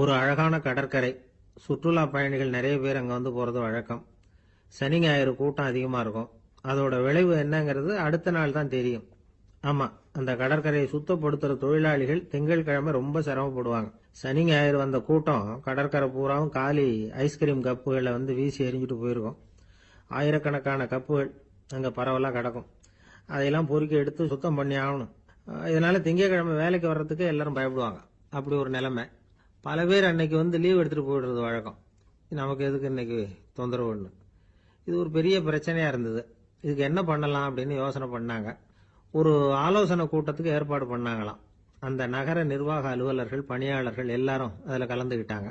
ஒரு அழகான கடற்கரை, சுற்றுலா பயணிகள் நிறைய பேர் அங்க வந்து போறது வழக்கம். சனி ஞாயிறு கூட்டம் அதிகமா இருக்கும். அதோட விளைவு என்னங்கிறது அடுத்த நாள் தான் தெரியும். ஆமா, அந்த கடற்கரையை சுத்தப்படுத்துற தொழிலாளிகள் திங்கட்கிழமை ரொம்ப சிரமப்படுவாங்க. சனி ஞாயிறு வந்த கூட்டம் கடற்கரை பூராவும் காலி ஐஸ்கிரீம் கப்புகளை வந்து வீசி எறிஞ்சிட்டு போயிருக்கும். ஆயிரக்கணக்கான கப்புகள் அங்க பரவலா கிடக்கும். அதையெல்லாம் பொறுக்கி எடுத்து சுத்தம் பண்ணி ஆகணும். இதனால திங்கட்கிழமை வேலைக்கு வர்றதுக்கு எல்லாரும் பயப்படுவாங்க. அப்படி ஒரு நிலைமை. பல பேர் அன்னைக்கு வந்து லீவ் எடுத்துட்டு போயிடுறது வழக்கம். நமக்கு எதுக்கு இன்னைக்கு தொந்தரவுன்னு. இது ஒரு பெரிய பிரச்சனையா இருந்தது. இதுக்கு என்ன பண்ணலாம் அப்படின்னு யோசனை பண்ணாங்க. ஒரு ஆலோசனை கூட்டத்துக்கு ஏற்பாடு பண்ணாங்களாம். அந்த நகர நிர்வாக அலுவலர்கள், பணியாளர்கள் எல்லாரும் அதுல கலந்துகிட்டாங்க.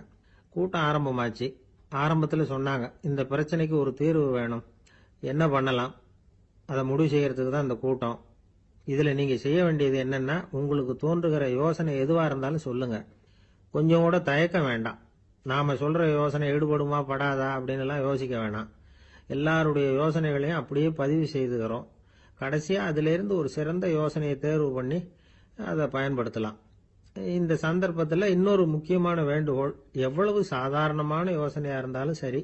கூட்டம் ஆரம்பமாச்சு. ஆரம்பத்துல சொன்னாங்க, இந்த பிரச்சனைக்கு ஒரு தீர்வு வேணும், என்ன பண்ணலாம், அதை முடிவு செய்யறதுக்கு தான் இந்த கூட்டம். இதுல நீங்க செய்ய வேண்டியது என்னன்னா, உங்களுக்கு தோன்றுகிற யோசனை எதுவா இருந்தாலும் சொல்லுங்க. கொஞ்சம் கூட தயக்கம் வேண்டாம். நாம சொல்ற யோசனை ஈடுபடுமா படாதா அப்படின்னு எல்லாம் யோசிக்க வேணாம். எல்லாருடைய யோசனைகளையும் அப்படியே பதிவு செய்துக்கிறோம். கடைசியா அதுல இருந்து ஒரு சிறந்த யோசனையை தேர்வு பண்ணி அதை பயன்படுத்தலாம். இந்த சந்தர்ப்பத்தில் இன்னொரு முக்கியமான வேண்டுகோள், எவ்வளவு சாதாரணமான யோசனையா இருந்தாலும் சரி,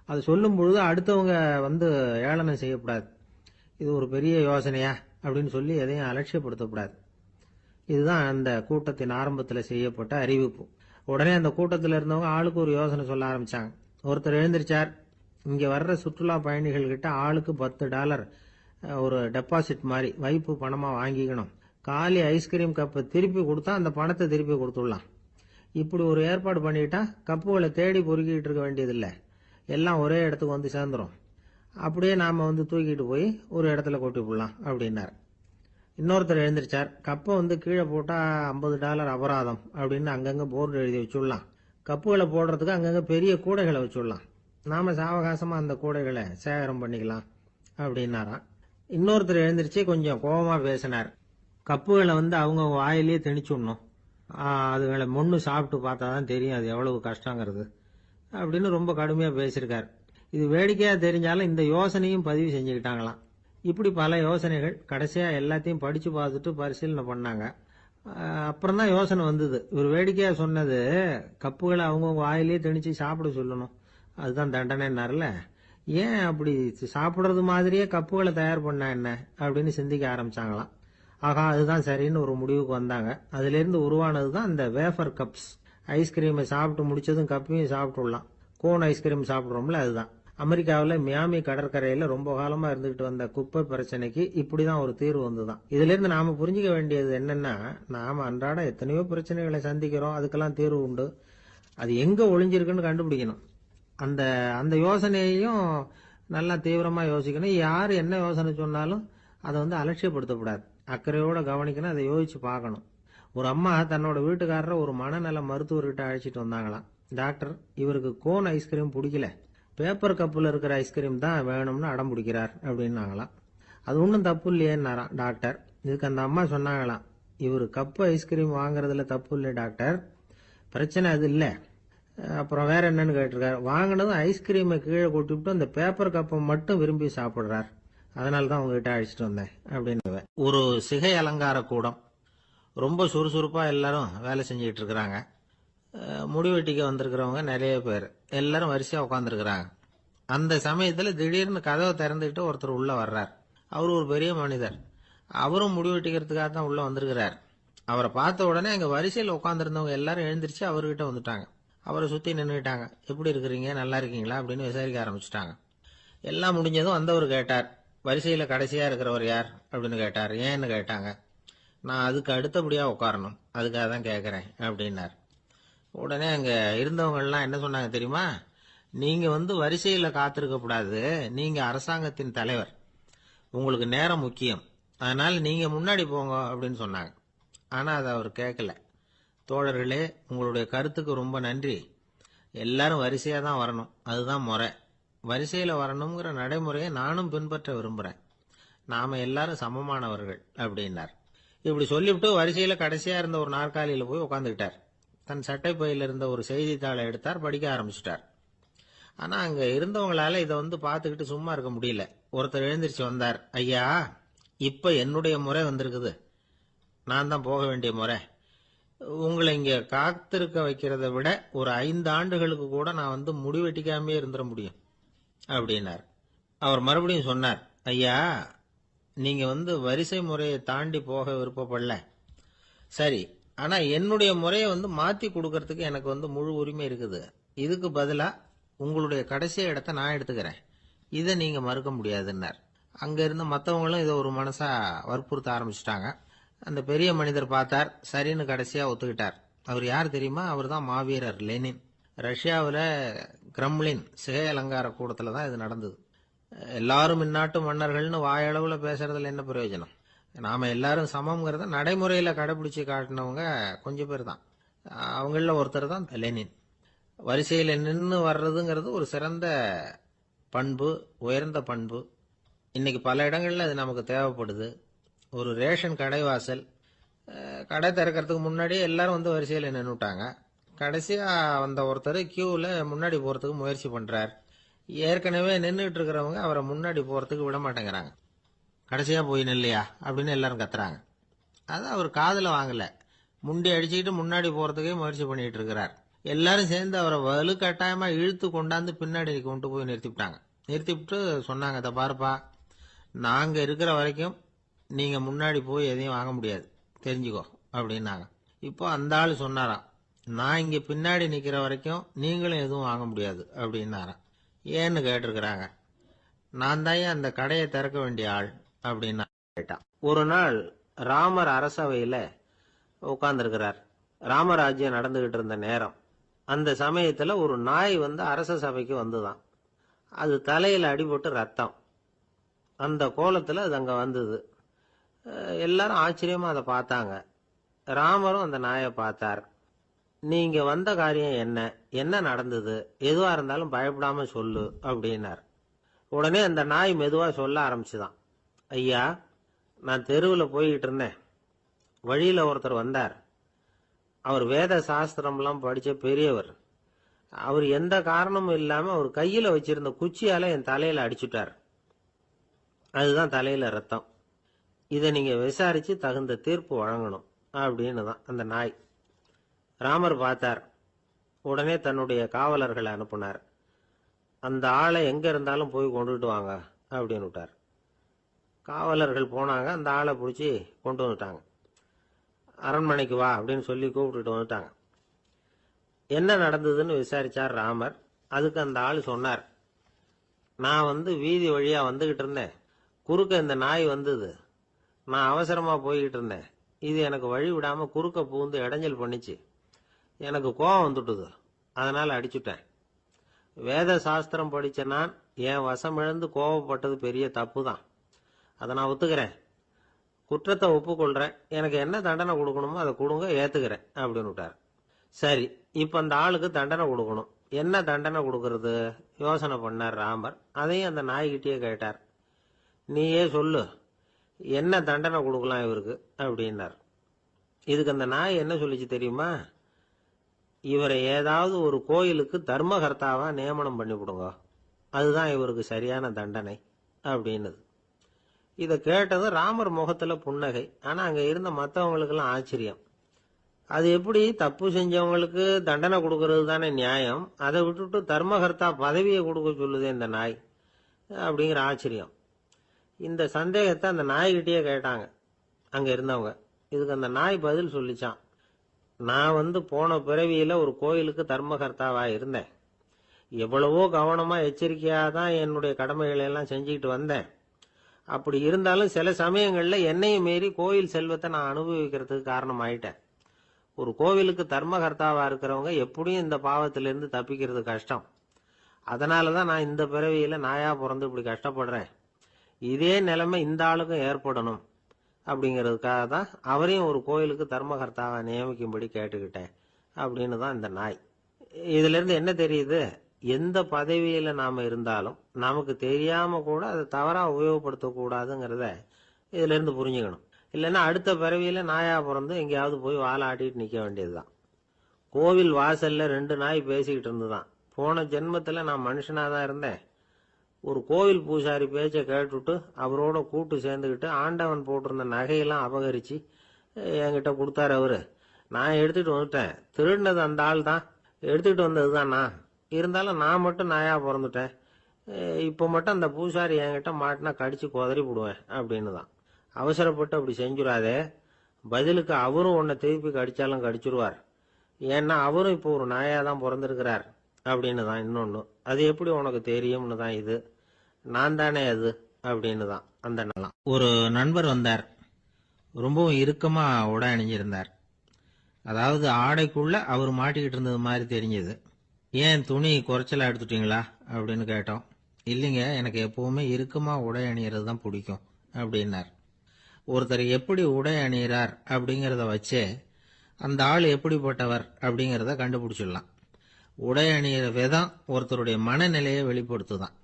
அது சொல்லும் பொழுது அடுத்தவங்க வந்து ஏளனம் செய்யக்கூடாது. இது ஒரு பெரிய யோசனையா அப்படின்னு சொல்லி எதையும் அலட்சியப்படுத்தக்கூடாது. இதுதான் அந்த கூட்டத்தின் ஆரம்பத்தில் செய்யப்பட்ட அறிவிப்பு. உடனே அந்த கூட்டத்தில் இருந்தவங்க ஆளுக்கு ஒரு யோசனை சொல்ல ஆரம்பிச்சாங்க. ஒருத்தர் எழுந்திருச்சார், இங்க வர்ற சுற்றுலா பயணிகள் கிட்ட ஆளுக்கு $10 ஒரு டெபாசிட் மாதிரி வைப்பு பணமா வாங்கிக்கணும். காலி ஐஸ்கிரீம் கப்பை திருப்பி கொடுத்தா அந்த பணத்தை திருப்பி கொடுத்துடலாம். இப்படி ஒரு ஏற்பாடு பண்ணிட்டா கப்புகளை தேடி பொறுக்கிட்டு இருக்க வேண்டியதில்லை, எல்லாம் ஒரே இடத்துக்கு வந்து சேர்ந்துரும். அப்படியே நாம வந்து தூக்கிட்டு போய் ஒரு இடத்துல கொட்டி போடலாம் அப்படின்னாரு. இன்னொருத்தர் எழுந்திருச்சார், கப்பை வந்து கீழே போட்டா $50 அபராதம் அப்படின்னு அங்கங்க போர்டு எழுதி வச்சுடலாம். கப்புகளை போடுறதுக்கு அங்கங்க பெரிய கூடைகளை வச்சுடலாம். நாம சாவகாசமா அந்த கூடைகளை சேகரம் பண்ணிக்கலாம் அப்படின்னாராம். இன்னொருத்தர் எழுந்திருச்சு கொஞ்சம் கோபமா பேசினார். கப்புகளை வந்து அவங்க வாயிலேயே திணிச்சுடணும், அதுகளை மொன்னு சாப்பிட்டு பார்த்தா தான் தெரியும் அது எவ்வளவு கஷ்டங்கிறது அப்படின்னு ரொம்ப கடுமையா பேசியிருக்காரு. இது வேடிக்கையா தெரிஞ்சாலும் இந்த யோசனையும் பதிவு செஞ்சுக்கிட்டாங்களாம். இப்படி பல யோசனைகள். கடைசியா எல்லாத்தையும் படிச்சு பார்த்துட்டு பரிசீலனை பண்ணாங்க. அப்புறம் தான் யோசனை வந்தது. இவர் வேடிக்கையா சொன்னது, கப்புகளை அவங்கவுங்க வாயிலேயே திணிச்சு சாப்பிட சொல்லணும், அதுதான் தண்டனைன்னார்ல. ஏன் அப்படி சாப்பிடுறது மாதிரியே கப்புகளை தயார் பண்ணா என்ன அப்படின்னு சிந்திக்க ஆரம்பிச்சாங்களாம். ஆகா, அதுதான் சரின்னு ஒரு முடிவுக்கு வந்தாங்க. அதுல இருந்து உருவானது தான் இந்த வேஃபர் கப்ஸ். ஐஸ்கிரீமை சாப்பிட்டு முடிச்சதும் கப்பையும் சாப்பிட்டுடலாம். கோன் ஐஸ்கிரீம் சாப்பிடுறோம்ல, அதுதான். அமெரிக்காவில் மியாமி கடற்கரையில ரொம்ப காலமா இருந்துகிட்டு வந்த குப்பை பிரச்சனைக்கு இப்படிதான் ஒரு தீர்வு வந்துதான். இதுல இருந்து நாம புரிஞ்சுக்க வேண்டியது என்னன்னா, நாம அன்றாட எத்தனையோ பிரச்சனைகளை சந்திக்கிறோம், அதுக்கெல்லாம் தீர்வு உண்டு. அது எங்க ஒளிஞ்சிருக்குன்னு கண்டுபிடிக்கணும். அந்த அந்த யோசனையையும் நல்லா தீவிரமா யோசிக்கணும். யாரு என்ன யோசனை சொன்னாலும் அதை வந்து அலட்சியப்படுத்தக்கூடாது, அக்கறையோட கவனிக்கணும், அதை யோசிச்சு பார்க்கணும். ஒரு அம்மா தன்னோட வீட்டுக்காரரை ஒரு மனநல மருத்துவர்கிட்ட அழைச்சிட்டு வந்தாங்களாம். டாக்டர், இவருக்கு கோன் ஐஸ்கிரீம் பிடிக்கல, பேப்பர் கப்புல இருக்கிற ஐஸ்கிரீம் தான் வேணும்னு அடம் பிடிக்கிறார் அப்படின்னாங்களாம். அது ஒன்றும் தப்பு இல்லையேன்னாராம் டாக்டர். இதுக்கு அந்த அம்மா சொன்னாங்களாம், இவர் கப்பு ஐஸ்கிரீம் வாங்குறதுல தப்பு இல்லை டாக்டர், பிரச்சனை அது இல்லை. அப்புறம் வேற என்னன்னு கேட்டிருக்காரு. வாங்கினதும் ஐஸ்கிரீமை கீழே கொட்டிவிட்டு அந்த பேப்பர் கப்பை மட்டும் விரும்பி சாப்பிடுறார், அதனாலதான் உங்ககிட்ட அழைச்சிட்டு வந்தேன் அப்படின்னு. ஒரு சிகை அலங்கார கூடம். ரொம்ப சுறுசுறுப்பா எல்லாரும் வேலை செஞ்சுட்டு இருக்கிறாங்க. முடிவெட்டிக்க வந்திருக்கிறவங்க நிறைய பேர், எல்லாரும் வரிசையா உட்காந்துருக்கிறாங்க. அந்த சமயத்துல திடீர்னு கதவை திறந்துட்டு ஒருத்தர் உள்ள வர்றார். அவரு ஒரு பெரிய மனிதர். அவரும் முடிவெட்டிக்கிறதுக்காக தான் உள்ள வந்திருக்கிறார். அவரை பார்த்த உடனே அங்க வரிசையில் உட்காந்துருந்தவங்க எல்லாரும் எழுந்திருச்சு அவர்கிட்ட வந்துட்டாங்க. அவரை சுத்தி நின்றுட்டாங்க. எப்படி இருக்கிறீங்க, நல்லா இருக்கீங்களா அப்படின்னு விசாரிக்க ஆரம்பிச்சுட்டாங்க. எல்லாம் முடிஞ்சதும் வந்தவர் கேட்டார், வரிசையில கடைசியா இருக்கிறவர் யார் அப்படின்னு கேட்டார். ஏன்னு கேட்டாங்க. நான் அதுக்கு அடுத்தபடியா உட்காரணும், அதுக்காக தான் கேட்கறேன் அப்படின்னார். உடனே அங்க இருந்தவங்க எல்லாம் என்ன சொன்னாங்க தெரியுமா, நீங்க வந்து வரிசையில காத்திருக்க கூடாது, நீங்க அரசாங்கத்தின் தலைவர், உங்களுக்கு நேரம் முக்கியம், அதனால நீங்க முன்னாடி போங்க அப்படின்னு சொன்னாங்க. ஆனா அதை அவர் கேட்கல. தோழர்களே, உங்களுடைய கருத்துக்கு ரொம்ப நன்றி. எல்லாரும் வரிசையா தான் வரணும், அதுதான் முறை. வரிசையில வரணுங்கிற நடைமுறையை நானும் பின்பற்ற விரும்புறேன். நாம எல்லாரும் சமமானவர்கள் அப்படின்னார். இப்படி சொல்லிவிட்டு வரிசையில கடைசியா இருந்த ஒரு நாற்காலியில போய் உட்காந்துக்கிட்டார். தன் சட்டை பையில இருந்த ஒரு செய்தித்தாளை எடுத்தார், படிக்க ஆரம்பிச்சிட்டார். ஆனா அங்க இருந்தவங்களால இதை வந்து பார்த்துக்கிட்டு சும்மா இருக்க முடியல. ஒருத்தர் எழுந்திருச்சு வந்தார். ஐயா, இப்ப என்னுடைய முறை வந்திருக்குது, நான் தான் போக வேண்டிய முறை. உங்களை இங்க காத்திருக்க வைக்கிறத விட ஒரு 5 ஆண்டுகளுக்கு கூட நான் முடிவெட்டிக்காமே இருந்துட முடியும் அப்படின்னார். அவர் மறுபடியும் சொன்னார், ஐயா, நீங்க வரிசை முறையை தாண்டி போக விருப்பப்படல, சரி, ஆனா என்னுடைய முறையை மாத்தி கொடுக்கறதுக்கு எனக்கு முழு உரிமை இருக்குது. இதுக்கு பதிலா உங்களுடைய கடைசி இடத்தை நான் எடுத்துக்கிறேன், இதை நீங்க மறுக்க முடியாதுன்னார். அங்க இருந்த மற்றவங்களும் இதை ஒரு மனசா வற்புறுத்த ஆரம்பிச்சிட்டாங்க. அந்த பெரிய மனிதர் பார்த்தார், சரின்னு கடைசியா ஒத்துக்கிட்டார். அவர் யார் தெரியுமா? அவர் தான் மாவீரர் லெனின். ரஷ்யாவில் கிரெம்ளின் சிகை அலங்கார கூடத்துல தான் இது நடந்தது. எல்லாரும் இந்நாட்டு மன்னர்கள்னு வாயளவுல பேசுறதுல என்ன பிரயோஜனம்? நாம எல்லாரும் சமம்ங்கிறத நடைமுறையில கடைபிடிச்சு காட்டினவங்க கொஞ்சம் பேர் தான். அவங்கள ஒருத்தர் தான் லெனின். வரிசையில் நின்று வர்றதுங்கிறது ஒரு சிறந்த பண்பு, உயர்ந்த பண்பு. இன்னைக்கு பல இடங்கள்ல அது நமக்கு தேவைப்படுது. ஒரு ரேஷன் கடைவாசல், கடை திறக்கிறதுக்கு முன்னாடியே எல்லாரும் வரிசையில் நின்றுட்டாங்க. கடைசியா வந்த ஒருத்தர் கியூவில் முன்னாடி போறதுக்கு முயற்சி பண்றார். ஏற்கனவே நின்றுட்டு இருக்கிறவங்க அவரை முன்னாடி போறதுக்கு விட மாட்டேங்கிறாங்க. கடைசியா போய் நில்லையா அப்படின்னு எல்லாரும் கத்துறாங்க. அது அவர் காதுல வாங்கல. முண்டி அடிச்சுக்கிட்டு முன்னாடி போறதுக்கே முயற்சி பண்ணிட்டு இருக்கிறார். எல்லாரும் சேர்ந்து அவரை வலுக்கட்டாயமா இழுத்து கொண்டாந்து பின்னாடி கொண்டு போய் நிறுத்திவிட்டாங்க. நிறுத்திவிட்டு சொன்னாங்க, இதை பாருப்பா, நாங்க இருக்கிற வரைக்கும் நீங்க முன்னாடி போய் எதையும் வாங்க முடியாது, தெரிஞ்சுக்கோ அப்படின்னாங்க. இப்போ அந்த ஆள் சொன்னாராம், நான் இங்க பின்னாடி நிக்கிற வரைக்கும் நீங்களும் எதுவும் வாங்க முடியாது அப்படின்னாராம். ஏன்னு கேட்டிருக்கிறாங்க. நான் தான் அந்த கடையை திறக்க வேண்டிய ஆள் அப்படின்னா கேட்டான். ஒரு நாள் ராமர் அரசவையில உட்கார்ந்துருக்கிறார். ராமராஜ்யம் நடந்துகிட்டு இருந்த நேரம். அந்த சமயத்துல ஒரு நாய் அரச சபைக்கு வந்துதான். அது தலையில அடிபட்டு ரத்தம். அந்த கோலத்துல அது அங்க வந்தது. எல்லாரும் ஆச்சரியமா அதை பார்த்தாங்க. ராமரும் அந்த நாயை பார்த்தார். நீங்க வந்த காரியம் என்ன, என்ன நடந்தது, எதுவா இருந்தாலும் பயப்படாம சொல்லு அப்படின்னார். உடனே அந்த நாய் மெதுவா சொல்ல ஆரம்பிச்சுதான். ஐயா, நான் தெருவில் போய்கிட்டு இருந்தேன். வழியில ஒருத்தர் வந்தார். அவர் வேத சாஸ்திரம்லாம் படிச்ச பெரியவர். அவர் எந்த காரணமும் இல்லாம அவர் கையில வச்சிருந்த குச்சியால என் தலையில அடிச்சுட்டார். அதுதான் தலையில ரத்தம். இதை நீங்க விசாரிச்சு தகுந்த தீர்ப்பு வழங்கணும் அப்படின்னு தான் அந்த நாய். ராமர் பார்த்தார். உடனே தன்னுடைய காவலர்களை அனுப்புனார். அந்த ஆளை எங்க இருந்தாலும் போய் கொண்டுட்டு வாங்க அப்படின்னு விட்டார். காவலர்கள் போனாங்க. அந்த ஆளை பிடிச்சி கொண்டு வந்துட்டாங்க. அரண்மனைக்கு வா அப்படின்னு சொல்லி கூப்பிட்டுட்டு வந்துட்டாங்க. என்ன நடந்ததுன்னு விசாரிச்சார் ராமர். அதுக்கு அந்த ஆள் சொன்னார், நான் வீதி வழியா வந்துகிட்டு இருந்தேன். குறுக்க இந்த நாய் வந்தது. நான் அவசரமா போய்கிட்டு இருந்தேன். இது எனக்கு வழி விடாம குறுக்க பூந்து இடைஞ்சல் பண்ணிச்சு. எனக்கு கோபம் வந்துட்டுது. அதனால அடிச்சுட்டேன். வேத சாஸ்திரம் படிச்ச நான் என் வசம் இழந்து கோபப்பட்டது பெரிய தப்பு தான். அதை நான் ஒத்துக்கிறேன். குற்றத்தை ஒப்புக்கொள்றேன். எனக்கு என்ன தண்டனை கொடுக்கணுமோ அதை கொடுங்க, ஏத்துக்கிறேன் அப்படின்னு விட்டார். சரி, இப்ப அந்த ஆளுக்கு தண்டனை கொடுக்கணும். என்ன தண்டனை கொடுக்கறது யோசனை பண்ணார் ராமர். அதையும் அந்த நாய்கிட்டயே கேட்டார். நீயே சொல்லு, என்ன தண்டனை கொடுக்கலாம் இவருக்கு அப்படின்னார். இதுக்கு அந்த நாய் என்ன சொல்லிச்சு தெரியுமா? இவரை ஏதாவது ஒரு கோயிலுக்கு தர்மகர்த்தாவா நியமனம் பண்ணி விடுங்க, அதுதான் இவருக்கு சரியான தண்டனை அப்படின்னுது. இதை கேட்டதும் ராமர் முகத்துல புன்னகை. ஆனா அங்க இருந்த மற்றவங்களுக்கெல்லாம் ஆச்சரியம். அது எப்படி தப்பு செஞ்சவங்களுக்கு தண்டனை கொடுக்கறது தானே நியாயம், அதை விட்டுட்டு தர்மகர்த்தா பதவியை கொடுக்க சொல்லுதே இந்த நாய் அப்படிங்கிற ஆச்சரியம். இந்த சந்தேகத்தை அந்த நாய்கிட்டயே கேட்டாங்க அங்க இருந்தவங்க. இதுக்கு அந்த நாய் பதில் சொல்லிச்சான். நான் போன பிறவியில ஒரு கோயிலுக்கு தர்மகர்த்தாவா இருந்தேன். எவ்வளவோ கவனமா எச்சரிக்கையா தான் என்னுடைய கடமைகளை எல்லாம் செஞ்சுக்கிட்டு வந்தேன். அப்படி இருந்தாலும் சில சமயங்கள்ல என்னையும் மீறி கோயில் செல்வத்தை நான் அனுபவிக்கிறதுக்கு காரணம் ஆயிட்டேன். ஒரு கோவிலுக்கு தர்மகர்த்தாவா இருக்கிறவங்க எப்படியும் இந்த பாவத்திலிருந்து தப்பிக்கிறது கஷ்டம். அதனாலதான் நான் இந்த பிறவியில நாயா பிறந்து இப்படி கஷ்டப்படுறேன். இதே நிலைமை இந்த ஆளுக்கும் ஏற்படணும் அப்படிங்கிறதுக்காக தான் அவரையும் ஒரு கோயிலுக்கு தர்மகர்த்தாவை நியமிக்கும்படி கேட்டுக்கிட்டேன் அப்படின்னு தான் இந்த நாய். இதுல இருந்து என்ன தெரியுது? எந்த பதவியில நாம இருந்தாலும் நமக்கு தெரியாம கூட அதை தவறா உபயோகப்படுத்த கூடாதுங்கிறத இதுல இருந்து புரிஞ்சுக்கணும். இல்லைன்னா அடுத்த பிறவியில நாயா பிறந்து எங்கேயாவது போய் வாழை ஆட்டிட்டு நிக்க வேண்டியதுதான். கோவில் வாசல்ல 2 நாய் பேசிக்கிட்டு இருந்துதான். போன ஜென்மத்துல நான் மனுஷனாதான் இருந்தேன். ஒரு கோவில் பூசாரி பேச்சை கேட்டுட்டு அவரோட கூட்டு சேர்ந்துக்கிட்டு ஆண்டவன் போட்டிருந்த நகையெல்லாம் அபகரிச்சு என்கிட்ட கொடுத்தாரு அவரு. நான் எடுத்துட்டு வந்துட்டேன். திருடினது அந்த ஆள் தான், எடுத்துட்டு வந்தது தானா? இருந்தாலும் நான் மட்டும் நாயா பிறந்துட்டேன். இப்போ மட்டும் அந்த பூசாரி என்கிட்ட மாட்டினா கடிச்சு குதறி போடுவேன் அப்படின்னு தான். அவசரப்பட்டு அப்படி செஞ்சுடாதே. பதிலுக்கு அவரும் உன்னை திருப்பி கடிச்சாலும் கடிச்சிருவார். ஏன்னா அவரும் இப்போ ஒரு நாயா தான் பிறந்திருக்கிறார் அப்படின்னு தான் இன்னொன்று. அது எப்படி உனக்கு தெரியும்னு தான் இது. நான் தானே அது அப்படின்னு தான் அந்த நிலம். ஒரு நண்பர் வந்தார். ரொம்பவும் இறுக்கமா உடை அணிஞ்சிருந்தார். அதாவது ஆடைக்குள்ள அவர் மாட்டிக்கிட்டு இருந்தது மாதிரி தெரிஞ்சது. ஏன் துணி குறைச்சலா எடுத்துட்டீங்களா அப்படின்னு கேட்டோம். இல்லைங்க, எனக்கு எப்பவுமே இறுக்கமா உடை அணியறது தான் பிடிக்கும் அப்படின்னார். ஒருத்தர் எப்படி உடை அணிகிறார் அப்படிங்கிறத வச்சே அந்த ஆள் எப்படிப்பட்டவர் அப்படிங்கிறத கண்டுபிடிச்சிடலாம். உடை அணிகிற விதம் ஒருத்தருடைய மனநிலையை வெளிப்படுத்துதான்.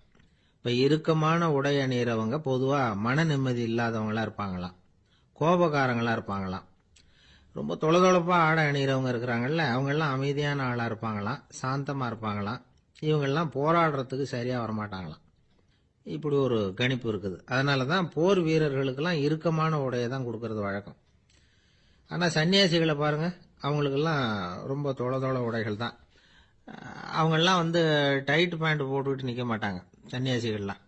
இப்ப இறுக்கமான உடை அணிகிறவங்க பொதுவா மன நிம்மதி இல்லாதவங்களா இருப்பாங்களாம், கோபக்காரங்களா இருப்பாங்களாம். ரொம்ப தொலைதொலைப்பா ஆடை அணிகிறவங்க இருக்கிறாங்கல்ல, அவங்கெல்லாம் அமைதியான ஆளா இருப்பாங்களாம், சாந்தமா இருப்பாங்களாம். இவங்கெல்லாம் போராடுறதுக்கு சரியா வரமாட்டாங்களாம். இப்படி ஒரு கணிப்பு இருக்குது. அதனாலதான் போர் வீரர்களுக்கெல்லாம் இறுக்கமான உடையை தான் கொடுக்கறது வழக்கம். ஆனா சன்னியாசிகளை பாருங்க, அவங்களுக்கெல்லாம் ரொம்ப தொலை உடைகள் தான். அவங்கெல்லாம் டைட் பேண்ட் போட்டுக்கிட்டு நிக்க மாட்டாங்க சன்னியாசிகள்லாம்.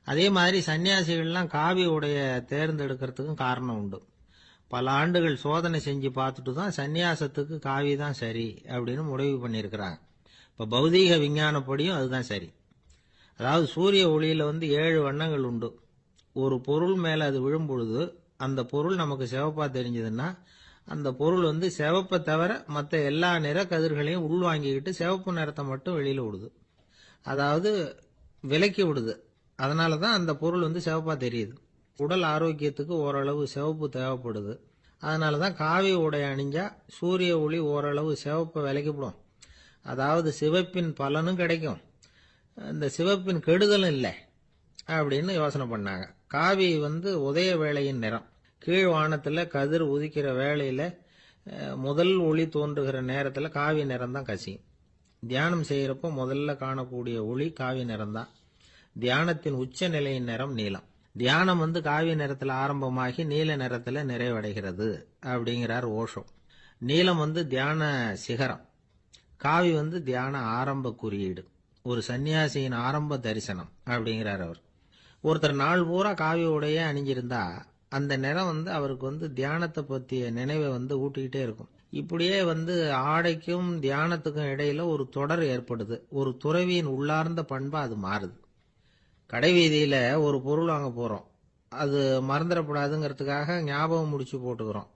அதே மாதிரி சன்னியாசிகள்லாம் காவி உடைய தேர்ந்தெடுக்கிறதுக்கும் காரணம் உண்டு. பல ஆண்டுகள் சோதனை செஞ்சு பார்த்துட்டு தான் சன்னியாசத்துக்கு காவி தான் சரி அப்படின்னு முடிவு பண்ணியிருக்கிறாங்க. இப்ப பௌதீக விஞ்ஞானப்படியும் அதுதான் சரி. அதாவது சூரிய ஒளியில 7 வண்ணங்கள் உண்டு. ஒரு பொருள் மேல அது விழும் பொழுது அந்த பொருள் நமக்கு சிவப்பா தெரிஞ்சதுன்னா அந்த பொருள் சிவப்பை தவிர மற்ற எல்லா நிற கதிர்களையும் உள்வாங்கிக்கிட்டு சிவப்பு நிறத்தை மட்டும் வெளியில விடுது. அதாவது விலக்கி விடுது. அதனாலதான் அந்த பொருள் சிவப்பா தெரியுது. உடல் ஆரோக்கியத்துக்கு ஓரளவு சிவப்பு தேவைப்படுது. அதனாலதான் காவி உடை அணிஞ்சா சூரிய ஒளி ஓரளவு சிவப்பை விலக்கிவிடும். அதாவது சிவப்பின் பலனும் கிடைக்கும், இந்த சிவப்பின் கெடுதலும் இல்லை அப்படின்னு யோசனை பண்ணாங்க. காவி உதய வேளையின் நிறம். கீழ் வானத்துல கதிர் உதிக்கிற வேளையில முதல் ஒளி தோன்றுகிற நேரத்துல காவி நிறம் தான் கசியும். தியானம் செய்யறப்போ முதல்ல காணக்கூடிய ஒளி காவி நிறம் தான். தியானத்தின் உச்ச நிலையின் நிறம் நீலம். தியானம் காவி நிறத்துல ஆரம்பமாகி நீல நிறத்துல நிறைவடைகிறது அப்படிங்கிறார் ஓஷோ. நீலம் தியான சிகரம், காவி தியான ஆரம்ப குறியீடு, ஒரு சன்னியாசியின் ஆரம்ப தரிசனம் அப்படிங்கிறார் அவர். ஒருத்தர் நாள் பூரா காவி உடைய அணிஞ்சிருந்தா அந்த நிறம் அவருக்கு தியானத்தை பற்றிய நினைவை ஊட்டிக்கிட்டே இருக்கும். இப்படியே ஆடைக்கும் தியானத்துக்கும் இடையில ஒரு தொடர் ஏற்படுது. ஒரு துறவியின் உள்ளார்ந்த பண்பா அது மாறுது. கடை வீதியில ஒரு பொருள் வாங்க போறோம். அது மறந்துடக்கூடாதுங்கிறதுக்காக ஞாபகம் முடிச்சு போட்டுக்கிறோம்.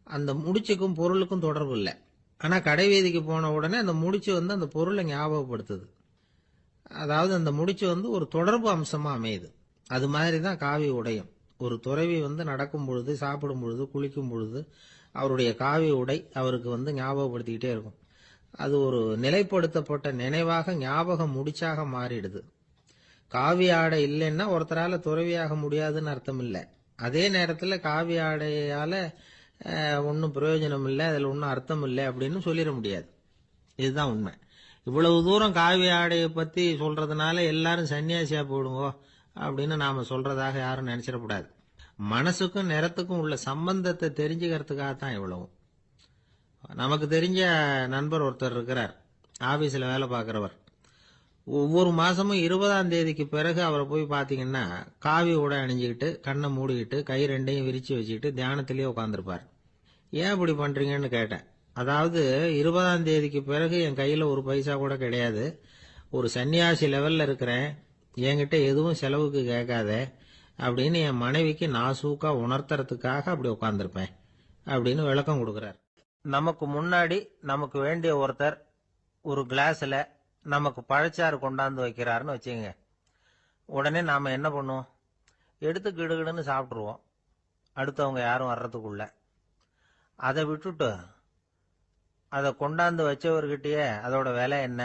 அந்த முடிச்சுக்கும் பொருளுக்கும் தொடர்பு இல்லை. ஆனா கடை வீதிக்கு போன உடனே அந்த முடிச்சு அந்த பொருளை ஞாபகப்படுத்துது. அதாவது அந்த முடிச்சு ஒரு தொடர்பு அம்சமா அமையுது. அது மாதிரிதான் காவி உடையும். ஒரு துறவி நடக்கும் பொழுது, சாப்பிடும் பொழுது, குளிக்கும் பொழுது அவருடைய காவி உடை அவருக்கு ஞாபகப்படுத்திக்கிட்டே இருக்கும். அது ஒரு நிலைப்படுத்தப்பட்ட நினைவாக ஞாபக முடிச்சாக மாறிடுது. காவி ஆடை இல்லைன்னா ஒருத்தரால துறவியாக முடியாதுன்னு அர்த்தம் இல்லை. அதே நேரத்துல காவி ஆடையால ஒன்னும் பிரயோஜனம் இல்லை, அதுல ஒன்னும் அர்த்தம் இல்லை அப்படின்னு சொல்லிட முடியாது. இதுதான் உண்மை. இவ்வளவு தூரம் காவி ஆடையை பத்தி சொல்றதுனால எல்லாரும் சன்னியாசியா போடுங்கோ அப்படின்னு நாம சொல்றதாக யாரும் நினைச்சிடக்கூடாது. மனசுக்கும் நிறத்துக்கும் உள்ள சம்பந்தத்தை தெரிஞ்சுக்கிறதுக்காக தான் இவ்வளவு. நமக்கு தெரிஞ்ச நண்பர் ஒருத்தர் இருக்கிறார், ஆபீஸ்ல வேலை பார்க்கிறவர். ஒவ்வொரு மாசமும் 20ஆம் தேதிக்கு பிறகு அவரை போய் பாத்தீங்கன்னா காவி உடை அணிஞ்சுக்கிட்டு, கண்ணை மூடிக்கிட்டு, கை ரெண்டையும் விரிச்சு வச்சுக்கிட்டு தியானத்திலேயே உட்காந்துருப்பார். ஏன் இப்படி பண்றீங்கன்னு கேட்டேன். அதாவது 20ஆம் தேதிக்கு பிறகு என் கையில ஒரு பைசா கூட கிடையாது, ஒரு சன்னியாசி லெவல்ல இருக்கிறேன், என்கிட்ட எதுவும் செலவுக்கு கேட்காத அப்படின்னு என் மனைவிக்கு நாசூக்கா உணர்த்துறதுக்காக அப்படி உட்கார்ந்துருப்பேன் அப்படின்னு விளக்கம் கொடுக்கிறார். நமக்கு முன்னாடி நமக்கு வேண்டிய ஒருத்தர் ஒரு கிளாஸ்ல நமக்கு பழச்சாறு கொண்டாந்து வைக்கிறாருன்னு வச்சுங்க. உடனே நாம என்ன பண்ணுவோம்? எடுத்து கிடுகிடுன்னு சாப்பிட்ருவோம், அடுத்தவங்க யாரும் வர்றதுக்குள்ள. அதை விட்டுட்டு அதை கொண்டாந்து வச்சவர்கிட்டயே அதோட விலை என்ன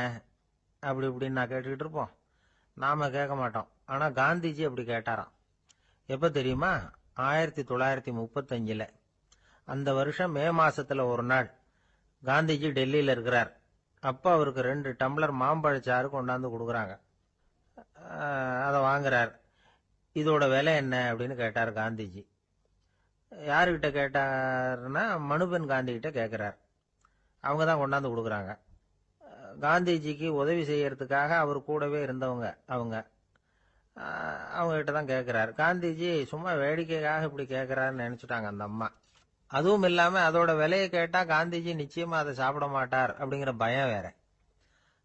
அப்படி இப்படின்னு நான் கேட்டுக்கிட்டு இருப்போம். நாம கேட்க மாட்டோம். ஆனா காந்திஜி அப்படி கேட்டாராம். எப்ப தெரியுமா? 1935. அந்த வருஷம் மே மாசத்துல ஒரு நாள் காந்திஜி டெல்லியில இருக்கிறார். அப்ப அவருக்கு 2 டம்ளர் மாம்பழச்சாறு கொண்டாந்து கொடுக்குறாங்க. அதை வாங்குறார். இதோட விலை என்ன அப்படின்னு கேட்டார் காந்திஜி. யாருகிட்ட கேட்டாருன்னா மனுபென் காந்தி கிட்ட கேட்கிறார். அவங்க தான் கொண்டாந்து கொடுக்குறாங்க. காந்திஜிக்கு உதவி செய்யறதுக்காக அவர் கூடவே இருந்தவங்க அவங்க. அவங்க கிட்ட தான் கேட்கிறாரு. காந்திஜி சும்மா வேடிக்கைக்காக இப்படி கேட்கிறாருன்னு நினைச்சுட்டாங்க அந்த அம்மா. அதுவும் இல்லாம அதோட விலையை கேட்டா காந்திஜி நிச்சயமா அதை சாப்பிட மாட்டார் அப்படிங்கிற பயம் வேற.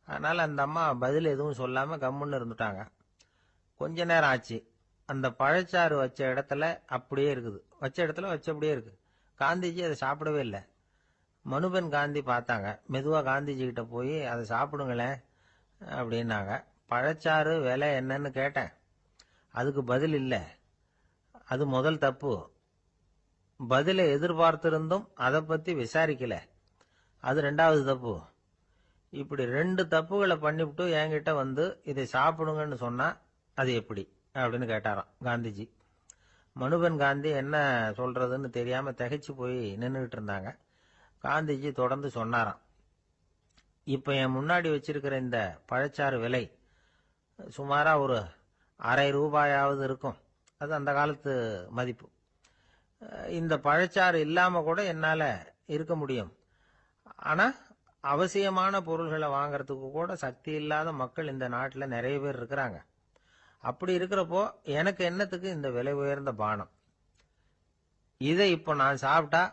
அதனால அந்த அம்மா பதில் எதுவும் சொல்லாம கம்முன்னு இருந்துட்டாங்க. கொஞ்ச நேரம் ஆச்சு. அந்த பழச்சாறு வச்ச இடத்துல அப்படியே இருக்குது. வச்ச இடத்துல வச்சபடியே இருக்கு. காந்திஜி அதை சாப்பிடவே இல்லை. மனுபென் காந்தி பார்த்தாங்க. மெதுவா காந்திஜி கிட்ட போய் அதை சாப்பிடுங்களேன் அப்படின்னாங்க. பழச்சாறு விலை என்னன்னு கேட்டேன். அதுக்கு பதில் இல்லை. அது முதல் தப்பு. பதிலை எதிர்பார்த்திருந்தும் அதை பத்தி விசாரிக்கல. அது ரெண்டாவது தப்பு. இப்படி 2 தப்புகளை பண்ணிவிட்டு என்கிட்ட வந்து இதை சாப்பிடுங்கன்னு சொன்னா அது எப்படி அப்படின்னு கேட்டாராம் காந்திஜி. மனுபென் காந்தி என்ன சொல்றதுன்னு தெரியாம திகைச்சு போய் நின்றுகிட்டு இருந்தாங்க. காந்திஜி தொடர்ந்து சொன்னாராம். இப்ப என் முன்னாடி வச்சிருக்கிற இந்த பழச்சாறு விலை சுமாரா ஒரு ₹1/2 இருக்கும். அது அந்த காலத்து மதிப்பு. இந்த பழச்சாறு இல்லாம கூட என்னால இருக்க முடியும். ஆனா அவசியமான பொருள்களை வாங்கறதுக்கு கூட சக்தி இல்லாத மக்கள் இந்த நாட்டில் நிறைய பேர் இருக்கிறாங்க. அப்படி இருக்கிறப்போ எனக்கு என்னத்துக்கு இந்த விலை உயர்ந்த பானம்? இதை இப்போ நான் சாப்பிட்டா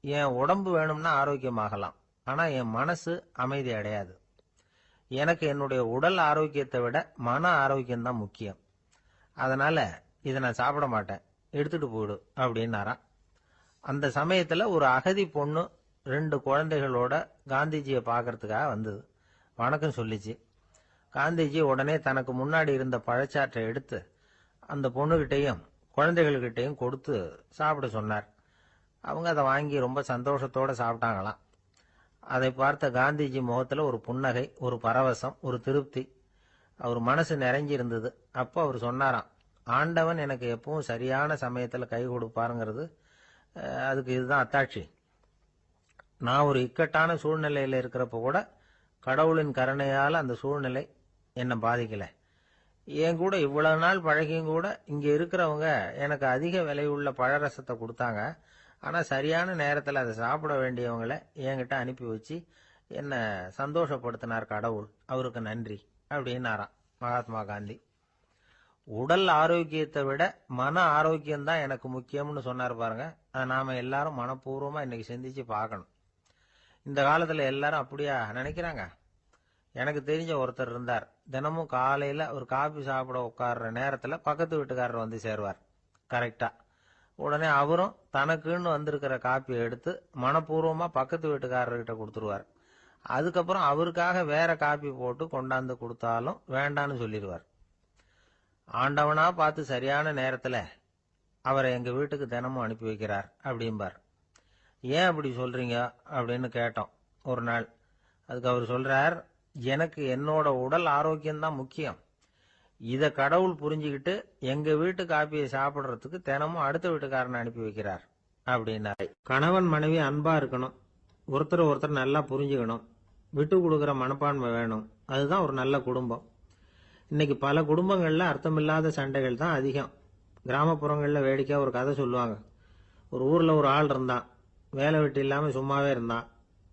என் உடம்பு வேணும்னா ஆரோக்கியமாகலாம். ஆனா என் மனசு அமைதி அடையாது. எனக்கு என்னுடைய உடல் ஆரோக்கியத்தை விட மன ஆரோக்கியம் தான் முக்கியம். அதனால இதை நான் சாப்பிட மாட்டேன், எடுத்துட்டு போயிடு அப்படின்னாராம். அந்த சமயத்துல ஒரு அகதி பொண்ணு 2 குழந்தைகளோட காந்திஜியை பார்க்கறதுக்காக வந்தது. வணக்கம் சொல்லிச்சு. காந்திஜி உடனே தனக்கு முன்னாடி இருந்த பழச்சாற்றை எடுத்து அந்த பொண்ணுகிட்டையும் குழந்தைகள்கிட்டையும் கொடுத்து சாப்பிட சொன்னார். அவங்க அதை வாங்கி ரொம்ப சந்தோஷத்தோட சாப்பிட்டாங்களாம். அதை பார்த்த காந்திஜி முகத்துல ஒரு புன்னகை, ஒரு பரவசம், ஒரு திருப்தி. அவர் மனசு நிறைஞ்சி இருந்தது. அப்போ அவர் சொன்னாராம், ஆண்டவன் எனக்கு எப்பவும் சரியான சமயத்துல கை கொடுப்பாருங்கிறது அதுக்கு இதுதான் அத்தாட்சி. நான் ஒரு இக்கட்டான சூழ்நிலையில இருக்கிறப்ப கூட கடவுளின் கருணையால அந்த சூழ்நிலை என்னை பாதிக்கல. என் கூட இவ்வளவு நாள் பழகியும் கூட இங்க இருக்கிறவங்க எனக்கு அதிக விலையுள்ள பழரசத்தை கொடுத்தாங்க. ஆனா சரியான நேரத்துல அதை சாப்பிட வேண்டியவங்களை என்கிட்ட அனுப்பி வச்சு என்ன சந்தோஷப்படுத்தினார் கடவுள். அவருக்கு நன்றி அப்படின்னாராம் மகாத்மா காந்தி. உடல் ஆரோக்கியத்தை விட மன ஆரோக்கியம் தான் எனக்கு முக்கியம்னு சொன்னார் பாருங்க. அதை நாம எல்லாரும் மனப்பூர்வமா இன்னைக்கு சிந்திச்சு பார்க்கணும். இந்த காலத்துல எல்லாரும் அப்படியா நினைக்கிறாங்க? எனக்கு தெரிஞ்ச ஒருத்தர் இருந்தார். தினமும் காலையில ஒரு காபி சாப்பிட உட்கார்ற நேரத்துல பக்கத்து வீட்டுக்காரர் வந்து சேருவார் கரெக்டா. உடனே அவரும் தனக்குன்னு வந்திருக்கிற காப்பியை எடுத்து மனப்பூர்வமா பக்கத்து வீட்டுக்காரர்கிட்ட கொடுத்துருவார். அதுக்கப்புறம் அவருக்காக வேற காப்பி போட்டு கொண்டாந்து கொடுத்தாலும் வேண்டான்னு சொல்லிடுவார். ஆண்டவனா பார்த்து சரியான நேரத்துல அவரை எங்க வீட்டுக்கு தினமும் அனுப்பி வைக்கிறார் அப்படிம்பார். ஏன் அப்படி சொல்றீங்க அப்படின்னு கேட்டோம் ஒரு நாள். அதுக்கு அவர் சொல்றார், எனக்கு என்னோட உடல் ஆரோக்கியம்தான் முக்கியம். இத கடவுள் புரிஞ்சுக்கிட்டு எங்க வீட்டு காப்பியை சாப்பிடுறதுக்கு தினமும் அடுத்த வீட்டுக்காரனை அனுப்பி வைக்கிறார் அப்படின்னாரு. கணவன் மனைவி அன்பா இருக்கணும், ஒருத்தர் ஒருத்தர் நல்லா புரிஞ்சுக்கணும், விட்டு கொடுக்கிற மனப்பான்மை வேணும். அதுதான் ஒரு நல்ல குடும்பம். இன்னைக்கு பல குடும்பங்கள்ல அர்த்தமில்லாத சண்டைகள் தான் அதிகம். கிராமப்புறங்கள்ல வேடிக்கை ஒரு கதை சொல்லுவாங்க. ஒரு ஊர்ல ஒரு ஆள் இருந்தான். வேலை வெட்டி இல்லாம சும்மாவே இருந்தான்.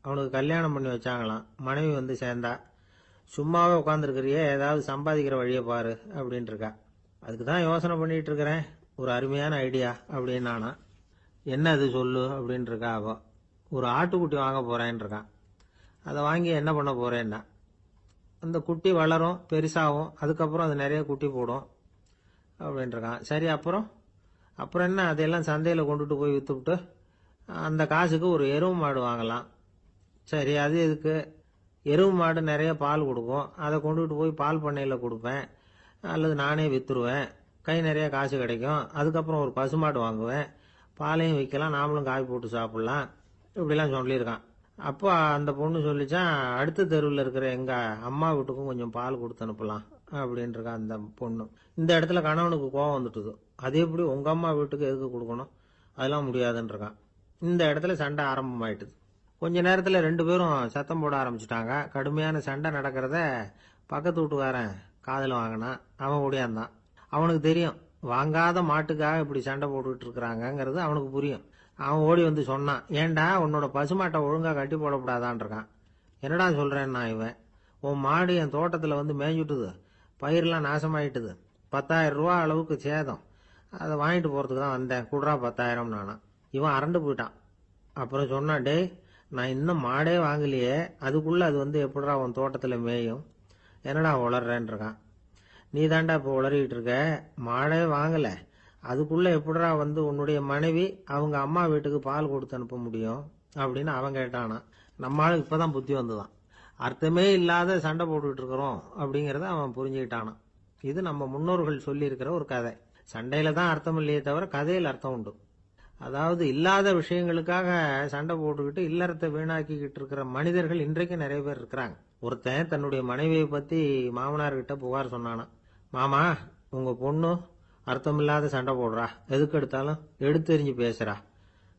அவனுக்கு கல்யாணம் பண்ணி வச்சாங்களாம். மனைவி வந்து சேர்ந்தா. சும்மாவே உட்காந்துருக்கிறியே, ஏதாவது சம்பாதிக்கிற வழியை பாரு அப்படின்ட்டு இருக்கா. அதுக்கு தான் யோசனை பண்ணிட்டு இருக்கிறேன், ஒரு அருமையான ஐடியா அப்படின்னானா. என்ன அது சொல்லு அப்படின்ட்டு இருக்கா. அவ ஒரு ஆட்டுக்குட்டி வாங்க போறேன்னு இருக்கான். அதை வாங்கி என்ன பண்ண போறேன்னா, அந்த குட்டி வளரும், பெருசாகும், அதுக்கப்புறம் அது நிறைய குட்டி போடும் அப்படின்ட்டு இருக்கான். சரி, அப்புறம் என்ன, அதையெல்லாம் சந்தையில் கொண்டுட்டு போய் வித்துவிட்டு அந்த காசுக்கு ஒரு எருவு மாடு வாங்கலாம். சரி, அது எதுக்கு? எருவு மாடு நிறைய பால் கொடுக்கும், அதை கொண்டுட்டு போய் பால் பண்ணையில் கொடுப்பேன், அல்லது நானே வித்துருவேன், கை நிறைய காசு கிடைக்கும். அதுக்கப்புறம் ஒரு பசுமாடு வாங்குவேன், பாலையும் விற்கலாம், நாமளும் காய் போட்டு சாப்பிடலாம், இப்படிலாம் சொல்லியிருக்கான். அப்போ அந்த பொண்ணு சொல்லிச்சான், அடுத்த தெருவில் இருக்கிற எங்க அம்மா வீட்டுக்கும் கொஞ்சம் பால் கொடுத்து அனுப்பலாம் அப்படின்ட்டு இருக்கான் அந்த பொண்ணு. இந்த இடத்துல கணவனுக்கு கோவம் வந்துட்டுது. அது எப்படி உங்க அம்மா வீட்டுக்கு எதுக்கு கொடுக்கணும், அதெல்லாம் முடியாதுன்னு இருக்கான். இந்த இடத்துல சண்டை ஆரம்பமாயிட்டுது. கொஞ்ச நேரத்துல 2 பேரும் சத்தம் போட ஆரம்பிச்சுட்டாங்க. கடுமையான சண்டை நடக்கிறத பக்கத்து வீட்டுக்காரன் காதுல வாங்கினான். அவன் ஓடியாந்தான். அவனுக்கு தெரியும், வாங்காத மாட்டுக்காக இப்படி சண்டை போட்டுக்கிட்டு இருக்கிறாங்கிறது அவனுக்கு புரியும். அவன் ஓடி வந்து சொன்னான், ஏண்டா உன்னோட பசுமாட்டை ஒழுங்கா கட்டி போடக்கூடாதான்னு இருக்கான். என்னடா சொல்றேன்னா இவன், உன் மாடு என் தோட்டத்தில் வந்து மேய்ஞ்சுட்டுது, பயிரெலாம் நாசமாயிட்டுது, 10,000 ரூபா அளவுக்கு சேதம், அதை வாங்கிட்டு போகிறதுக்கு தான் வந்தேன், குடுறா 10,000 நானா. இவன் அரண்டு போயிட்டான். அப்புறம் சொன்னான், டேய் நான் இன்னும் மாடே வாங்கலையே, அதுக்குள்ளே அது வந்து எப்படிடா உன் தோட்டத்தில் மேயும், என்னடா உளர்றேன்னு இருக்கான். நீ தாண்டா இப்போ உளறிக்கிட்டு இருக்க, மாடே வாங்கலை, அதுக்குள்ளே எப்படிடா வந்து உன்னுடைய மனைவி அவங்க அம்மா வீட்டுக்கு பால் கொடுத்து அனுப்ப முடியும் அப்படின்னு அவன் கேட்டானா. நம்மளுக்கு இப்போ தான் புத்தி வந்துதான், அர்த்தமே இல்லாத சண்டை போட்டுக்கிட்டு இருக்கிறோம் அப்படிங்கிறத அவன் புரிஞ்சுக்கிட்டானான். இது நம்ம முன்னோர்கள் சொல்லியிருக்கிற ஒரு கதை. சண்டையில தான் அர்த்தம் இல்லையே தவிர கதையில் அர்த்தம் உண்டு. அதாவது இல்லாத விஷயங்களுக்காக சண்டை போட்டுக்கிட்டு இல்லறத்தை வீணாக்கிக்கிட்டு இருக்கிற மனிதர்கள் இன்றைக்கு நிறைய பேர் இருக்கிறாங்க. ஒருத்தன் தன்னுடைய மனைவியை பத்தி மாமனார்கிட்ட புகார் சொன்னானா, மாமா உங்க பொண்ணு அர்த்தமில்லாத சண்டை போடுறா, எதுக்கு எடுத்தாலும் எடுத்தெறிஞ்சு பேசுறா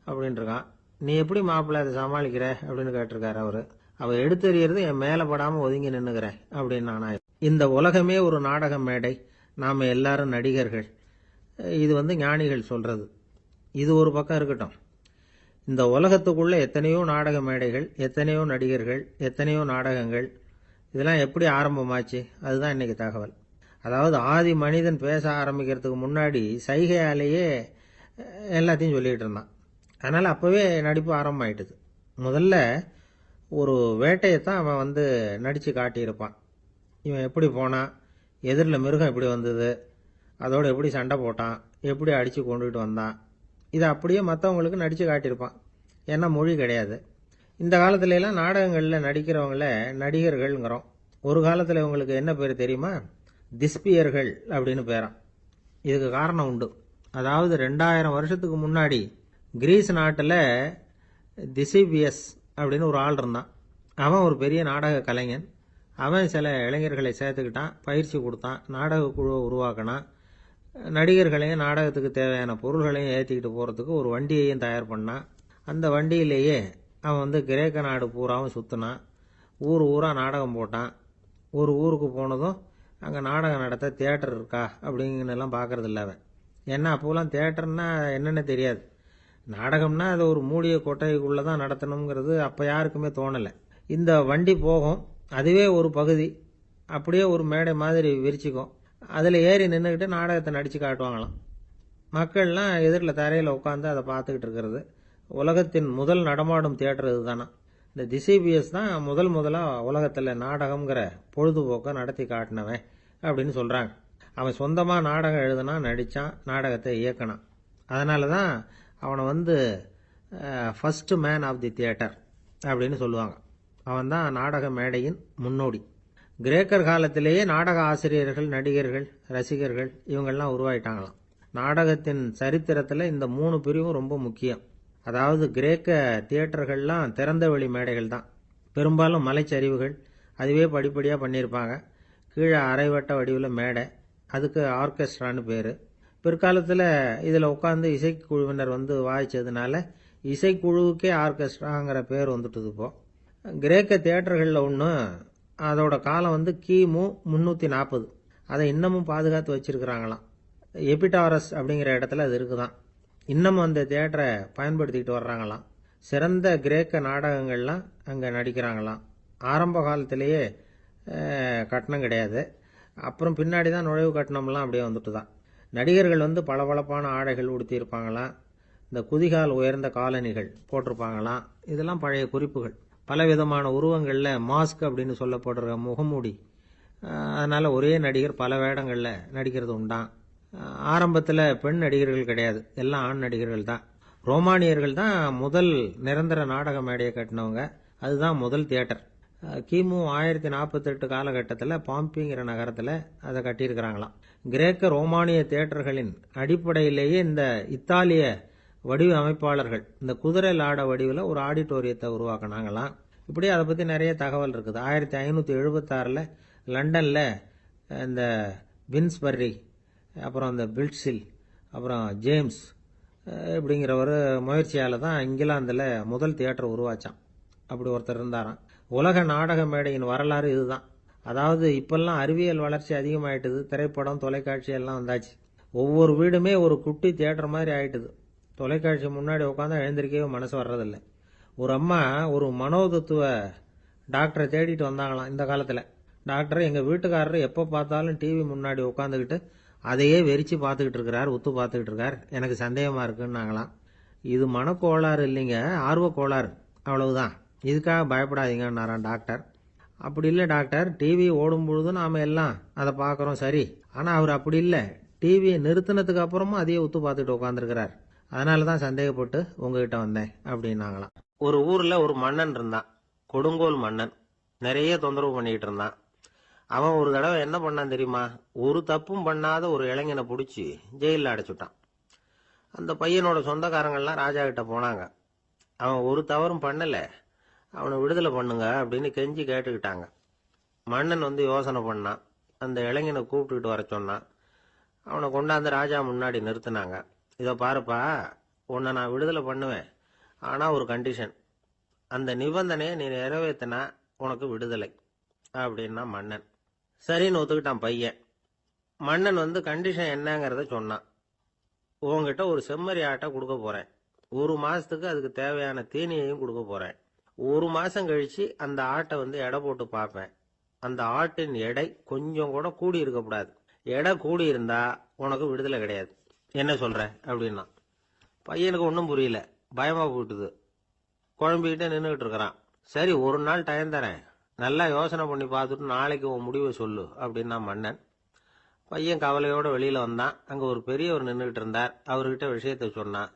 அப்படின்னு இருக்கான். நீ எப்படி மாப்பிள்ளை அதை சமாளிக்கிற அப்படின்னு கேட்டிருக்காரு அவரு. அவ எடுத்தெறியறது என் மேல படாம ஒதுங்கி நின்னுக்கிற அப்படின்னு நானா. இந்த உலகமே ஒரு நாடக மேடை, நாம எல்லாரும் நடிகர்கள். இது வந்து ஞானிகள் சொல்றது. இது ஒரு பக்கம் இருக்கட்டும். இந்த உலகத்துக்குள்ள எத்தனையோ நாடக மேடைகள், எத்தனையோ நடிகர்கள், எத்தனையோ நாடகங்கள், இதெல்லாம் எப்படி ஆரம்பமாச்சு, அதுதான் இன்னைக்கு தகவல். அதாவது ஆதி மனிதன் பேச ஆரம்பிக்கிறதுக்கு முன்னாடி சைகையாலேயே எல்லாத்தையும் சொல்லிட்டு இருந்தான். அதனால அப்பவே நடிப்பு ஆரம்பமாயிட்டுது. முதல்ல ஒரு வேட்டையத்தான் அவன் வந்து நடிச்சு காட்டியிருப்பான். இவன் எப்படி போனான், எதிரில் மிருகம் எப்படி வந்தது, அதோட எப்படி சண்டை போட்டான், எப்படி அடித்து கொண்டுகிட்டு வந்தான், இதை அப்படியே மற்றவங்களுக்கு நடித்து காட்டியிருப்பான். ஏன்னா மொழி கிடையாது. இந்த காலத்துல எல்லாம் நாடகங்களில் நடிக்கிறவங்கள நடிகர்கள்ங்கிறோம். ஒரு காலத்தில் இவங்களுக்கு என்ன பேர் தெரியுமா, திஸ்பியர்கள் அப்படின்னு பேரான். இதுக்கு காரணம் உண்டு. அதாவது 2000 வருஷத்துக்கு முன்னாடி கிரீஸ் நாட்டில் திசிபியஸ் அப்படின்னு ஒரு ஆள் இருந்தான். அவன் ஒரு பெரிய நாடக கலைஞன். அவன் சில இளைஞர்களை சேர்த்துக்கிட்டான், பயிற்சி கொடுத்தான், நாடக குழுவை உருவாக்கினான், நடிகர்களையும் நாடகத்துக்கு தேவையான பொருள்களையும் ஏற்றிக்கிட்டு போகிறதுக்கு ஒரு வண்டியையும் தயார் பண்ணான். அந்த வண்டியிலேயே அவன் வந்து கிரேக்க நாடு பூராவும் சுற்றினான், ஊர் ஊராக நாடகம் போட்டான். ஒரு ஊருக்கு போனதும் அங்கே நாடகம் நடத்த தியேட்டர் இருக்கா அப்படிங்கலாம் பார்க்கறது இல்லை அவன். ஏன்னா அப்போலாம் தியேட்டர்னா என்னென்ன தெரியாது. நாடகம்னா அது ஒரு மூடிய கொட்டைக்குள்ளே தான் நடத்தணுங்கிறது அப்போ யாருக்குமே தோணலை. இந்த வண்டி போகும், அதுவே ஒரு பகுதி அப்படியே ஒரு மேடை மாதிரி விரிச்சிக்கும், அதில் ஏறி நின்றுக்கிட்டு நாடகத்தை நடித்து காட்டுவாங்களாம். மக்கள்லாம் எதிரில் தரையில் உட்காந்து அதை பார்த்துக்கிட்டு இருக்கிறது. உலகத்தின் முதல் நடமாடும் தியேட்டர் இதுதானா. இந்த திசிபிஎஸ் தான் முதலாக உலகத்தில் நாடகம்ங்கிற பொழுதுபோக்கை நடத்தி காட்டினவன் அப்படின்னு சொல்கிறாங்க. அவன் சொந்தமாக நாடகம் எழுதுனான், நடித்தான், நாடகத்தை இயக்கினான். அதனால தான் அவனை வந்து first man of the theatre அப்படின்னு சொல்லுவாங்க. அவன் தான் நாடக மேடையின் முன்னோடி. கிரேக்கர் காலத்திலேயே நாடக ஆசிரியர்கள், நடிகர்கள், ரசிகர்கள் இவங்கெல்லாம் உருவாயிட்டாங்களாம். நாடகத்தின் சரித்திரத்தில் இந்த 3 பிரிவும் ரொம்ப முக்கியம். அதாவது கிரேக்க தியேட்டர்கள்லாம் திறந்த வெளி மேடைகள் தான், பெரும்பாலும் மலைச்சரிவுகள், அதுவே படிப்படியாக பண்ணியிருப்பாங்க. கீழே அரைவட்ட வடிவில் மேடை, அதுக்கு ஆர்கெஸ்ட்ரான்னு பேர். பிற்காலத்தில் இதில் உட்காந்து இசைக்குழுவினர் வந்து வாய்ச்சதுனால இசைக்குழுவுக்கே ஆர்கெஸ்ட்ராங்கிற பேர் வந்துட்டுது. இப்போ கிரேக்க தியேட்டர்களில் ஒன்று, அதோட காலம் வந்து கிமு 340. அதை இன்னமும் பாதுகாத்து வச்சிருக்கிறாங்களாம். எபிடாரஸ் அப்படிங்கிற இடத்துல அது இருக்குதான். இன்னமும் அந்த தியேட்டரை பயன்படுத்திக்கிட்டு வர்றாங்களாம். சிறந்த கிரேக்க நாடகங்கள்லாம் அங்கே நடிக்கிறாங்களாம். ஆரம்ப காலத்திலேயே கட்டணம் கிடையாது, அப்புறம் பின்னாடி தான் நுழைவு கட்டணம்லாம் அப்படியே வந்துட்டு தான். நடிகர்கள் வந்து பளபளப்பான ஆடைகள் உடுத்தியிருப்பாங்களாம், இந்த குதிகால் உயர்ந்த காலணிகள் போட்டிருப்பாங்களாம். இதெல்லாம் பழைய குறிப்புகள். பலவிதமான உருவங்களில் மாஸ்க் அப்படின்னு சொல்லப்படுற முகமூடி, அதனால் ஒரே நடிகர் பல வேடங்களில் நடிக்கிறது உண்டான். ஆரம்பத்தில் பெண் நடிகர்கள் கிடையாது, எல்லாம் ஆண் நடிகர்கள் தான். ரோமானியர்கள் தான் முதல் நிரந்தர நாடக மேடையை கட்டினவங்க, அதுதான் முதல் தியேட்டர். கிமு 1048 காலகட்டத்தில் பாம்பிங்கிற நகரத்தில் அதை கட்டியிருக்கிறாங்களாம். கிரேக்க ரோமானிய தியேட்டர்களின் அடிப்படையிலேயே இந்த இத்தாலிய வடிவ அமைப்பாளர்கள் இந்த குதிரை லாட வடிவில் ஒரு ஆடிட்டோரியத்தை உருவாக்கினாங்களாம். இப்படி அதை பற்றி நிறைய தகவல் இருக்குது. 1576 லண்டனில் இந்த வின்ஸ்பர்ரி, அப்புறம் இந்த பில்ட்ஸில், அப்புறம் ஜேம்ஸ் இப்படிங்கிற ஒரு முயற்சியால் தான் இங்கிலாந்தில் முதல் தியேட்டர் உருவாச்சான். அப்படி ஒருத்தர் இருந்தாராம். உலக நாடக மேடையின் வரலாறு இதுதான். அதாவது இப்பெல்லாம் அறிவியல் வளர்ச்சி அதிகமாயிட்டுது, திரைப்படம், தொலைக்காட்சி எல்லாம் வந்தாச்சு. ஒவ்வொரு வீடுமே ஒரு குட்டி தியேட்டர் மாதிரி ஆயிட்டுது. தொலைக்காட்சி முன்னாடி உட்காந்து எழுந்திருக்கவே மனசு வர்றதில்லை. ஒரு அம்மா ஒரு மனோதத்துவ டாக்டரை தேடிட்டு வந்தாங்களாம் இந்த காலத்தில். டாக்டர், எங்கள் வீட்டுக்காரர் எப்போ பார்த்தாலும் டிவி முன்னாடி உட்காந்துக்கிட்டு அதையே வெறிச்சு பார்த்துக்கிட்டு இருக்கிறார், உத்து பார்த்துக்கிட்டு இருக்கார், எனக்கு சந்தேகமாக இருக்குன்னாங்களாம். இது மனக்கோளாறு இல்லைங்க, ஆர்வ கோளாறு, அவ்வளவுதான், இதுக்காக பயப்படாதீங்கன்னாராம் டாக்டர். அப்படி இல்லை டாக்டர், டிவி ஓடும் பொழுது நாம் எல்லாம் அதை பார்க்குறோம் சரி, ஆனால் அவர் அப்படி இல்லை, டிவியை நிறுத்தினதுக்கு அப்புறமும் அதையே உத்து பார்த்துட்டு உட்காந்துருக்கிறார், அதனால தான் சந்தேகப்பட்டு உங்ககிட்ட வந்தேன் அப்படின்னாங்களாம். ஒரு ஊரில் ஒரு மன்னன் இருந்தான், கொடுங்கோல் மன்னன். நிறைய தொந்தரவு பண்ணிக்கிட்டு இருந்தான். அவன் ஒரு தடவை என்ன பண்ணான் தெரியுமா? ஒரு தப்பும் பண்ணாத ஒரு இளைஞனை பிடிச்சி ஜெயிலில் அடைச்சுட்டான். அந்த பையனோட சொந்தக்காரங்கள்லாம் ராஜா கிட்ட போனாங்க. அவன் ஒரு தவறும் பண்ணல, அவனை விடுதலை பண்ணுங்க அப்படின்னு கெஞ்சி கேட்டுக்கிட்டாங்க. மன்னன் யோசனை பண்ணான். அந்த இளைஞனை கூப்பிட்டுக்கிட்டு வர சொன்னான். அவனை கொண்டாந்து ராஜா முன்னாடி நிறுத்தினாங்க. இதை பாருப்பா, உன்னை நான் விடுதலை பண்ணுவேன், ஆனால் ஒரு கண்டிஷன், அந்த நிபந்தனையை நீ நிறைவேற்றினா உனக்கு விடுதலை அப்படின்னா மன்னன். சரின்னு ஒத்துக்கிட்டான் பையன். மன்னன் கண்டிஷன் என்னங்கிறத சொன்னான். உங்ககிட்ட ஒரு செம்மறி ஆட்டை கொடுக்க போறேன், 1 மாசத்துக்கு அதுக்கு தேவையான தீனியையும் கொடுக்க போறேன், 1 மாசம் கழிச்சு அந்த ஆட்டை எடை போட்டு பார்ப்பேன், அந்த ஆட்டின் எடை கொஞ்சம் கூட கூடி இருக்கக்கூடாது, எடை கூடி இருந்தா உனக்கு விடுதலை கிடையாது, என்ன சொல்ற அப்படின்னா. பையனுக்கு ஒன்றும் புரியல, பயமா போயிட்டுது, குழம்பிக்கிட்டே நின்றுகிட்டு இருக்கிறான். சரி, ஒரு நாள் டைம் தரேன், நல்லா யோசனை பண்ணி பார்த்துட்டு நாளைக்கு உன் முடிவை சொல்லு அப்படின்னா மன்னன். பையன் கவலையோட வெளியில வந்தான். அங்க ஒரு பெரியவர் நின்றுகிட்டு இருந்தார். அவர்கிட்ட விஷயத்த சொன்னான்.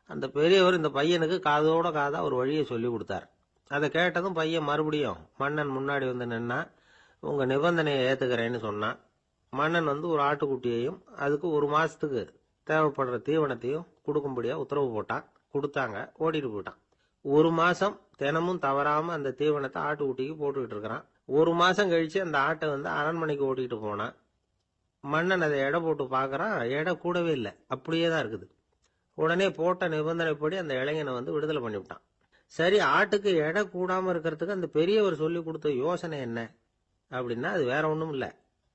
அந்த பெரியவர் இந்த பையனுக்கு காதோட காதா ஒரு வழியை சொல்லி கொடுத்தார். அதை கேட்டதும் பையன் மறுபடியும் மன்னன் முன்னாடி நின்னா, உங்க நிபந்தனையை ஏத்துக்கிறேன்னு சொன்னான். மன்னன் ஒரு ஆட்டுக்குட்டியையும் அதுக்கு 1 மாசத்துக்கு தேவைப்படுற தீவனத்தையும் கொடுக்கும்படியா உத்தரவு போட்டான். கொடுத்தாங்க, ஓடிட்டு போயிட்டான். 1 மாசம் தினமும் தவறாம அந்த தீவனத்தை ஆட்டுக்குட்டிக்கு போட்டுக்கிட்டு இருக்கிறான். 1 மாசம் கழிச்சு அந்த ஆட்டை அரண்மனைக்கு ஓட்டிட்டு போனான். மன்னன் அதை எடை போட்டு பார்க்கறான், எடை கூடவே இல்லை, அப்படியே தான் இருக்குது. உடனே போட்ட நிபந்தனைப்படி அந்த இளைஞனை விடுதலை பண்ணிவிட்டான். சரி, ஆட்டுக்கு எடை கூடாம இருக்கிறதுக்கு அந்த பெரியவர் சொல்லி கொடுத்த யோசனை என்ன அப்படின்னா, அது வேற ஒண்ணும் இல்லை.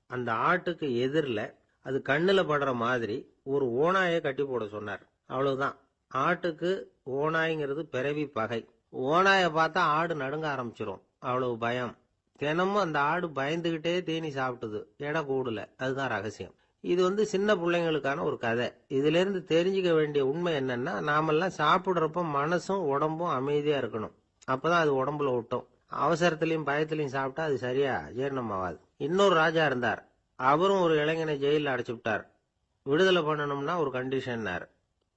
அந்த ஆட்டுக்கு எதிரில் அது கண்ணுல படுற மாதிரி ஒரு ஓநாயை கட்டி போட சொன்னார், அவ்வளவுதான். ஆட்டுக்கு ஓநாய்ங்கிறது பிறவி பகை. ஓநாயை பார்த்தா ஆடு நடுங்க ஆரம்பிச்சிரும், அவ்வளவு பயம். தினமும் அந்த ஆடு பயந்துகிட்டே தீனி சாப்பிட்டுது, எடை கூடல, அதுதான் ரகசியம். இது சின்ன பிள்ளைங்களுக்கான ஒரு கதை. இதுல இருந்து தெரிஞ்சுக்க வேண்டிய உண்மை என்னன்னா, நாமெல்லாம் சாப்பிடுறப்ப மனசும் உடம்பும் அமைதியா இருக்கணும், அப்பதான் அது உடம்புல ஒட்டும். அவசரத்திலையும் பயத்திலையும் சாப்பிட்டா அது சரியா ஜீரணம் ஆகாது. இன்னொரு ராஜா இருந்தார். அவரும் ஒரு இளைஞனை ஜெயிலில் அடைச்சு விட்டார். விடுதலை பண்ணணும்னா ஒரு கண்டிஷன்னாரு.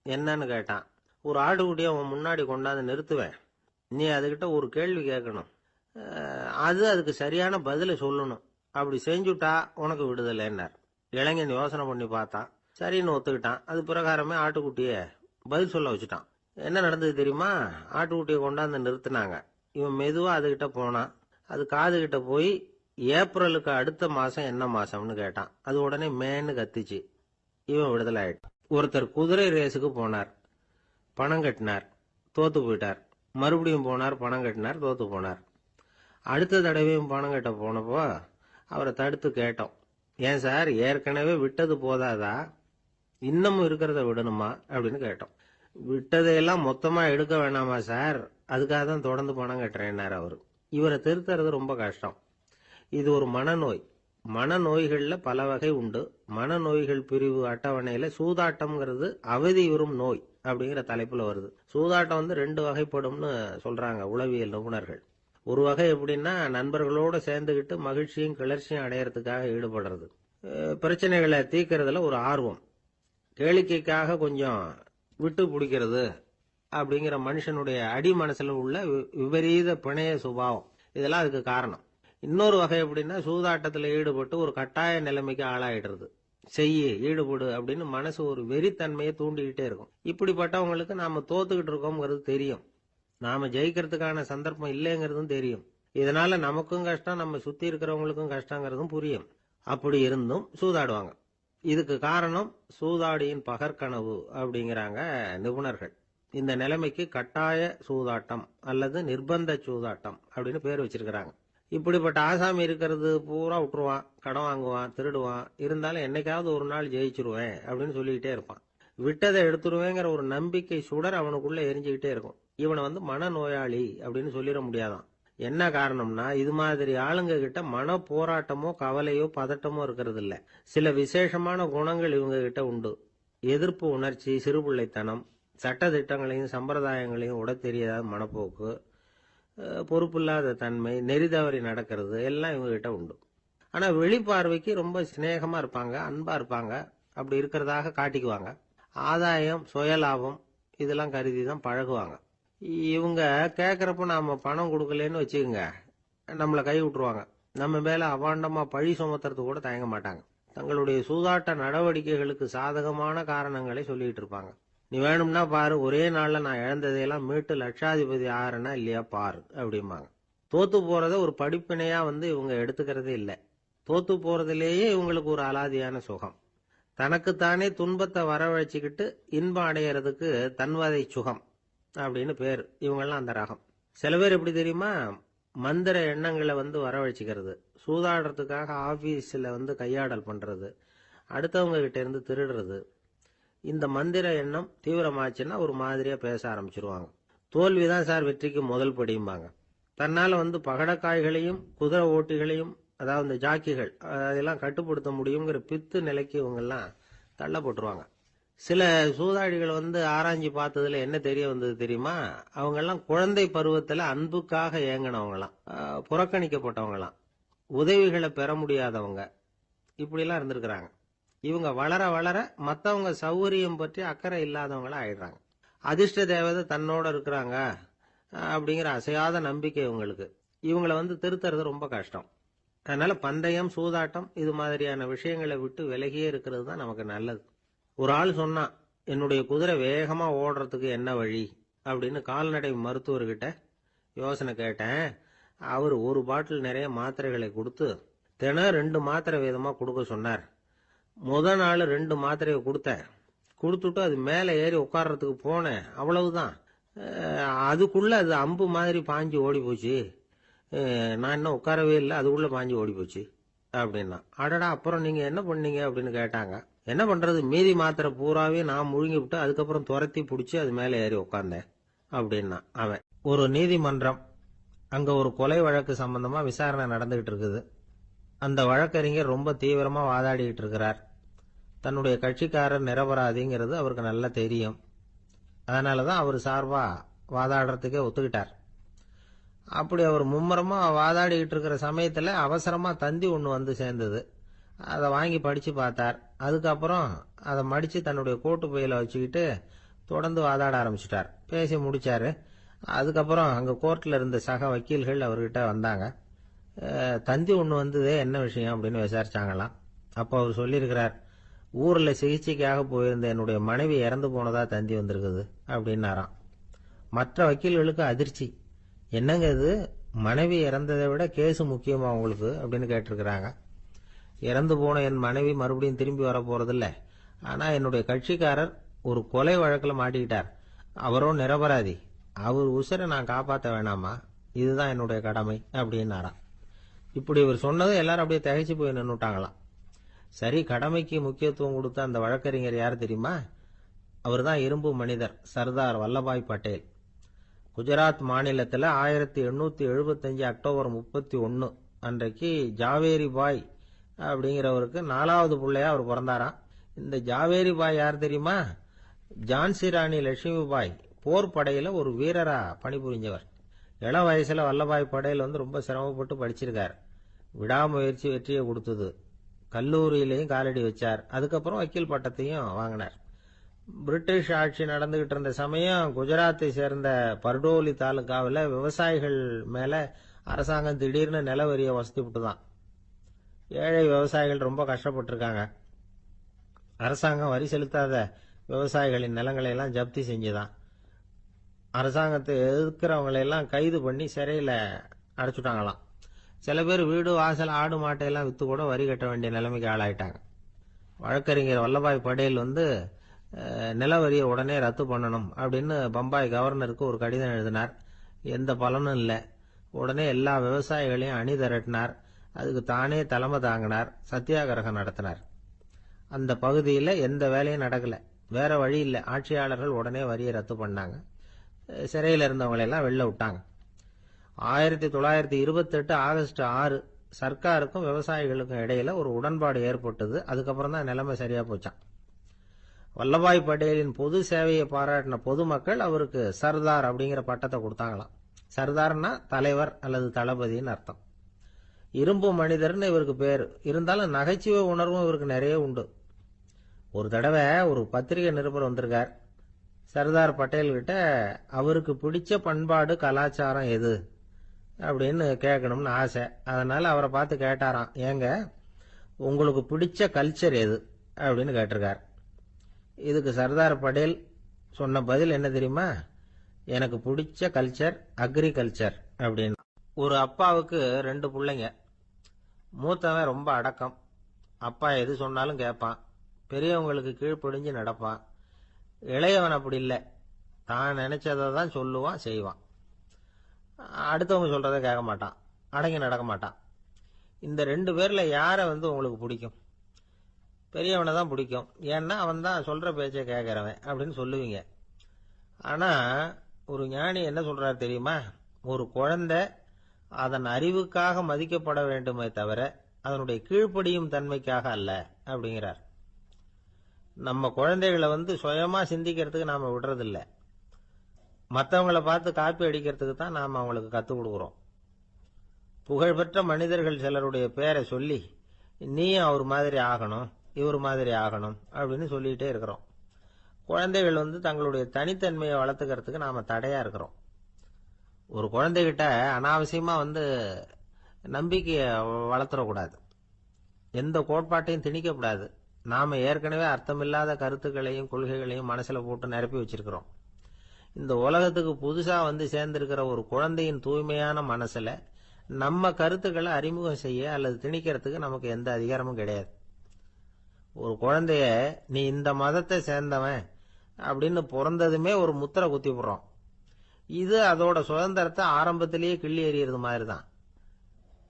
என்னன்னு கேட்டான். ஒரு ஆட்டுக்குட்டியை அவன் முன்னாடி கொண்டாந்து நிறுத்துவேன், நீ அதுகிட்ட ஒரு கேள்வி கேட்கணும், அதுக்கு சரியான பதிலை சொல்லணும், அப்படி செஞ்சுட்டா உனக்கு விடுதலைன்னார். இளைஞன் யோசனை பண்ணி பார்த்தான். சரின்னு ஒத்துக்கிட்டான். அது பிரகாரமே ஆட்டுக்குட்டிய பதில் சொல்ல வச்சுட்டான். என்ன நடந்தது தெரியுமா? ஆட்டுக்குட்டியை கொண்டாந்து நிறுத்தினாங்க. இவன் மெதுவா அதுகிட்ட போனான். அது காது கிட்ட போய் ஏப்ரலுக்கு அடுத்த மாசம் என்ன மாசம்னு கேட்டான். அது உடனே மேன்னு கத்திச்சு. இவன் விடுதலை ஆயிட்டான். ஒருத்தர் குதிரை ரேஸுக்கு போனார், பணம் கட்டினார், தோத்து போயிட்டார். மறுபடியும் போனார், பணம் கட்டினார், தோத்து போனார். அடுத்த தடவையும் பணம் கட்ட போனப்போ அவரை தடுத்து கேட்டோம், ஏன் சார், ஏற்கனவே விட்டது போதாதா, இன்னமும் இருக்கிறத விடணுமா அப்படின்னு கேட்டோம். விட்டதையெல்லாம் மொத்தமா எடுக்க வேணாமா சார், அதுக்காக தான் தொடர்ந்து பணம் கட்டுறேன்னாரு அவரு. இவரை திருத்துறது ரொம்ப கஷ்டம். இது ஒரு மனநோய். மனநோய்கள்ல பல வகை உண்டு. மனநோய்கள் பிரிவு அட்டவணையில சூதாட்டம்ங்கிறது அவதியுறும் நோய் அப்படிங்கிற தலைப்புல வருது. சூதாட்டம் 2 வகைப்படும்னு சொல்றாங்க உளவியல் நிபுணர்கள். ஒரு வகை எப்படின்னா, நண்பர்களோட சேர்ந்துகிட்டு மகிழ்ச்சியும் கிளர்ச்சியும் அடையறதுக்காக ஈடுபடுறது, பிரச்சனைகளை தீர்க்கறதுல ஒரு ஆர்வம், கேளிக்கைக்காக கொஞ்சம் விட்டு பிடிக்கிறது அப்படிங்கிற மனுஷனுடைய அடி மனசுல உள்ள விபரீத பிணைய சுபாவம், இதெல்லாம் அதுக்கு காரணம். இன்னொரு வகை எப்படின்னா, சூதாட்டத்தில் ஈடுபட்டு ஒரு கட்டாய நிலைமைக்கு ஆளாயிடுறது, செய்ய ஈடுபடு அப்படின்னு மனசு ஒரு வெறித்தன்மையை தூண்டிக்கிட்டே இருக்கும். இப்படிப்பட்டவங்களுக்கு நாம தோத்துக்கிட்டு இருக்கோம்ங்கிறது தெரியும், நாம ஜெயிக்கிறதுக்கான சந்தர்ப்பம் இல்லைங்கிறதும் தெரியும். இதனால நமக்கும் கஷ்டம், நம்ம சுத்தி இருக்கிறவங்களுக்கும் கஷ்டங்கிறதும் புரியும். அப்படி இருந்தும் சூதாடுவாங்க. இதுக்கு காரணம் சூதாடியின் பகற்கனவு அப்படிங்கிறாங்க நிபுணர்கள். இந்த நிலைமைக்கு கட்டாய சூதாட்டம் அல்லது நிர்பந்த சூதாட்டம் அப்படின்னு பேர் வச்சிருக்கிறாங்க. இப்படிப்பட்ட ஆசாமி இருக்கிறது பூரா விட்டுருவான், கடன் வாங்குவான், திருடுவான், இருந்தாலும் என்னைக்காவது ஒரு நாள் ஜெயிச்சிருவேன் அப்படின்னு சொல்லிக்கிட்டே இருப்பான். விட்டதை எடுத்துருவேங்கிற ஒரு நம்பிக்கை சுடர் அவனுக்குள்ள எரிஞ்சுக்கிட்டே இருக்கும். இவனை மனநோயாளி அப்படின்னு சொல்லிட முடியாதான். என்ன காரணம்னா, இது மாதிரி ஆளுங்க கிட்ட மன போராட்டமோ கவலையோ பதட்டமோ இருக்கிறது இல்ல. சில விசேஷமான குணங்கள் இவங்க கிட்ட உண்டு. எதிர்ப்பு உணர்ச்சி, சிறுபிள்ளைத்தனம், சட்ட திட்டங்களையும் சம்பிரதாயங்களையும் உட தெரியாத மனப்போக்கு, பொறுப்பில்லாத தன்மை, நெறி தவறி நடக்கிறது எல்லாம் இவங்க கிட்ட உண்டு. ஆனா வெளிப்பார்வைக்கு ரொம்ப சிநேகமா இருப்பாங்க, அன்பா இருப்பாங்க, அப்படி இருக்கிறதாக காட்டிக்குவாங்க. ஆதாயம், சுயலாபம் இதெல்லாம் கருதி தான் பழகுவாங்க. இவங்க கேட்கறப்ப நாம பணம் கொடுக்கலன்னு வச்சுக்கோங்க, நம்மளை கை விட்டுருவாங்க. நம்ம மேல அவாண்டமா பழி சுமத்துறது கூட தயங்க மாட்டாங்க. தங்களுடைய சூதாட்ட நடவடிக்கைகளுக்கு சாதகமான காரணங்களை சொல்லிட்டு இருப்பாங்க. நீ வேணும்னா பாரு, ஒரே நாள்ல நான் இழந்ததையெல்லாம் மீட்டு லட்சாதிபதி ஆறனா இல்லையா பாரு அப்படிம்பாங்க. தோத்து போறத ஒரு படிப்பினையா இவங்க எடுத்துக்கிறதே இல்லை. தோத்து போறதுலேயே இவங்களுக்கு ஒரு அலாதியான சுகம். தனக்குத்தானே துன்பத்தை வரவழைச்சிக்கிட்டு இன்பம் அடையிறதுக்கு தன்வதை சுகம் அப்படின்னு பேர். இவங்கெல்லாம் அந்த ரகம். சில பேர் எப்படி தெரியுமா, மந்திர எண்ணங்களை வரவழைச்சிக்கிறது, சூதாடுறதுக்காக ஆபீஸ்ல கையாடல் பண்றது, அடுத்தவங்க கிட்ட இருந்து திருடுறது. இந்த மந்திர எண்ணம் தீவிரமாச்சுன்னா ஒரு மாதிரியா பேச ஆரம்பிச்சிருவாங்க. தோல்விதான் சார் வெற்றிக்கு முதல் படியும்பாங்க. தன்னால பகடக்காய்களையும் குதிரை ஓட்டிகளையும், அதாவது இந்த ஜாக்கிகள், அதெல்லாம் கட்டுப்படுத்த முடியுங்கிற பித்து நிலைக்கு இவங்கெல்லாம் தள்ளப்பட்டுருவாங்க. சில சூதாடிகள் ஆராய்ச்சி பார்த்ததுல என்ன தெரிய வந்தது தெரியுமா, அவங்கெல்லாம் குழந்தை பருவத்துல அன்புக்காக ஏங்கினவங்களாம், புறக்கணிக்கப்பட்டவங்களாம், உதவிகளை பெற முடியாதவங்க, இப்படிலாம் இருந்திருக்கிறாங்க. இவங்க வளர வளர மற்றவங்க சௌகரியம் பற்றி அக்கறை இல்லாதவங்களா ஆயிடுறாங்க. அதிர்ஷ்ட தேவதை தன்னோட இருக்கிறாங்க அப்படிங்கிற அசையாத நம்பிக்கை இவங்களுக்கு. இவங்களை திருத்துறது ரொம்ப கஷ்டம். அதனால பந்தயம், சூதாட்டம் இது மாதிரியான விஷயங்களை விட்டு விலகியே இருக்கிறது தான் நமக்கு நல்லது. ஒரு ஆள் சொன்னான், என்னுடைய குதிரை வேகமா ஓடுறதுக்கு என்ன வழி அப்படின்னு கால்நடை மருத்துவர்கிட்ட யோசனை கேட்டேன். அவர் ஒரு பாட்டில் நிறைய மாத்திரைகளை கொடுத்து தினம் 2 மாத்திரை வீதமா கொடுக்க சொன்னார். முத நாள் 2 மாத்திரையை கொடுத்துட்டு அது மேலே ஏறி உட்கார்றதுக்கு போனேன். அவ்வளவுதான். அதுக்குள்ள அது அம்பு மாதிரி பாஞ்சு ஓடி போச்சு. நான் இன்னும் உட்காரவே இல்லை, அதுக்குள்ள பாஞ்சு ஓடி போச்சு அப்படின்னா. அடடா, அப்புறம் நீங்க என்ன பண்ணீங்க அப்படின்னு கேட்டாங்க. என்ன பண்றது, மீதி மாத்திரை பூராவே நான் முழுங்கி விட்டு அதுக்கப்புறம் துரத்தி பிடிச்சி அது மேலே ஏறி உட்கார்ந்தேன் அப்படின்னா அவன். ஒரு நீதிமன்றம், அங்க ஒரு கொலை வழக்கு சம்பந்தமா விசாரணை நடந்துகிட்டு இருக்குது. அந்த வழக்கறிஞர் ரொம்ப தீவிரமா வாதாடிக்கிட்டு இருக்கிறார். தன்னுடைய கட்சிக்காரர் நிரபராதிங்கிறது அவருக்கு நல்லா தெரியும். அதனாலதான் அவர் சார்பா வாதாடுறதுக்கே ஒத்துக்கிட்டார். அப்படி அவர் மும்முரமா வாதாடிக்கிட்டு இருக்கிற சமயத்துல அவசரமா தந்தி ஒன்று சேர்ந்தது. அதை வாங்கி படிச்சு பார்த்தார். அதுக்கப்புறம் அதை மடிச்சு தன்னுடைய கோட்டு பையில வச்சுக்கிட்டு தொடர்ந்து வாதாட ஆரம்பிச்சிட்டார். பேசி முடிச்சாரு. அதுக்கப்புறம் அங்க கோர்ட்ல இருந்த சக வக்கீல்கள் அவர்கிட்ட வந்தாங்க. தந்தி ஒன்று வந்ததே, என்ன விஷயம் அப்படின்னு விசாரிச்சாங்களாம். அப்போ அவர் சொல்லியிருக்கிறார், ஊர்ல சிகிச்சைக்காக போயிருந்த என்னுடைய மனைவி இறந்து போனதா தந்தி வந்திருக்குது அப்படின்னாராம். மற்ற வக்கீல்களுக்கு அதிர்ச்சி. என்னங்க இது, மனைவி இறந்ததை விட கேஸ் முக்கியமா உங்களுக்கு அப்படின்னு கேட்டிருக்கிறாங்க. இறந்து போன என் மனைவி மறுபடியும் திரும்பி வர போறதில்ல. ஆனா என்னுடைய கட்சிக்காரர் ஒரு கொலை வழக்கில் மாட்டிக்கிட்டார். அவரோ நிரபராதி. அவர் உசுரை நான் காப்பாற்ற வேணாமா, இதுதான் என்னுடைய கடமை அப்படின்னாராம். இப்படி இவர் சொன்னது எல்லாரும் அப்படியே திகைச்சு போய் நின்னுட்டாங்களாம். சரி, கடமைக்கு முக்கியத்துவம் கொடுத்த அந்த வழக்கறிஞர் யார் தெரியுமா? அவர் தான் இரும்பு மனிதர் சர்தார் வல்லபாய் பட்டேல். குஜராத் மாநிலத்தில் 1875 அக்டோபர் 31 அன்றைக்கு ஜாவேரி பாய் அப்படிங்கிறவருக்கு 4வது பிள்ளையா அவர் பிறந்தாராம். இந்த ஜாவேரி பாய் யார் தெரியுமா? ஜான்சி ராணி லட்சுமி பாய் போர் படையில ஒரு வீரரா பணிபுரிஞ்சவர். இளம் வயசுல வல்லபாய் படேல் ரொம்ப சிரமப்பட்டு படிச்சிருக்கார். விடாமுயற்சி வெற்றியை கொடுத்தது. கல்லூரியிலையும் காலடி வச்சார். அதுக்கப்புறம் வக்கீல் பட்டத்தையும் வாங்கினார். பிரிட்டிஷ் ஆட்சி நடந்துகிட்டு இருந்த சமயம் குஜராத்தை சேர்ந்த பர்டோலி தாலுகாவில் விவசாயிகள் மேல அரசாங்கம் திடீர்னு நில வரியை வசதி விட்டுதான். ஏழை விவசாயிகள் ரொம்ப கஷ்டப்பட்டிருக்காங்க. அரசாங்கம் வரி செலுத்தாத விவசாயிகளின் நிலங்களை எல்லாம் ஜப்தி செஞ்சுதான். அரசாங்கத்தை எதிர்க்கிறவங்களெல்லாம் கைது பண்ணி சிறையில் அடைச்சுட்டாங்களாம். சில பேர் வீடு வாசல் ஆடு மாட்டையெல்லாம் வித்து கூட வரி கட்ட வேண்டிய நிலைமைக்கு ஆளாயிட்டாங்க. வழக்கறிஞர் வல்லபாய் படேல் நில வரியை உடனே ரத்து பண்ணணும் அப்படின்னு பம்பாய் கவர்னருக்கு ஒரு கடிதம் எழுதினார். எந்த பலனும் இல்லை. உடனே எல்லா விவசாயிகளையும் அணி திரட்டினார். அதுக்கு தானே தலைமை தாங்கினார். சத்தியாகிரகம் நடத்தினார். அந்த பகுதியில் எந்த வேலையும் நடக்கல. வேற வழி இல்லை. ஆட்சியாளர்கள் உடனே வரியை ரத்து பண்ணாங்க. சிறையில் இருந்தவங்களெல்லாம் வெளில விட்டாங்க. 1928 ஆகஸ்ட் 6 சர்க்காருக்கும் விவசாயிகளுக்கும் இடையில ஒரு உடன்பாடு ஏற்பட்டது. அதுக்கப்புறம் தான் நிலைமை சரியா போச்சான். வல்லபாய் பட்டேலின் பொது சேவையை பாராட்டின பொதுமக்கள் அவருக்கு சர்தார் அப்படிங்கிற பட்டத்தை கொடுத்தாங்களாம். சர்தார்னா தலைவர் அல்லது தளபதினு அர்த்தம். இரும்பு மனிதர்னு இவருக்கு பேரு. இருந்தாலும் நகைச்சுவை உணர்வும் இவருக்கு நிறைய உண்டு. ஒரு தடவை ஒரு பத்திரிகை நிருபர் வந்திருக்கார். சர்தார் பட்டேல் கிட்ட அவருக்கு பிடிச்ச பண்பாடு கலாச்சாரம் எது அப்படின்னு கேட்கணும்னு ஆசை. அதனால அவரை பார்த்து கேட்டாராம், ஏங்க உங்களுக்கு பிடிச்ச கல்ச்சர் எது அப்படின்னு கேட்டிருக்கார். இதுக்கு சர்தார் பட்டேல் சொன்ன பதில் என்ன தெரியுமா? எனக்கு பிடிச்ச கல்ச்சர் அக்ரிகல்ச்சர் அப்படின்னு. ஒரு அப்பாவுக்கு 2 பிள்ளைங்க. மூத்தவன் ரொம்ப அடக்கம். அப்பா எது சொன்னாலும் கேட்பான். பெரியவங்களுக்கு கீழ்ப்படிஞ்சு நடப்பான். இளையவன் அப்படி இல்லை. தான் நினைச்சதை தான் சொல்லுவான், செய்வான். அடுத்தவங்க சொல்றதை கேட்க மாட்டான், அடங்கி நடக்க மாட்டான். இந்த 2 பேர்ல யாரை உங்களுக்கு பிடிக்கும்? பெரியவனை தான் பிடிக்கும். ஏன்னா அவன் தான் சொல்ற பேச்சை கேட்கறவன் அப்படின்னு சொல்லுவீங்க. ஆனா ஒரு ஞானி என்ன சொல்றாரு தெரியுமா? ஒரு குழந்தை அதன் அறிவுக்காக மதிக்கப்பட வேண்டுமே தவிர அதனுடைய கீழ்ப்படியும் தன்மைக்காக அல்ல அப்படிங்கிறார். நம்ம குழந்தைகளை சுயமா சிந்திக்கிறதுக்கு நாம விடுறதில்ல. மற்றவங்களை பார்த்து காப்பி அடிக்கிறதுக்கு தான் நாம அவங்களுக்கு கற்றுக் கொடுக்குறோம். புகழ்பெற்ற மனிதர்கள் சிலருடைய பேரை சொல்லி நீயும் அவர் மாதிரி ஆகணும், இவர் மாதிரி ஆகணும் அப்படின்னு சொல்லிட்டே இருக்கிறோம். குழந்தைகள் தங்களுடைய தனித்தன்மையை வளர்த்துக்கிறதுக்கு நாம தடையா இருக்கிறோம். ஒரு குழந்தைகிட்ட அனாவசியமா நம்பிக்கையை வளர்த்துடக்கூடாது. எந்த கோட்பாட்டையும் திணிக்கக்கூடாது. நாம ஏற்கனவே அர்த்தமில்லாத கருத்துக்களையும் கொள்கைகளையும் மனசுல போட்டு நிரப்பி வச்சிருக்கிறோம். இந்த உலகத்துக்கு புதுசா சேர்ந்திருக்கிற ஒரு குழந்தையின் தூய்மையான மனசுல நம்ம கருத்துக்களை அறிமுகம் செய்ய அல்லது திணிக்கிறதுக்கு நமக்கு எந்த அதிகாரமும் கிடையாது. ஒரு குழந்தைய நீ இந்த மதத்தை சேர்ந்தவன் அப்படின்னு பிறந்ததுமே ஒரு முத்திரை குத்தி போடுறோம். இது அதோட சுதந்திரத்தை ஆரம்பத்திலேயே கிள்ளி எறியறது மாதிரி தான்.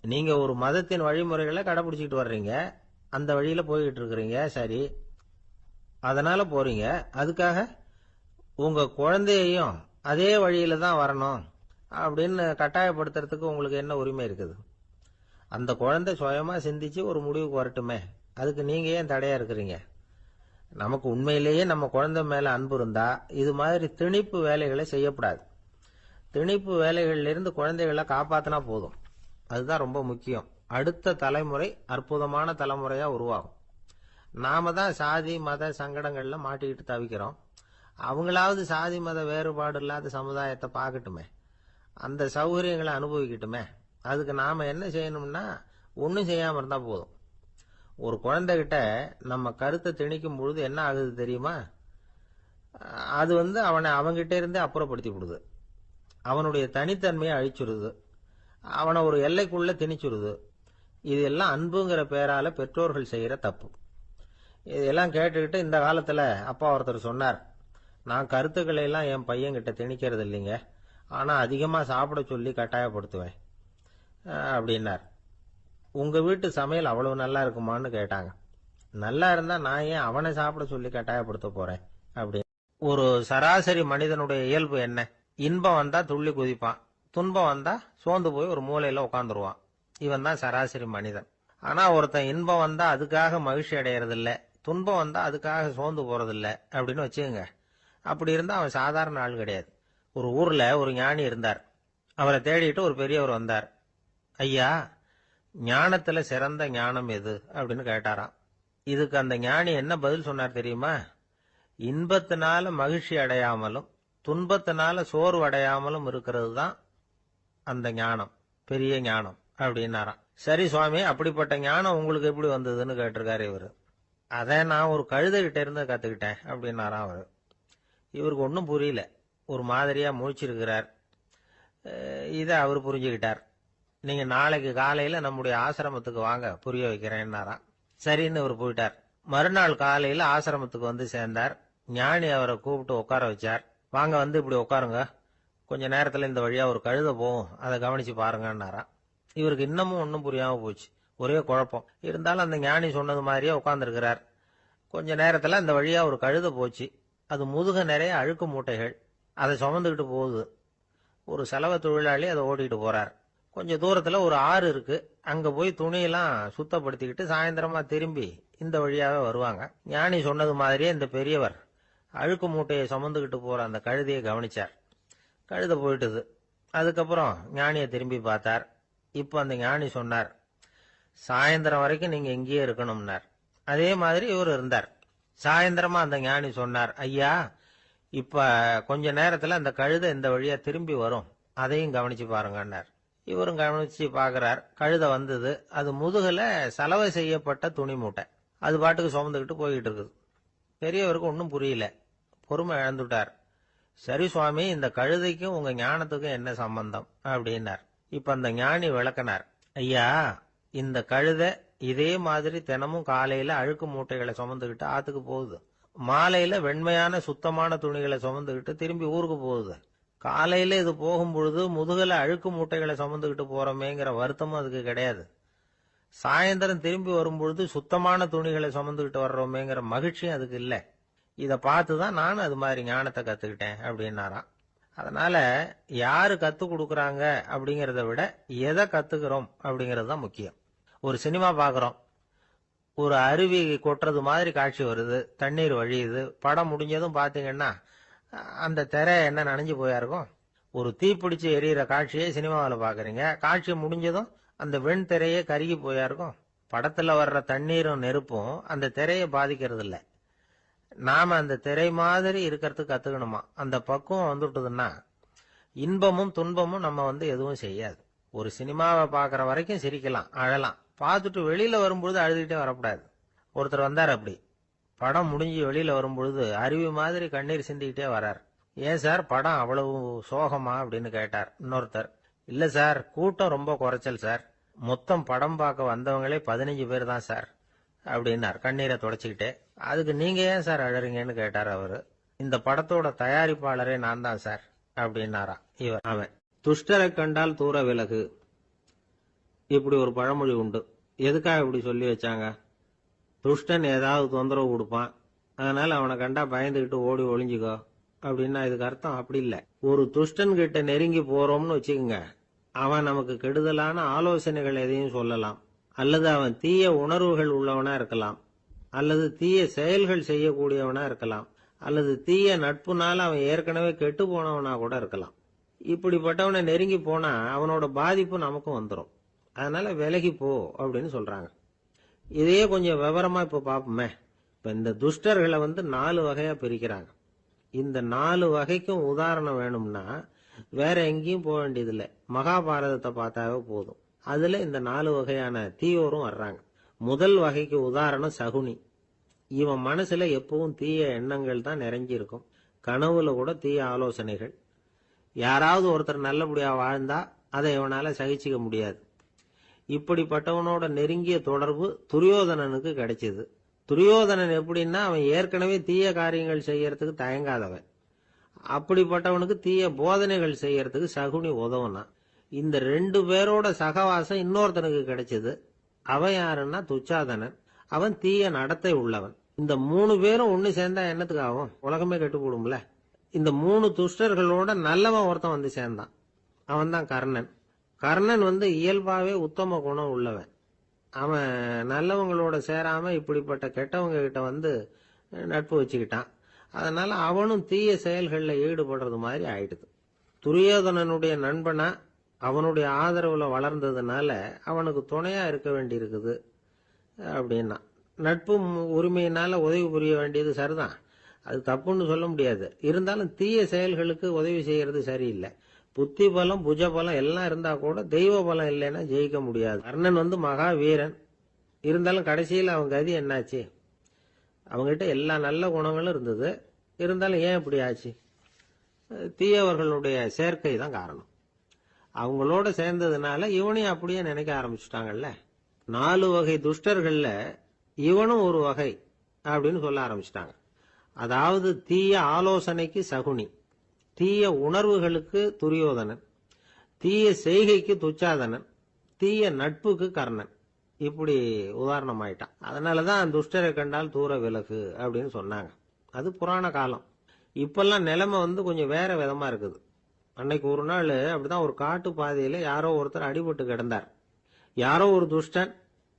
நீங்க ஒரு மதத்தின் வழிமுறைகளை கடைபிடிச்சிட்டு வர்றீங்க, அந்த வழியில போய்கிட்டு இருக்கிறீங்க, சரி, அதனால போறீங்க. அதுக்காக உங்க குழந்தையையும் அதே வழியில தான் வரணும் அப்படின்னு கட்டாயப்படுத்துறதுக்கு உங்களுக்கு என்ன உரிமை இருக்குது? அந்த குழந்தை சுயமா சிந்திச்சு ஒரு முடிவுக்கு வரட்டுமே, அதுக்கு நீங்க ஏன் தடையா இருக்கிறீங்க? நமக்கு உண்மையிலேயே நம்ம குழந்தை மேல அன்பு இருந்தா இது மாதிரி திணிப்பு வேலைகளை செய்யக்கூடாது. திணிப்பு வேலைகளிலிருந்து குழந்தைகளை காப்பாத்தினா போதும். அதுதான் ரொம்ப முக்கியம். அடுத்த தலைமுறை அற்புதமான தலைமுறையா உருவாகும். நாம தான் சாதி மத சங்கடங்கள்ல மாட்டிக்கிட்டு தவிக்கிறோம். அவங்களாவது சாதி மத வேறுபாடு இல்லாத சமுதாயத்தை பார்க்கட்டுமே, அந்த சௌகரியங்களை அனுபவிக்கட்டுமே. அதுக்கு நாம என்ன செய்யணும்னா ஒன்னும் செய்யாம இருந்தா போதும். ஒரு குழந்தைகிட்ட நம்ம கருத்தை திணிக்கும் பொழுது என்ன ஆகுது தெரியுமா? அது அவனை அவங்கிட்ட இருந்தே அப்புறப்படுத்தி விடுது. அவனுடைய தனித்தன்மையை அழிச்சுடுது. அவனை ஒரு எல்லைக்குள்ள திணிச்சுடுது. இதெல்லாம் அன்புங்கிற பேரால பெற்றோர்கள் செய்யற தப்பு. இதெல்லாம் கேட்டுக்கிட்டு இந்த காலத்துல அப்பா ஒருத்தர் சொன்னார், நான் கருத்துக்களை எல்லாம் என் பையன்கிட்ட திணிக்கிறது இல்லைங்க, ஆனா அதிகமா சாப்பிட சொல்லி கட்டாயப்படுத்துவேன் அப்படின்னார். உங்க வீட்டு சமையல் அவ்வளவு நல்லா இருக்குமான்னு கேட்டாங்க. நல்லா இருந்தா நான் ஏன் அவனை சாப்பிட சொல்லி கட்டாயப்படுத்த போறேன் அப்படின்னு. ஒரு சராசரி மனிதனுடைய இயல்பு என்ன? இன்பம் வந்தா துள்ளி குதிப்பான், துன்பம் வந்தா சோர்ந்து போய் ஒரு மூலையில உட்காந்துருவான். இவன் தான் சராசரி மனிதன். ஆனா ஒருத்தன் இன்பம் வந்தா அதுக்காக மகிழ்ச்சி அடையறது இல்ல, துன்பம் வந்தா அதுக்காக சோர்ந்து போறது இல்ல அப்படின்னு வச்சுக்கோங்க. அப்படி இருந்தா அவன் சாதாரண ஆள் கிடையாது. ஒரு ஊர்ல ஒரு ஞானி இருந்தார். அவரை தேடிட்டு ஒரு பெரியவர் வந்தார். ஐயா, ஞானத்துல சிறந்த ஞானம் எது அப்படின்னு கேட்டாராம். இதுக்கு அந்த ஞானி என்ன பதில் சொன்னார் தெரியுமா? இன்பத்தினால மகிழ்ச்சி அடையாமலும் துன்பத்தினால சோர்வு அடையாமலும் இருக்கிறது தான் அந்த ஞானம், பெரிய ஞானம் அப்படின்னாராம். சரி சுவாமி, அப்படிப்பட்ட ஞானம் உங்களுக்கு எப்படி வந்ததுன்னு கேட்டிருக்காரு இவரு. அதை நான் ஒரு கழுதைகிட்ட இருந்து கத்துக்கிட்டேன் அப்படின்னாராம் அவரு. இவருக்கு ஒன்றும் புரியல. ஒரு மாதிரியா முழிச்சிருக்கிறார். இதை அவர் புரிஞ்சுக்கிட்டார். நீங்க நாளைக்கு காலையில நம்முடைய ஆசிரமத்துக்கு வாங்க, புரிய வைக்கிறேன்னாராம். சரின்னு அவர் போயிட்டார். மறுநாள் காலையில ஆசிரமத்துக்கு சேர்ந்தார். ஞானி அவரை கூப்பிட்டு உட்கார வச்சார். வாங்க, இப்படி உட்காருங்க, கொஞ்ச நேரத்துல இந்த வழியா ஒரு கழுதை போகும், அதை கவனிச்சு பாருங்கன்னாராம். இவருக்கு இன்னமும் ஒன்றும் புரியாம போச்சு, ஒரே குழப்பம். இருந்தாலும் அந்த ஞானி சொன்னது மாதிரியே உட்கார்ந்துருக்கிறார். கொஞ்ச நேரத்துல அந்த வழியா ஒரு கழுதை போச்சு. அது முதுக நிறைய அழுக்கு மூட்டைகள், அதை சுமந்துக்கிட்டு போகுது. ஒரு சலவை தொழிலாளி அதை ஓட்டிட்டு போறார். கொஞ்ச தூரத்துல ஒரு ஆறு இருக்கு. அங்க போய் துணியெல்லாம் சுத்தப்படுத்திக்கிட்டு சாயந்தரமா திரும்பி இந்த வழியாவே வருவாங்க. ஞானி சொன்னது மாதிரியே இந்த பெரியவர் அழுக்கு மூட்டையை சுமந்துக்கிட்டு போற அந்த கழுதையை கவனிச்சார். கழுதை போயிட்டுது. அதுக்கப்புறம் ஞானியை திரும்பி பார்த்தார். இப்ப அந்த ஞானி சொன்னார், சாயந்தரம் வரைக்கும் நீங்க இங்கேயே இருக்கணும்னார். அதே மாதிரி இவர் இருந்தார். சாயந்தரமா அந்த ஞானி சொன்னார், ஐயா இப்ப கொஞ்ச நேரத்துல அந்த கழுதை இந்த வழியா திரும்பி வரும், அதையும் கவனிச்சு பாருங்கன்னார். இவரும் கவனிச்சு பாக்குறார். கழுதை வந்தது. அது முதுகுல சலவை செய்யப்பட்ட துணி மூட்டை. அது பாட்டுக்கு சுமந்துக்கிட்டு போய்கிட்டு இருக்குது. பெரியவருக்கு ஒன்றும் புரியல. பொறுமை இழந்துட்டார். சரி சுவாமி, இந்த கழுதைக்கும் உங்க ஞானத்துக்கும் என்ன சம்பந்தம் அப்படின்னார். இப்ப அந்த ஞானி விளக்கினார். ஐயா, இந்த கழுதை இதே மாதிரி தினமும் காலையில அழுக்கு மூட்டைகளை சுமந்துக்கிட்டு ஆத்துக்கு போகுது. மாலையில வெண்மையான சுத்தமான துணிகளை சுமந்துக்கிட்டு திரும்பி ஊருக்கு போகுது. காலையில இது போகும் பொழுது முதுகல அழுக்கு மூட்டைகளை சுமந்துக்கிட்டு போறோமேங்கிற வருத்தமும் அதுக்கு கிடையாது. சாயந்தரம் திரும்பி வரும்பொழுது சுத்தமான துணிகளை சுமந்துக்கிட்டு வர்றோமேங்கிற மகிழ்ச்சியும் அதுக்கு இல்லை. இதை பார்த்துதான் நானும் அது மாதிரி ஞானத்தை கத்துக்கிட்டேன் அப்படின்னாராம். அதனால யாரு கத்து கொடுக்கறாங்க அப்படிங்கறத விட எதை கத்துக்கிறோம் அப்படிங்கிறது தான் முக்கியம். ஒரு சினிமா பாக்குறோம், ஒரு அருவி கொட்டுறது மாதிரி காட்சி வருது, தண்ணீர் வழியுது. படம் முடிஞ்சதும் பாத்தீங்கன்னா அந்த திரை என்ன நனைஞ்சு போயா இருக்கும். ஒரு தீப்பிடிச்சு எரியிற காட்சியை சினிமாவில் பாக்குறீங்க, காட்சி முடிஞ்சதும் அந்த வெண் திரையே கருகி போயா இருக்கும். படத்துல வர்ற தண்ணீரும் நெருப்பும் அந்த திரையை பாதிக்கிறது இல்லை. நாம அந்த திரை மாதிரி இருக்கிறதுக்கு கத்துக்கணுமா. அந்த பக்குவம் வந்துட்டுதுன்னா இன்பமும் துன்பமும் நம்ம எதுவும் செய்யாது. ஒரு சினிமாவை பாக்குற வரைக்கும் சிரிக்கலாம், அழலாம். பார்த்துட்டு வெளியில வரும்பொழுது அழுதுகிட்டே வரக்கூடாது. ஒருத்தர் வந்தார். அப்படி படம் முடிஞ்சு வெளியில வரும்பொழுது அருவி மாதிரி கண்ணீர் சிந்திக்கிட்டே வரார். ஏன் சார் படம் அவ்வளவு சோகமா அப்படின்னு கேட்டார். இன்னொருத்தர், இல்ல சார், கூட்டம் ரொம்ப குறைச்சல் சார், மொத்தம் படம் பார்க்க வந்தவங்களே 15 பேர் தான் சார் அப்படின்னார் கண்ணீரை தொடச்சிக்கிட்டே. அதுக்கு நீங்க ஏன் சார் அழறீங்கன்னு கேட்டார் அவரு. இந்த படத்தோட தயாரிப்பாளரே நான் தான் சார் அப்படின்னாரா இவர். அவன் துஷ்டரை கண்டால் தூர விலகு, இப்படி ஒரு பழமொழி உண்டு. எதுக்காக இப்படி சொல்லி வச்சாங்க? துஷ்டன் ஏதாவது தொந்தரவு கொடுப்பான், அதனால அவனை கண்டா பயந்துகிட்டு ஓடி ஒளிஞ்சுக்கோ அப்படின்னா இதுக்கு அர்த்தம் அப்படி இல்லை. ஒரு துஷ்டன் கிட்ட நெருங்கி போறோம்னு வச்சுக்கோங்க, அவன் நமக்கு கெடுதலான ஆலோசனைகள் எதையும் சொல்லலாம், அல்லது அவன் தீய உணர்வுகள் உள்ளவனா இருக்கலாம், அல்லது தீய செயல்கள் செய்யக்கூடியவனா இருக்கலாம், அல்லது தீய நட்புனால அவன் ஏற்கனவே கெட்டு போனவனா கூட இருக்கலாம். இப்படிப்பட்டவனை நெருங்கி போனா அவனோட பாதிப்பு நமக்கும் வந்துடும். அதனால விலகி போ அப்படின்னு சொல்றாங்க. இதையே கொஞ்சம் விவரமா இப்ப பாப்போமே. இப்ப இந்த துஷ்டர்களை 4 வகையா பிரிக்கிறாங்க. இந்த 4 வகைக்கும் உதாரணம் வேணும்னா வேற எங்கேயும் போக வேண்டியதில்லை, மகாபாரதத்தை பார்த்தாவே போதும். அதுல இந்த 4 வகையான தீயோரும் வர்றாங்க. முதல் வகைக்கு உதாரணம் சகுனி. இவன் மனசுல எப்பவும் தீய எண்ணங்கள் தான் நிறைஞ்சி இருக்கும். கனவுல கூட தீய ஆலோசனைகள். யாராவது ஒருத்தர் நல்லபடியா வாழ்ந்தா அதை இவனால சகிச்சுக்க முடியாது. இப்படிப்பட்டவனோட நெருங்கிய தொடர்பு துரியோதனனுக்கு கிடைச்சது. துரியோதனன் எப்படின்னா அவன் ஏற்கனவே தீய காரியங்கள் செய்யறதுக்கு தயங்காதவன். அப்படிப்பட்டவனுக்கு தீய போதனைகள் செய்யறதுக்கு சகுனி உதவுனான். இந்த 2 பேரோட சகவாசம் இன்னொருத்தனுக்கு கிடைச்சது. அவன் யாருன்னா துச்சாதனன். அவன் தீய நடத்தை உள்ளவன். இந்த 3 பேரும் ஒண்ணு சேர்ந்தா என்னத்துக்கு ஆகும்? உலகமே கெட்டு போடும்ல. இந்த 3 துஷ்டர்களோட நல்லவன் ஒருத்தன் சேர்ந்தான். அவன் தான் கர்ணன். கர்ணன் இயல்பாவே உத்தம குணம் உள்ளவன். அவன் நல்லவங்களோட சேராம இப்படிப்பட்ட கெட்டவங்க கிட்ட நட்பு வச்சுக்கிட்டான். அதனால அவனும் தீய செயல்களில் ஈடுபடுறது மாதிரி ஆயிடுது. துரியோதனனுடைய நண்பனா அவனுடைய ஆதரவுல வளர்ந்ததுனால அவனுக்கு துணையா இருக்க வேண்டி இருக்குது அப்படின்னா. நட்பு உரிமையினால உதவி புரிய வேண்டியது சரிதான், அது தப்புன்னு சொல்ல முடியாது. இருந்தாலும் தீய செயல்களுக்கு உதவி செய்யறது சரியில்லை. புத்தி பலம் புஜ பலம் எல்லாம் இருந்தா கூட தெய்வ பலம் இல்லைன்னா ஜெயிக்க முடியாது. கர்ணன் மகா வீரன். இருந்தாலும் கடைசியில் அவன் கதி என்னாச்சு? அவங்ககிட்ட எல்லா நல்ல குணங்களும் இருந்தது, இருந்தாலும் ஏன் இப்படி ஆச்சு? தீயவர்களுடைய சேர்க்கை தான் காரணம். அவங்களோட சேர்ந்ததுனால இவனையும் அப்படியே நினைக்க ஆரம்பிச்சுட்டாங்கல்ல. 4 வகை துஷ்டர்கள்ல இவனும் ஒரு வகை அப்படின்னு சொல்ல ஆரம்பிச்சிட்டாங்க. அதாவது தீய ஆலோசனைக்கு சகுனி, தீய உணர்வுகளுக்கு துரியோதனன், தீய செய்கைக்கு துச்சாதனன், தீய நட்புக்கு கர்ணன். இப்படி உதாரணமாயிட்டான். அதனாலதான் துஷ்டரை கண்டால் தூர விலகு அப்படின்னு சொன்னாங்க. அது புராண காலம். இப்பெல்லாம் நிலைமை கொஞ்சம் வேற விதமா இருக்குது. அன்னைக்கு ஒரு நாள் அப்படிதான் ஒரு காட்டு பாதையில யாரோ ஒருத்தர் அடிபட்டு கிடந்தார். யாரோ ஒரு துஷ்டன்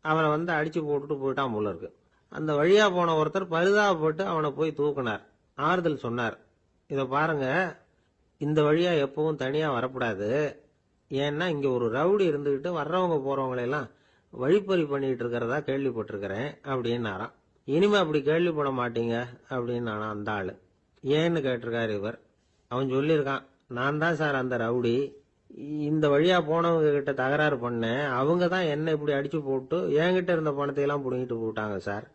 அவனை அடிச்சு போட்டுட்டு போயிட்டான் போல இருக்கு. அந்த வழியா போன ஒருத்தர் பரிதாபப்பட்டு அவனை போய் தூக்கினார், ஆறுதல் சொன்னார். இத பாருங்க, இந்த வழியா எப்பவும் தனியா வரக்கூடாது. ஏன்னா இங்க ஒரு ரவுடி இருந்துகிட்டு வர்றவங்க போறவங்களெல்லாம் வழிப்பறி பண்ணிட்டு இருக்கிறதா கேள்விப்பட்டிருக்கிறேன் அப்படின்னாராம். இனிமே அப்படி கேள்விப்பட மாட்டீங்க அப்படின்னு அந்த ஆளு. ஏன்னு கேட்டிருக்காரு இவர். அவன் சொல்லியிருக்கான், நான் தான் சார் அந்த ரவுடி. இந்த வழியா போனவங்க கிட்ட தகராறு பண்ணேன். அவங்க தான் என்ன இப்படி அடிச்சு போட்டு என்கிட்ட இருந்த பணத்தை எல்லாம் புடுங்கிட்டு போட்டாங்க சார்.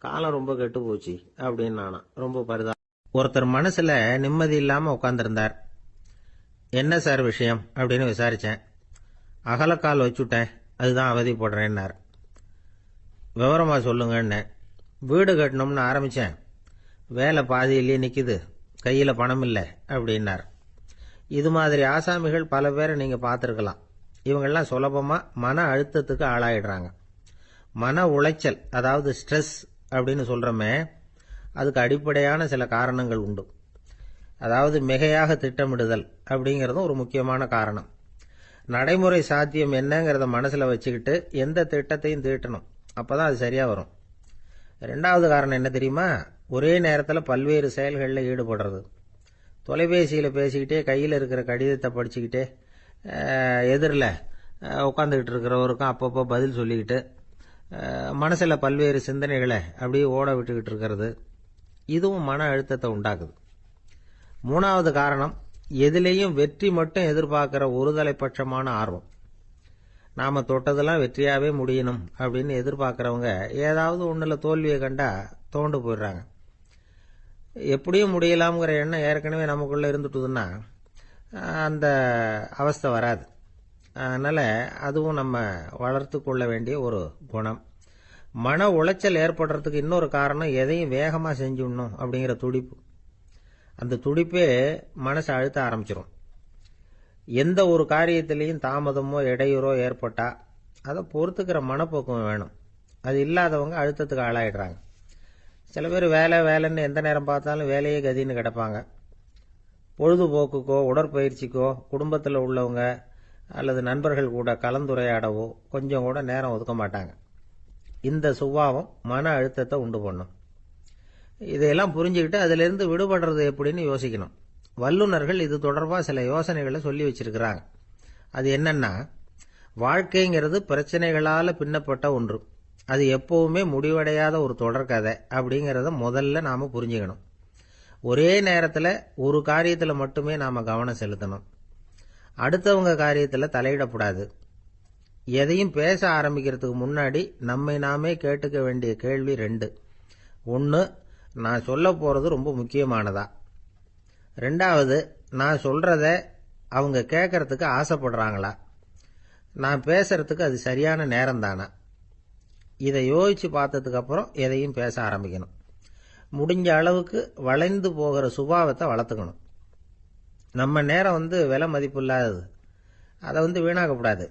காலம் ரொம்ப கெட்டு போச்சு அப்படின்னு ரொம்ப பரிதா. ஒருத்தர் மனசுல நிம்மதி இல்லாம உட்கார்ந்திருந்தார். என்ன சார் விஷயம் அப்படின்னு விசாரிச்சேன். அகலக்கால் வச்சுட்டேன், அதுதான் அவதிப்படுறேன்னார். விவரமா சொல்லுங்கன்னு. வீடு கட்டணும்னு ஆரம்பிச்சேன், வேலை பாதியிலேயே நிக்குது, கையில பணம் இல்லை அப்படின்னார். இது மாதிரி ஆசாமிகள் பல பேரை நீங்க பார்த்துருக்கலாம். இவங்கெல்லாம் சுலபமா மன அழுத்தத்துக்கு ஆளாயிடுறாங்க. மன உளைச்சல், அதாவது ஸ்ட்ரெஸ் அப்படின்னு சொல்றோமே, அதுக்கு அடிப்படையான சில காரணங்கள் உண்டு. அதாவது மிகையாக திட்டமிடுதல் அப்படிங்கறதும் ஒரு முக்கியமான காரணம். நடைமுறை சாத்தியம் என்னங்கிறத மனசுல வச்சுக்கிட்டு எந்த திட்டத்தையும் தீட்டணும், அப்பதான் அது சரியா வரும். ரெண்டாவது காரணம் என்ன தெரியுமா? ஒரே நேரத்தில் பல்வேறு செயல்களில் ஈடுபடுறது. தொலைபேசியில் பேசிக்கிட்டே கையில் இருக்கிற கடிதத்தை படிச்சுக்கிட்டே எதிரில் உட்காந்துக்கிட்டு இருக்கிறவருக்கும் அப்பப்போ பதில் சொல்லிக்கிட்டு மனசில் பல்வேறு சிந்தனைகளை அப்படியே ஓட விட்டுக்கிட்டு இருக்கிறது, இதுவும் மன அழுத்தத்தை உண்டாக்குது. மூணாவது காரணம், எதிலேயும் வெற்றி மட்டும் எதிர்பார்க்கிற ஒருதலைப்பட்சமான ஆர்வம். நாம தொட்டதெல்லாம் வெற்றியாவே முடியணும் அப்படின்னு எதிர்பார்க்கிறவங்க ஏதாவது ஒண்ணுல தோல்வியை கண்டா தோண்டு போயிடுறாங்க. எப்படியும் முடியலாம்ங்கிற எண்ணம் ஏற்கனவே நமக்குள்ள இருந்துட்டுதுன்னா அந்த அவஸ்தை வராது. அதனால அதுவும் நம்ம வளர்த்து கொள்ள வேண்டிய ஒரு குணம். மன உளைச்சல் ஏற்படுறதுக்கு இன்னொரு காரணம், எதையும் வேகமா செஞ்சுடணும் அப்படிங்கிற துடிப்பு. அந்த துடிப்பே மனசை அழுத்த ஆரம்பிச்சிடும். எந்த ஒரு காரியத்திலையும் தாமதமோ இடையூறோ ஏற்பட்டா அதை பொறுத்துக்கிற மனப்போக்கம் வேணும். அது இல்லாதவங்க அழுத்தத்துக்கு ஆளாயிடுறாங்க. சில பேர் வேலைன்னு எந்த நேரம் பார்த்தாலும் வேலையே கதின்னு கிடப்பாங்க. பொழுதுபோக்குக்கோ உடற்பயிற்சிக்கோ குடும்பத்தில் உள்ளவங்க அல்லது நண்பர்கள் கூட கலந்துரையாடவோ கொஞ்சம் கூட நேரம் ஒதுக்க மாட்டாங்க. இந்த சுபாவம் மன அழுத்தத்தை உண்டு பண்ணும். இதையெல்லாம் புரிஞ்சுக்கிட்டு அதிலிருந்து விடுபடுறது எப்படின்னு யோசிக்கணும். வல்லுநர்கள் இது தொடர்பாக சில யோசனைகளை சொல்லி வச்சிருக்கிறாங்க. அது என்னன்னா, வாழ்க்கைங்கிறது பிரச்சனைகளால பின்னப்பட்ட ஒன்று. அது எப்பவுமே முடிவடையாத ஒரு தொடர்கதை அப்படிங்கிறத முதல்ல நாம புரிஞ்சுக்கணும். ஒரே நேரத்தில் ஒரு காரியத்தில் மட்டுமே நாம கவனம் செலுத்தணும். அடுத்தவங்க காரியத்தில் தலையிடக்கூடாது. எதையும் பேச ஆரம்பிக்கிறதுக்கு முன்னாடி நம்மை நாமே கேட்டுக்க வேண்டிய கேள்வி 2. 1, நான் சொல்ல போறது ரொம்ப முக்கியமானதா? 2வது, நான் சொல்றத அவங்க கேட்கறதுக்கு ஆசைப்படுறாங்களா? நான் பேசுறதுக்கு அது சரியான நேரம் தானா? இதை யோசிச்சு பார்த்ததுக்கு அப்புறம் எதையும் பேச ஆரம்பிக்கணும். முடிஞ்ச அளவுக்கு வளைந்து போகிற சுபாவத்தை வளர்த்துக்கணும். நம்ம நேரம் விலை மதிப்பு இல்லாதது, அதை வீணாக்கக்கூடாது.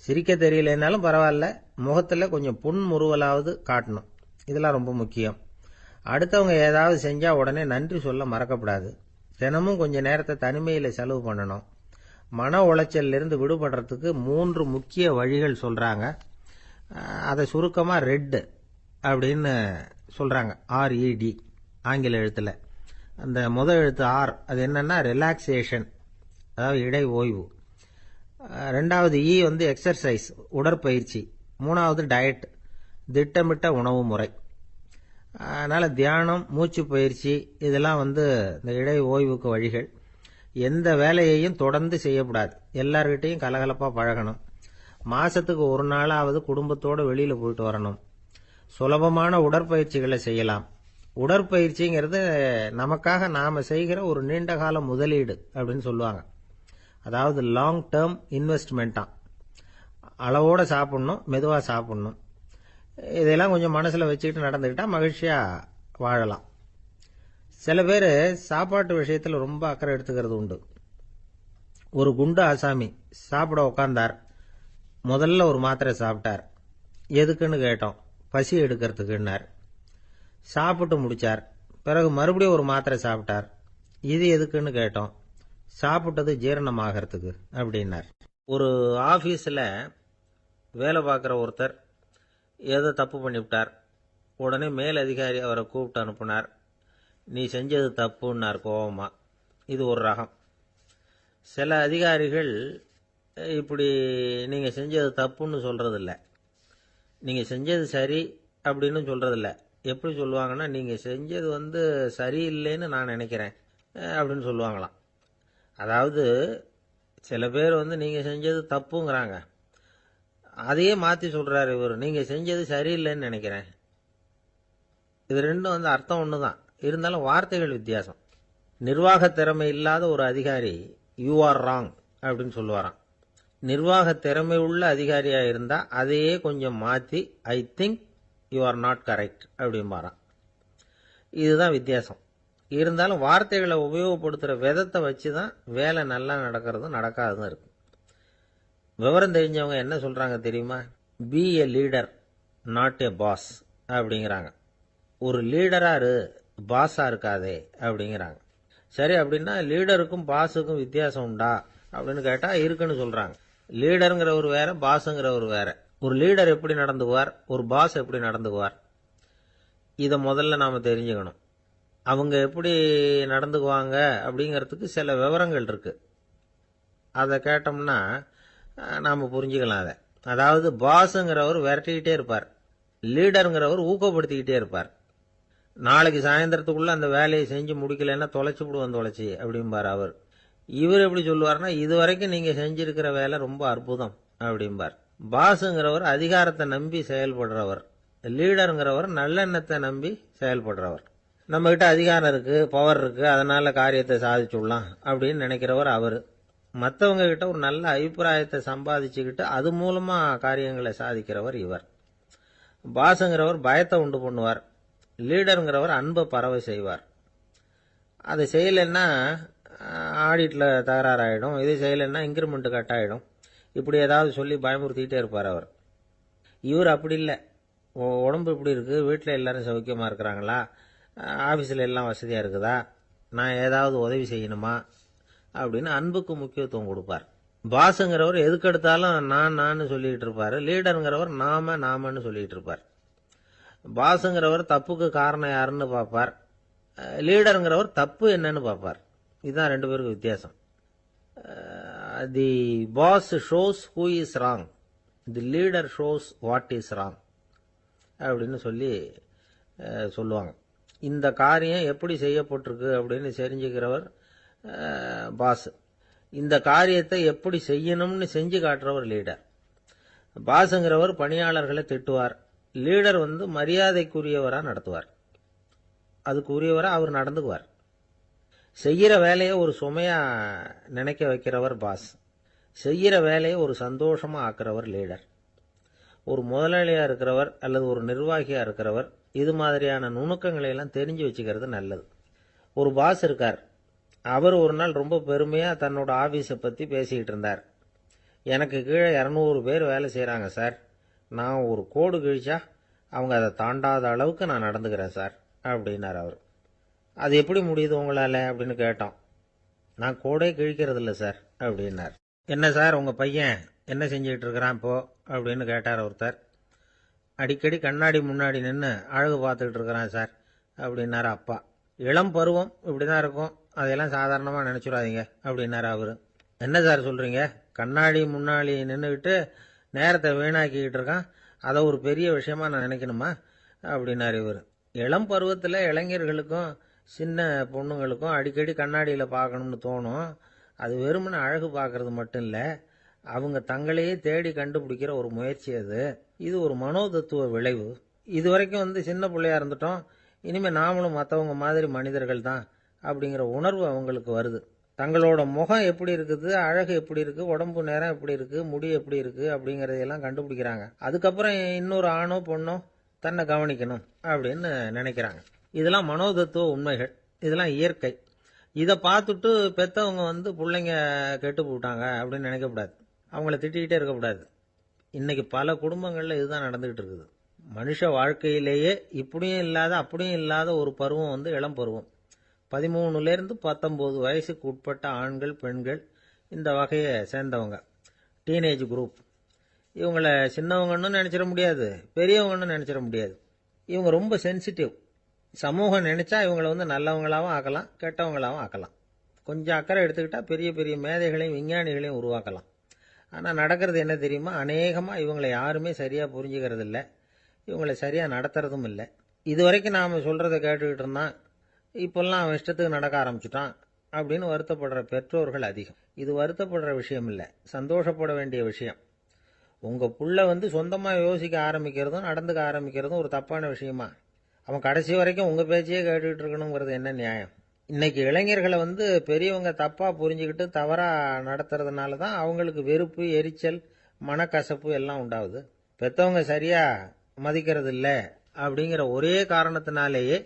சிரிக்க தெரியலனாலும் பரவாயில்ல, முகத்தில் கொஞ்சம் புன்முறுவலாவது காட்டணும். இதெல்லாம் ரொம்ப முக்கியம். அடுத்தவங்க ஏதாவது செஞ்சா உடனே நன்றி சொல்ல மறக்கப்படாது. தினமும் கொஞ்சம் நேரத்தை தனிமையில் செலவு பண்ணணும். மன உளைச்சலிருந்து விடுபடுறதுக்கு 3 முக்கிய வழிகள் சொல்றாங்க. அதை சுருக்கமாக ரெட் அப்படின்னு சொல்றாங்க. RED ஆங்கில எழுத்துல. அந்த முதல் எழுத்து R, அது என்னன்னா ரிலாக்ஸேஷன், அதாவது இடை ஓய்வு. 2வது E எக்ஸர்சைஸ், உடற்பயிற்சி. 3வது டயட், திட்டமிட்ட உணவு முறை. அதனால தியானம், மூச்சு பயிற்சி இதெல்லாம் இந்த இடை ஓய்வுக்கு வழிகள். எந்த வேலையையும் தொடர்ந்து செய்யக்கூடாது. எல்லார்கிட்டையும் கலகலப்பா பழகணும். மாசத்துக்கு ஒரு நாளாவது குடும்பத்தோடு வெளியில போயிட்டு வரணும். சுலபமான உடற்பயிற்சிகளை செய்யலாம். உடற்பயிற்சிங்கிறது நமக்காக நாம செய்கிற ஒரு நீண்ட கால முதலீடு அப்படின்னு சொல்லுவாங்க. அதாவது லாங் டேர்ம் இன்வெஸ்ட்மெண்டா. அளவோட சாப்பிடணும், மெதுவா சாப்பிடணும். இதெல்லாம் கொஞ்சம் மனசுல வச்சுக்கிட்டு நடந்துக்கிட்டா மகிழ்ச்சியா வாழலாம். சில பேர் சாப்பாட்டு விஷயத்துல ரொம்ப அக்கறை எடுத்துக்கிறது உண்டு. ஒரு குண்டு ஆசாமி சாப்பிட உட்கார்ந்தார். முதல்ல ஒரு மாத்திரை சாப்பிட்டார். எதுக்குன்னு கேட்டோம். பசி எடுக்கிறதுக்குன்னார். சாப்பிட்டு முடிச்சார். பிறகு மறுபடியும் ஒரு மாத்திரை சாப்பிட்டார். இது எதுக்குன்னு கேட்டோம். சாப்பிட்டது ஜீரணமாகறதுக்கு அப்படின்னார். ஒரு ஆபீஸ்ல வேலை பார்க்குற ஒருத்தர் ஏதோ தப்பு பண்ணிவிட்டார். உடனே மேல் அதிகாரி அவரை கூப்பிட்டு அனுப்புனார். நீ செஞ்சது தப்புன்னார் கோபமா. இது ஒரு ரகம். சில அதிகாரிகள் இப்படி நீங்கள் செஞ்சது தப்புன்னு சொல்கிறதில்ல, நீங்கள் செஞ்சது சரி அப்படின்னு சொல்கிறதில்ல. எப்படி சொல்லுவாங்கன்னா, நீங்கள் செஞ்சது சரியில்லைன்னு நான் நினைக்கிறேன் அப்படின்னு சொல்லுவாங்களாம். அதாவது சில பேர் நீங்கள் செஞ்சது தப்புங்கிறாங்க, அதையே மாற்றி சொல்கிறாரு இவர், நீங்கள் செஞ்சது சரியில்லைன்னு நினைக்கிறேன். இது ரெண்டும் அர்த்தம் ஒன்று தான், இருந்தாலும் வார்த்தைகள் வித்தியாசம். நிர்வாக திறமை இல்லாத ஒரு அதிகாரி யூ ஆர் ராங் அப்படின்னு சொல்லுவாராம். நிர்வாக திறமை உள்ள அதிகாரியா இருந்தா அதையே கொஞ்சம் மாற்றி I think you are not correct அப்படிம்பாராம். இதுதான் வித்தியாசம். இருந்தாலும் வார்த்தைகளை உபயோகப்படுத்துகிற விதத்தை வச்சு தான் வேலை நல்லா நடக்கிறதும் நடக்காததும் இருக்கு. விவரம் தெரிஞ்சவங்க என்ன சொல்றாங்க தெரியுமா? Be a leader not a boss அப்படிங்கிறாங்க. ஒரு லீடரா இரு, பாஸா இருக்காதே அப்படிங்கிறாங்க. சரி, அப்படின்னா லீடருக்கும் பாஸுக்கும் வித்தியாசம் உண்டா அப்படின்னு கேட்டா இருக்குன்னு சொல்றாங்க. லீடருங்கிறவர் வேற, பாஸுங்கிறவர் வேற. ஒரு லீடர் எப்படி நடந்துக்குவார், ஒரு பாஸ் எப்படி நடந்துக்குவார், இதை முதல்ல நாம தெரிஞ்சுக்கணும். அவங்க எப்படி நடந்துக்குவாங்க அப்படிங்கிறதுக்கு சில விவரங்கள் இருக்கு. அதை கேட்டோம்னா நாம புரிஞ்சுக்கலாம் அதை. அதாவது பாஸுங்கிறவர் விரட்டிக்கிட்டே இருப்பார், லீடருங்கிறவர் ஊக்கப்படுத்திக்கிட்டே இருப்பார். நாளைக்கு சாயந்தரத்துக்குள்ள அந்த வேலையை செஞ்சு முடிக்கலன்னா தொலைச்சு விடுவோம் தொலைச்சி அப்படிம்பார் அவர். இவர் எப்படி சொல்லுவார்னா, இதுவரைக்கும் நீங்க செஞ்சிருக்கிற வேலை ரொம்ப அற்புதம் அப்படிம்பார். பாஸுங்கிறவர் அதிகாரத்தை நம்பி செயல்படுறவர், லீடருங்கிறவர் நல்லெண்ணத்தை நம்பி செயல்படுறவர். நம்ம கிட்ட அதிகாரம் இருக்கு, பவர் இருக்கு, அதனால காரியத்தை சாதிச்சுடலாம் அப்படின்னு நினைக்கிறவர் அவர். மற்றவங்க கிட்ட ஒரு நல்ல அபிப்பிராயத்தை சம்பாதிச்சுக்கிட்டு அது மூலமா காரியங்களை சாதிக்கிறவர் இவர். பாஸுங்கிறவர் பயத்தை உண்டு பண்ணுவார், லீடருங்கிறவர் அன்பை பரவ செய்வார். அதை செய்யலைன்னா ஆடிட்ல தகராறாயிடும், இது செய்யலைன்னா இன்கிரிமெண்ட் கட் ஆகிடும், இப்படி ஏதாவது சொல்லி பயமுறுத்திக்கிட்டே இருப்பார் அவர். இவர் அப்படி இல்லை. உடம்பு இப்படி இருக்கு, வீட்டில் எல்லாரும் சௌக்கியமாக இருக்கிறாங்களா, ஆஃபீஸில் எல்லாம் வசதியாக இருக்குதா, நான் ஏதாவது உதவி செய்யணுமா அப்படின்னு அன்புக்கு முக்கியத்துவம் கொடுப்பார். பாஸுங்கிறவர் எதுக்கெடுத்தாலும் நான் சொல்லிக்கிட்டு இருப்பார், லீடருங்கிறவர் நாமன்னு சொல்லிக்கிட்டு இருப்பார். பாஸுங்கிறவர் தப்புக்கு காரணம் யாருன்னு பார்ப்பார், லீடருங்கிறவர் தப்பு என்னன்னு பார்ப்பார். இதுதான் ரெண்டு பேருக்கு வித்தியாசம். The boss shows who is wrong, the leader shows what is wrong அப்படின்னு சொல்லுவாங்க. இந்த காரியம் எப்படி செய்யப்பட்டிருக்கு அப்படின்னு தெரிஞ்சுக்கிறவர் பாஸ். இந்த காரியத்தை எப்படி செய்யணும்னு செஞ்சு காட்டுறவர் லீடர். பாஸுங்கிறவர் பணியாளர்களை திட்டுவார், லீடர் மரியாதைக்குரியவரா நடத்துவார், அதுக்குரியவரா அவர் நடந்துக்குவார். செய்யற வேலையை ஒரு சுமையா நினைக்க வைக்கிறவர் பாஸ், செய்யற வேலையை ஒரு சந்தோஷமா ஆக்குறவர் லீடர். ஒரு முதலாளியா இருக்கிறவர் அல்லது ஒரு நிர்வாகியா இருக்கிறவர் இது மாதிரியான நுணுக்கங்களை எல்லாம் தெரிஞ்சு வச்சுக்கிறது நல்லது. ஒரு பாஸ் இருக்கார், அவர் ஒரு நாள் ரொம்ப பெருமையா தன்னோட ஆபீஸை பத்தி பேசிக்கிட்டு இருந்தார். எனக்கு கீழே 200 பேர் வேலை செய்யறாங்க சார், நான் ஒரு கோடு கிழிச்சா அவங்க அதை தாண்டாத அளவுக்கு நான் நடந்துக்கிறேன் சார் அப்படின்னார் அவர். அது எப்படி முடியுது உங்களால அப்படின்னு கேட்டோம். நான் கோடே கிழிக்கிறது இல்லை சார் அப்படின்னார். என்ன சார் உங்க பையன் என்ன செஞ்சுக்கிட்டு இருக்கிறான் இப்போ அப்படின்னு கேட்டார் ஒருத்தர். அடிக்கடி கண்ணாடி முன்னாடி நின்று அழகு பார்த்துக்கிட்டு இருக்கிறான் சார் அப்படின்னாரு அப்பா. இளம் பருவம் இப்படிதான் இருக்கும், அதையெல்லாம் சாதாரணமா நினைச்சுடாதீங்க அப்படின்னாரு அவரு. என்ன சார் சொல்றீங்க, கண்ணாடி முன்னாடி நின்றுக்கிட்டு நேரத்தை வீணாக்கிக்கிட்டு இருக்கான், அதை ஒரு பெரிய விஷயமா நான் நினைக்கணுமா அப்படின்னாரு இவர். இளம் பருவத்தில் இளைஞர்களுக்கும் சின்ன பொண்ணுங்களுக்கும் அடிக்கடி கண்ணாடியில் பார்க்கணும்னு தோணும். அது வெறுமனே அழகு பார்க்கறது மட்டும் இல்லை, அவங்க தங்களையே தேடி கண்டுபிடிக்கிற ஒரு முயற்சி அது. இது ஒரு மனோதத்துவ விளைவு. இது வரைக்கும் சின்ன பிள்ளையா இருந்துட்டோம், இனிமேல் நாமளும் மற்றவங்க மாதிரி மனிதர்கள் தான் அப்படிங்கிற உணர்வு அவங்களுக்கு வருது. தங்களோட முகம் எப்படி இருக்குது, அழகு எப்படி இருக்கு, உடம்பு நேரம் எப்படி இருக்கு, முடி எப்படி இருக்கு அப்படிங்கறதையெல்லாம் கண்டுபிடிக்கிறாங்க. அதுக்கப்புறம் இன்னொரு ஆணோ பொண்ணோ தன்னை கவனிக்கணும் அப்படின்னு நினைக்கிறாங்க. இதெல்லாம் மனோதத்துவ உண்மைகள், இதெல்லாம் இயற்கை. இதை பார்த்துட்டு பெத்தவங்க பிள்ளைங்க கெட்டு போட்டாங்க அப்படின்னு நினைக்கக்கூடாது, அவங்கள திட்டிக்கிட்டே இருக்கக்கூடாது. இன்னைக்கு பல குடும்பங்களில் இதுதான் நடந்துகிட்டு இருக்குது. மனுஷ வாழ்க்கையிலேயே இப்படியும் இல்லாத அப்படியும் இல்லாத ஒரு பருவம் வந்து இளம் பருவம். 13லேருந்து 19 வயசுக்கு உட்பட்ட ஆண்கள் பெண்கள் இந்த வகையை சேர்ந்தவங்க, டீனேஜ் குரூப். இவங்கள சின்னவங்கன்னு நினைச்சிட முடியாது, பெரியவங்கன்னு நினைச்சிட முடியாது. இவங்க ரொம்ப சென்சிட்டிவ். சமூகம் நினைச்சா இவங்களை வந்து நல்லவங்களாகவும் ஆக்கலாம், கெட்டவங்களாகவும் ஆக்கலாம். கொஞ்சம் அக்கறை எடுத்துக்கிட்டா பெரிய பெரிய மேதைகளையும் விஞ்ஞானிகளையும் உருவாக்கலாம். ஆனால் நடக்கிறது என்ன தெரியுமா? அநேகமாக இவங்களை யாருமே சரியாக புரிஞ்சுக்கிறது இல்லை, இவங்களை சரியாக நடத்துறதும் இல்லை. இது வரைக்கும் நாம் சொல்கிறத கேட்டுக்கிட்டு இருந்தான், இப்போல்லாம் அவன் இஷ்டத்துக்கு நடக்க ஆரம்பிச்சுட்டான் அப்படின்னு வருத்தப்படுற பெற்றோர்கள் அதிகம். இது வருத்தப்படுற விஷயம் இல்லை, சந்தோஷப்பட வேண்டிய விஷயம். உங்கள் புள்ள வந்து சொந்தமாக யோசிக்க ஆரம்பிக்கிறதும் நடந்துக்க ஆரம்பிக்கிறதும் ஒரு தப்பான விஷயமா? அவன் கடைசி வரைக்கும் உங்கள் பேச்சையே கேட்டுக்கிட்டு இருக்கணுங்கிறது என்ன நியாயம்? இன்னைக்கு இளைஞர்களை வந்து பெரியவங்க தப்பாக புரிஞ்சுக்கிட்டு தவறாக நடத்துறதுனால தான் அவங்களுக்கு வெறுப்பு, எரிச்சல், மனக்கசப்பு எல்லாம் உண்டாகுது. பெற்றவங்க சரியாக மதிக்கிறது இல்லை அப்படிங்கிற ஒரே காரணத்தினாலேயே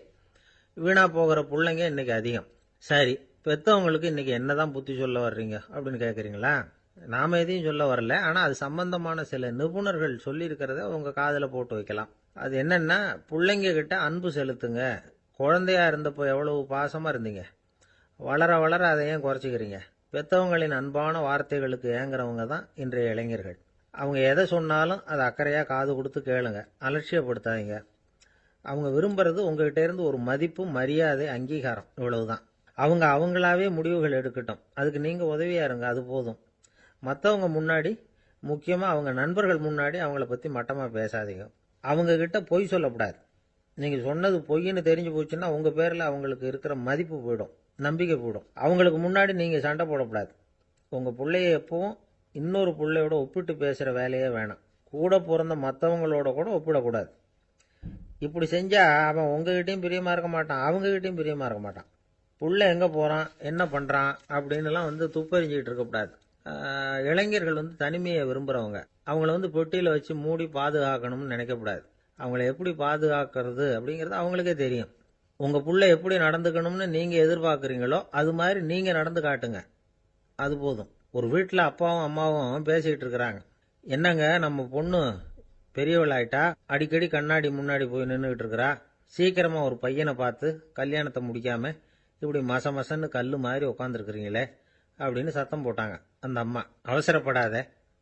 வீணா போகிற பிள்ளைங்க இன்னைக்கு அதிகம். சரி, பெற்றவங்களுக்கு இன்னைக்கு என்னதான் புத்தி சொல்ல வர்றீங்க அப்படின்னு கேட்குறீங்களா? நாம எதையும் சொல்ல வரல, ஆனால் அது சம்பந்தமான சில நிபுணர்கள் சொல்லியிருக்கிறத உங்கள் காதில் போட்டு வைக்கலாம். அது என்னன்னா, பிள்ளைங்க கிட்ட அன்பு செலுத்துங்க. குழந்தையா இருந்தப்போ எவ்வளவு பாசமாக இருந்தீங்க, வளர வளர அதை ஏன் குறைச்சிக்கிறீங்க? பெற்றவங்களின் அன்பான வார்த்தைகளுக்கு ஏங்குறவங்க தான் இன்றைய இளைஞர்கள். அவங்க எதை சொன்னாலும் அதை அக்கறையாக காது கொடுத்து கேளுங்க, அலட்சியப்படுத்தாதீங்க. அவங்க விரும்புறது உங்ககிட்ட இருந்து ஒரு மதிப்பு, மரியாதை, அங்கீகாரம், இவ்வளவுதான். அவங்க அவங்களாவே முடிவுகள் எடுக்கட்டும், அதுக்கு நீங்கள் உதவியா இருங்க, அது போதும். மற்றவங்க முன்னாடி, முக்கியமாக அவங்க நண்பர்கள் முன்னாடி அவங்கள பற்றி மட்டமாக பேசாதீங்க. அவங்க கிட்ட பொய் சொல்லக்கூடாது. நீங்கள் சொன்னது பொய்ன்னு தெரிஞ்சு போச்சுன்னா உங்கள் பேரில் அவங்களுக்கு இருக்கிற மதிப்பு போயிடும், நம்பிக்கை போயிடும். அவங்களுக்கு முன்னாடி நீங்கள் சண்டை போடக்கூடாது. உங்கள் பிள்ளைய எப்பவும் இன்னொரு பிள்ளையோட ஒப்பிட்டு பேசுகிற வேலையே வேணாம். கூட பிறந்த மற்றவங்களோட கூட ஒப்பிடக்கூடாது. இப்படி செஞ்சால் அவன் உங்ககிட்டையும் பிரியமாக இருக்க மாட்டான், அவங்ககிட்டையும் பிரியமாக இருக்க மாட்டான். புள்ள எங்கே போகிறான், என்ன பண்ணுறான் அப்படின்னுலாம் வந்து துப்பறிஞ்சிக்கிட்டு இருக்கக்கூடாது. இளைஞர்கள் வந்து தனிமையை விரும்புகிறவங்க. அவங்கள வந்து பெட்டியில் வச்சு மூடி பாதுகாக்கணும்னு நினைக்கக்கூடாது. அவங்கள எப்படி பாதுகாக்கிறது அப்படிங்கிறது அவங்களுக்கே தெரியும். உங்கள் புள்ள எப்படி நடந்துக்கணும்னு நீங்கள் எதிர்பார்க்குறீங்களோ அது மாதிரி நீங்கள் நடந்து காட்டுங்க, அது போதும். ஒரு வீட்டில் அப்பாவும் அம்மாவும் பேசிகிட்டு இருக்கிறாங்க. என்னங்க, நம்ம பொண்ணு பெரியவளாயிட்டா, அடிக்கடி கண்ணாடி முன்னாடி போய் நின்றுக்கிட்டு இருக்கிறா, சீக்கிரமாக ஒரு பையனை பார்த்து கல்யாணத்தை முடிக்காமல் இப்படி மசன்னு கல் மாதிரி உட்காந்துருக்குறீங்களே அப்படின்னு சத்தம் போட்டாங்க. அந்த அம்மா, அவசரப்படாத,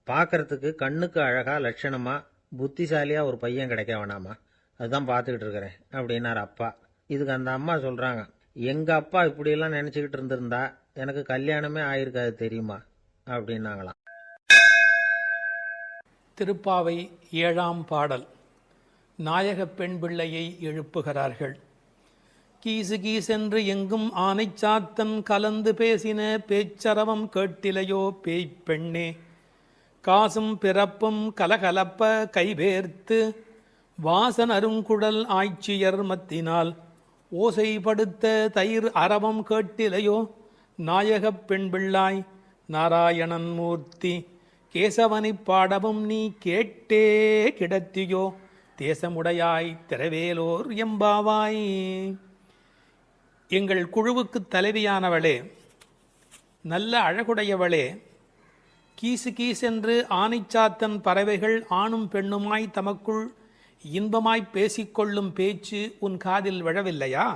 பார்க்கறதுக்கு கண்ணுக்கு அழகா லட்சணமா புத்திசாலியா ஒரு பையன் கிடைக்க வேணாமா, அதுதான் பார்த்துக்கிட்டு இருக்கிறேன் அப்படின்னாரு அப்பா. இதுக்கு அந்த அம்மா சொல்றாங்க, எங்க அப்பா இப்படியெல்லாம் நினைச்சுக்கிட்டு இருந்திருந்தா எனக்கு கல்யாணமே ஆயிருக்காது தெரியுமா அப்படின்னாங்களாம். திருப்பாவை 7ஆம் பாடல். நாயக பெண் பிள்ளையை எழுப்புகிறார்கள். கீசு கீசென்று எங்கும் ஆனைச்சாத்தன் கலந்து பேசின பேச்சரவம் கேட்டிலையோ பேய்ப் பெண்ணே, காசும் பிறப்பும் கலகலப்ப கைபேர்த்து வாசன் அருங்குடல் ஆய்ச்சியர் மத்தினால் ஓசைப்படுத்த தயிர் அரவம் கேட்டிலையோ நாயகப் பெண் பிள்ளாய் நாராயணன் மூர்த்தி, கேசவனைப் பாடவும் நீ கேட்டே கிடத்தியோ தேசமுடையாய் திரவேலோர் எம்பாவாய். எங்கள் குழுவுக்கு தலைவியானவளே, நல்ல அழகுடையவளே, கீசு கீசென்று ஆனைச்சாத்தன் பறவைகள் ஆணும் பெண்ணுமாய் தமக்குள் இன்பமாய் பேசிக்கொள்ளும் பேச்சு உன் காதில் விழவில்லையா?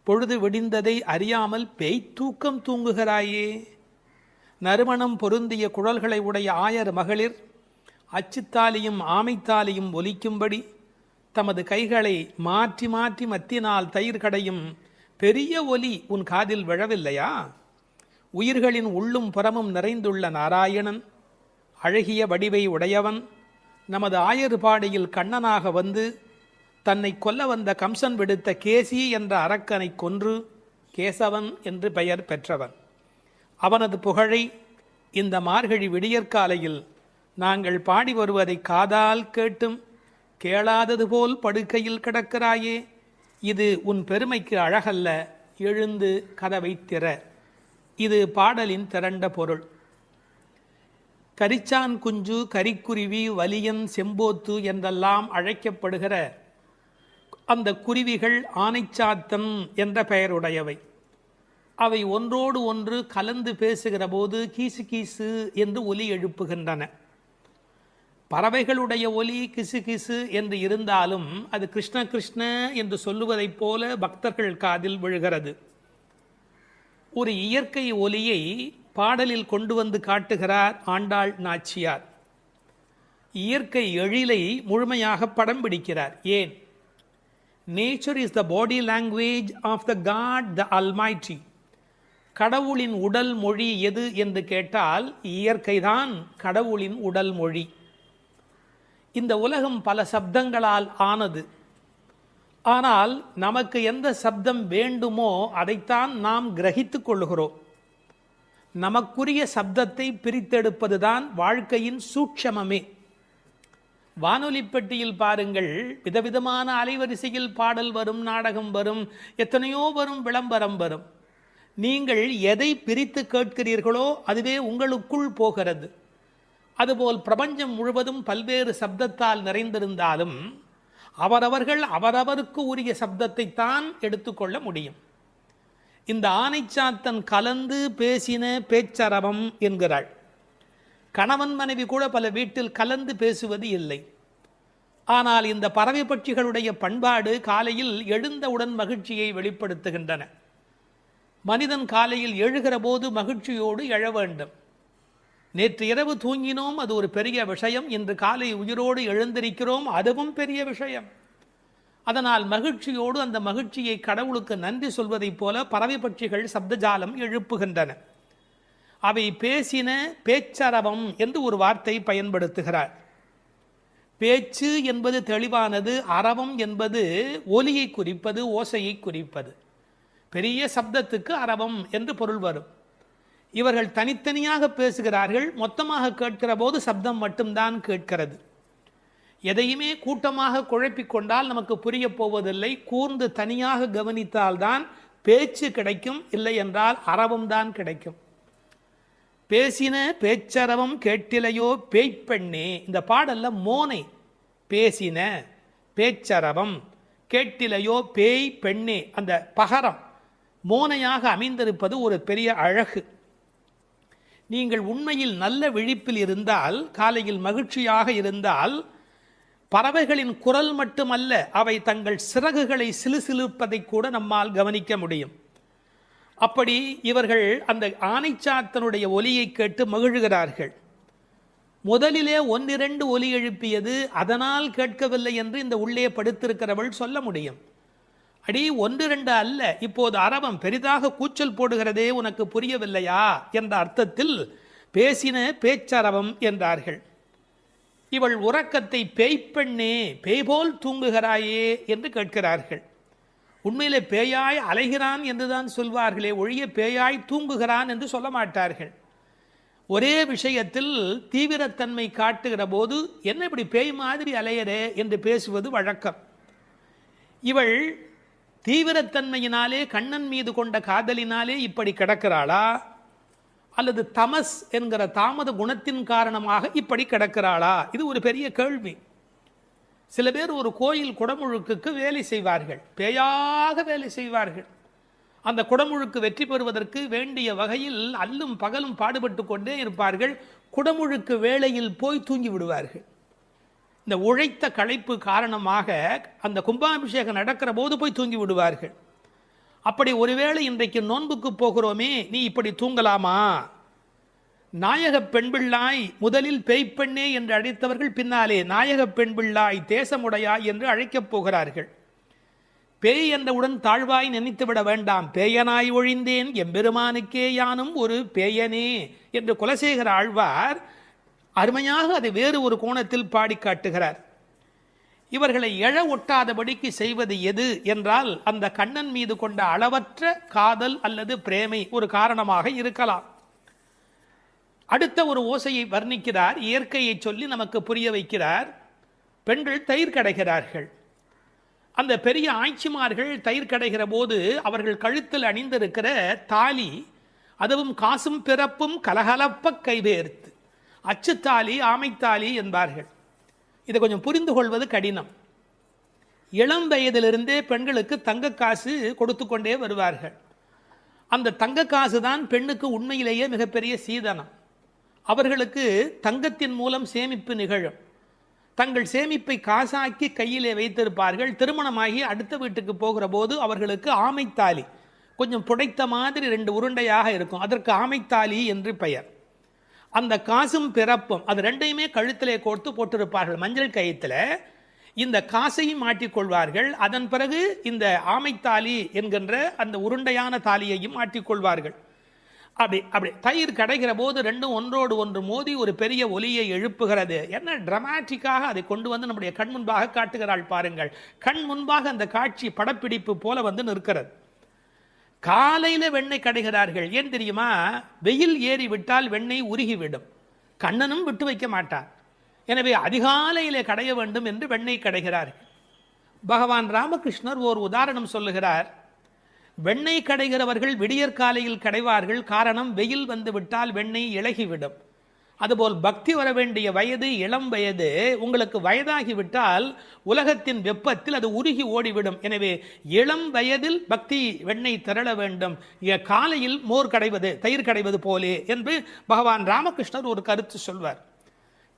பொழுது விடிந்ததை அறியாமல் பேய்த்தூக்கம் தூங்குகிறாயே. நறுமணம் பொருந்திய குழல்களை உடைய ஆயர் மகளிர் அச்சுத்தாலியும் ஆமைத்தாலியும் ஒலிக்கும்படி தமது கைகளை மாற்றி மாற்றி மத்தினால் தயிர் கடையும் பெரிய ஒலி உன் காதில் விழவில்லையா? உயிர்களின் உள்ளும் புறமும் நிறைந்துள்ள நாராயணன், அழகிய வடிவை உடையவன், நமது ஆயர்பாடியில் கண்ணனாக வந்து தன்னை கொல்ல வந்த கம்சன் விடுத்த கேசி என்ற அரக்கனை கொன்று கேசவன் என்று பெயர் பெற்றவன். அவனது புகழை இந்த மார்கழி விடியற்காலையில் நாங்கள் பாடி வருவதை காதால் கேட்டும் கேளாதது போல் படுக்கையில் கிடக்கிறாயே, இது உன் பெருமைக்கு அழகல்ல, எழுந்து கதவை திற. இது பாடலின் திரண்ட பொருள். கரிச்சான் குஞ்சு, கரிக்குருவி, வலியன், செம்போத்து என்றெல்லாம் அழைக்கப்படுகிற அந்த குருவிகள் ஆனைச்சாத்தன் என்ற பெயருடையவை. அவை ஒன்றோடு ஒன்று கலந்து பேசுகிற போது கீசு கீசு என்று ஒலி எழுப்புகின்றன. பறவைகளுடைய ஒலி கிசு கிசு என்று இருந்தாலும் அது கிருஷ்ண கிருஷ்ண என்று சொல்லுவதைப் போல பக்தர்கள் காதில் விழுகிறது. ஒரு இயற்கை ஒலியை பாடலில் கொண்டு வந்து காட்டுகிறார் ஆண்டாள் நாச்சியார். இயற்கை எழிலை முழுமையாக படம் பிடிக்கிறார். ஏன்? Nature is the body language of the god the almighty. கடவுளின் உடல் மொழி எது என்று கேட்டால் இயற்கைதான் கடவுளின் உடல் மொழி. இந்த உலகம் பல சப்தங்களால் ஆனது. ஆனால் நமக்கு எந்த சப்தம் வேண்டுமோ அதைத்தான் நாம் கிரகித்துக் கொள்ளுகிறோம். நமக்குரிய சப்தத்தை பிரித்தெடுப்பதுதான் வாழ்க்கையின் சூட்சமமே. வானொலி பெட்டியில் பாருங்கள், விதவிதமான அலைவரிசையில் பாடல் வரும், நாடகம் வரும், எத்தனையோ வரும், விளம்பரம் வரும். நீங்கள் எதை பிரித்து கேட்கிறீர்களோ அதுவே உங்களுக்குள் போகிறது. அதுபோல் பிரபஞ்சம் முழுவதும் பல்வேறு சப்தத்தால் நிறைந்திருந்தாலும் அவரவர்கள் அவரவருக்கு உரிய சப்தத்தை தான் எடுத்துக்கொள்ள முடியும். இந்த ஆனைச்சாத்தன் கலந்து பேசின பேச்சரவம் என்கிறாள். கணவன் மனைவி கூட பல வீட்டில் கலந்து பேசுவது இல்லை. ஆனால் இந்த பறவை பட்சிகளுடைய பண்பாடு காலையில் எழுந்தவுடன் மகிழ்ச்சியை வெளிப்படுத்துகின்றன. மனிதன் காலையில் எழுகிற போது மகிழ்ச்சியோடு எழ வேண்டும். நேற்று இரவு தூங்கினோம், அது ஒரு பெரிய விஷயம். இன்று காலை உயிரோடு எழுந்திருக்கிறோம், அதுவும் பெரிய விஷயம். அதனால் மகிழ்ச்சியோடு அந்த மகிழ்ச்சியை கடவுளுக்கு நன்றி சொல்வதைப் போல பறவை பட்சிகள் சப்தஜாலம் எழுப்புகின்றன. அவை பேசின பேச்சரவம் என்று ஒரு வார்த்தை பயன்படுத்துகிறார். பேச்சு என்பது தெளிவானது, அரவம் என்பது ஒலியை குறிப்பது, ஓசையை குறிப்பது. பெரிய சப்தத்துக்கு அரவம் என்று பொருள் வரும். இவர்கள் தனித்தனியாக பேசுகிறார்கள், மொத்தமாக கேட்கிற போது சப்தம் மட்டும்தான் கேட்கிறது. எதையுமே கூட்டமாக குழப்பிக்கொண்டால் நமக்கு புரிய போவதில்லை. கூர்ந்து தனியாக கவனித்தால்தான் பேச்சு கிடைக்கும், இல்லை என்றால் அரவம் தான் கிடைக்கும். பேசின பேச்சரவம் கேட்டிலையோ பேய்ப்பெண்ணே. இந்த பாடல்ல மோனை பேசின பேச்சரவம் கேட்டிலையோ பேய் பெண்ணே, அந்த பகரம் மோனையாக அமைந்திருப்பது ஒரு பெரிய அழகு. நீங்கள் உண்மையில் நல்ல விழிப்பில் இருந்தால், காலையில் மகிழ்ச்சியாக இருந்தால், பறவைகளின் குரல் மட்டுமல்ல, அவை தங்கள் சிறகுகளை சிலுசிலுப்பதை கூட நம்மால் கவனிக்க முடியும். அப்படி இவர்கள் அந்த ஆனைச்சாத்தனுடைய ஒலியை கேட்டு மகிழ்கிறார்கள். முதலிலே ஒன்றிரண்டு ஒலி எழுப்பியது, அதனால் கேட்கவில்லை என்று இந்த உள்ளே படுத்திருக்கிறவள் சொல்ல முடியும். அடி ஒன்று ரெண்டு அல்ல, இப்போது அரவம் பெரிதாக கூச்சல் போடுகிறதே, உனக்கு புரியவில்லையா என்ற அர்த்தத்தில் பேசின பேச்சரவம் என்றார்கள். இவள் உறக்கத்தை பேய்ப்பெண்ணே, பேய்போல் தூங்குகிறாயே என்று கேட்கிறார்கள். உண்மையிலே பேயாய் அலைகிறான் என்றுதான் சொல்வார்களே ஒழிய பேயாய் தூங்குகிறான் என்று சொல்ல மாட்டார்கள். ஒரே விஷயத்தில் தீவிரத்தன்மை காட்டுகிற போது என்ன இப்படி பேய் மாதிரி அலையரே என்று பேசுவது வழக்கம். இவள் தீவிரத்தன்மையினாலே, கண்ணன் மீது கொண்ட காதலினாலே இப்படி கிடக்கிறாளா, அல்லது தமஸ் என்கிற தாமத குணத்தின் காரணமாக இப்படி கிடக்கிறாளா? இது ஒரு பெரிய கேள்வி. சில பேர் ஒரு கோயில் குடமுழுக்குக்கு வேலை செய்வார்கள், பேயாக வேலை செய்வார்கள். அந்த குடமுழுக்கு வெற்றி பெறுவதற்கு வேண்டிய வகையில் அல்லும் பகலும் பாடுபட்டு கொண்டே இருப்பார்கள். குடமுழுக்கு வேளையில் போய் தூங்கி விடுவார்கள். இந்த உழைத்த களைப்பு காரணமாக அந்த கும்பாபிஷேகம் நடக்கிற போது போய் தூங்கி விடுவார்கள். அப்படி ஒருவேளை இன்றைக்கு நோன்புக்கு போகிறோமே, நீ இப்படி தூங்கலாமா? நாயக பெண்பிள்ளாய் முதலில் பேய்ப்பெண்ணே என்று அழைத்தவர்கள் பின்னாலே நாயக பெண்பிள்ளாய் தேசமுடையாய் என்று அழைக்கப் போகிறார்கள். பேய் என்றவுடன் தாழ்வாய் நினைத்துவிட வேண்டாம். பேயனாய் ஒழிந்தேன் எம்பெருமானுக்கே யானும் ஒரு பேயனே என்று குலசேகர ஆழ்வார் அருமையாக அதை வேறு ஒரு கோணத்தில் பாடி காட்டுகிறார். இவர்களை எழ ஒட்டாதபடிக்கு செய்வது எது என்றால், அந்த கண்ணன் மீது கொண்ட அளவற்ற காதல் அல்லது பிரேமை ஒரு காரணமாக இருக்கலாம். அடுத்த ஒரு ஓசையை வர்ணிக்கிறார், இயற்கையை சொல்லி நமக்கு புரிய வைக்கிறார். பெண்கள் தயிர் கடைகிறார்கள். அந்த பெரிய ஆய்ச்சிமார்கள் தயிர் கடைகிற போது அவர்கள் கழுத்தில் அணிந்திருக்கிற தாலி, அதுவும் காசும் பிறப்பும் கலகலப்ப கைவேர்த்து, அச்சுத்தாலி ஆமைத்தாலி என்பார்கள். இதை கொஞ்சம் புரிந்து கொள்வது கடினம். இளம் வயதிலிருந்தே பெண்களுக்கு தங்க காசு கொடுத்து கொண்டே வருவார்கள். அந்த தங்க காசு தான் பெண்ணுக்கு உண்மையிலேயே மிகப்பெரிய சீதனம். அவர்களுக்கு தங்கத்தின் மூலம் சேமிப்பு நிகழும். தங்கள் சேமிப்பை காசாக்கி கையிலே வைத்திருப்பார்கள். திருமணமாகி அடுத்த வீட்டுக்கு போகிற போது அவர்களுக்கு ஆமைத்தாலி, கொஞ்சம் புடைத்த மாதிரி 2 உருண்டையாக இருக்கும், அதற்கு ஆமைத்தாலி என்று பெயர். அந்த காசும் பிறப்பும் அது ரெண்டையுமே கழுத்திலே கோர்த்து போட்டிருப்பார்கள். மஞ்சள் கயிற்றில் இந்த காசையும் மாட்டிக்கொள்வார்கள். அதன் பிறகு இந்த ஆமைத்தாலி என்கின்ற அந்த உருண்டையான தாலியையும் மாட்டிக்கொள்வார்கள். அப்படி தயிர் கடைகிற போது ரெண்டும் ஒன்றோடு ஒன்று மோதி ஒரு பெரிய ஒலியை எழுப்புகிறது. என்ன டிராமாட்டிக்காக அதை கொண்டு வந்து நம்முடைய கண் முன்பாக காட்டுகிறாள் பாருங்கள். கண் முன்பாக அந்த காட்சி படப்பிடிப்பு போல வந்து நிற்கிறது. காலையில வெண்ணெய் கடைகிறார்கள். ஏன் தெரியுமா? வெயில் ஏறி விட்டால் வெண்ணெய் உருகிவிடும், கண்ணனும் விட்டு வைக்க மாட்டார். எனவே அதிகாலையிலே கடைய வேண்டும் என்று வெண்ணெய் கடைகிறார்கள். பகவான் ராமகிருஷ்ணர் ஓர் உதாரணம் சொல்லுகிறார். வெண்ணெய் கடைகிறவர்கள் விடியற்காலையில் கடைவார்கள். காரணம், வெயில் வந்து விட்டால் வெண்ணெய் இளகிவிடும். அதுபோல் பக்தி வர வேண்டிய வயது இளம் வயது. உங்களுக்கு வயதாகிவிட்டால் உலகத்தின் வெப்பத்தில் அது உருகி ஓடிவிடும். எனவே இளம் வயதில் பக்தி வெண்ணெய் திரள வேண்டும், காலையில் மோர் கடைவது தயிர் கடைவது போலே என்று பகவான் ராமகிருஷ்ணர் ஒரு கருத்து சொல்வார்.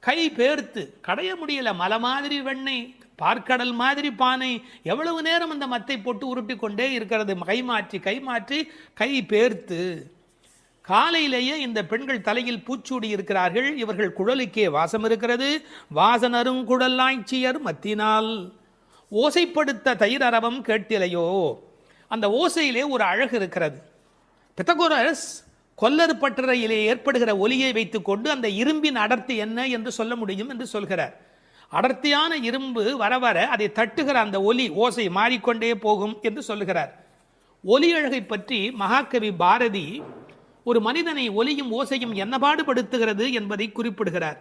கை பேர்த்து கடைய முடியல, மலை மாதிரி வெண்ணெய், பார்க்கடல் மாதிரி பானை, எவ்வளவு நேரம் அந்த மத்தை போட்டு உருட்டி கொண்டே இருக்கிறது. கை மாற்றி கை பேர்த்து. காலையிலேயே இந்த பெண்கள் தலையில் பூச்சூடி இருக்கிறார்கள். இவர்கள் குழலுக்கே வாசம் இருக்கிறது. வாசனரும் குழலாய்ச்சியர் மத்தினால் ஓசைப்படுத்த தயிர் அரவம் கேட்டிலையோ. அந்த ஓசையிலே ஒரு அழகு இருக்கிறது. பித்தகோரஸ் கொல்லர் பட்டறையிலே ஏற்படுகிற ஒலியை வைத்துக்கொண்டு அந்த இரும்பின் அடர்த்தி என்ன என்று சொல்ல முடியும் என்று சொல்கிறார். அடர்த்தியான இரும்பு வர வர அதை தட்டுகிற அந்த ஒலி ஓசை மாறிக்கொண்டே போகும் என்று சொல்லுகிறார். ஒலி அழகை பற்றி மகாகவி பாரதி ஒரு மனிதனை ஒலியும் ஓசையும் என்ன பாடுபடுத்துகிறது என்பதை குறிப்பிடுகிறார்.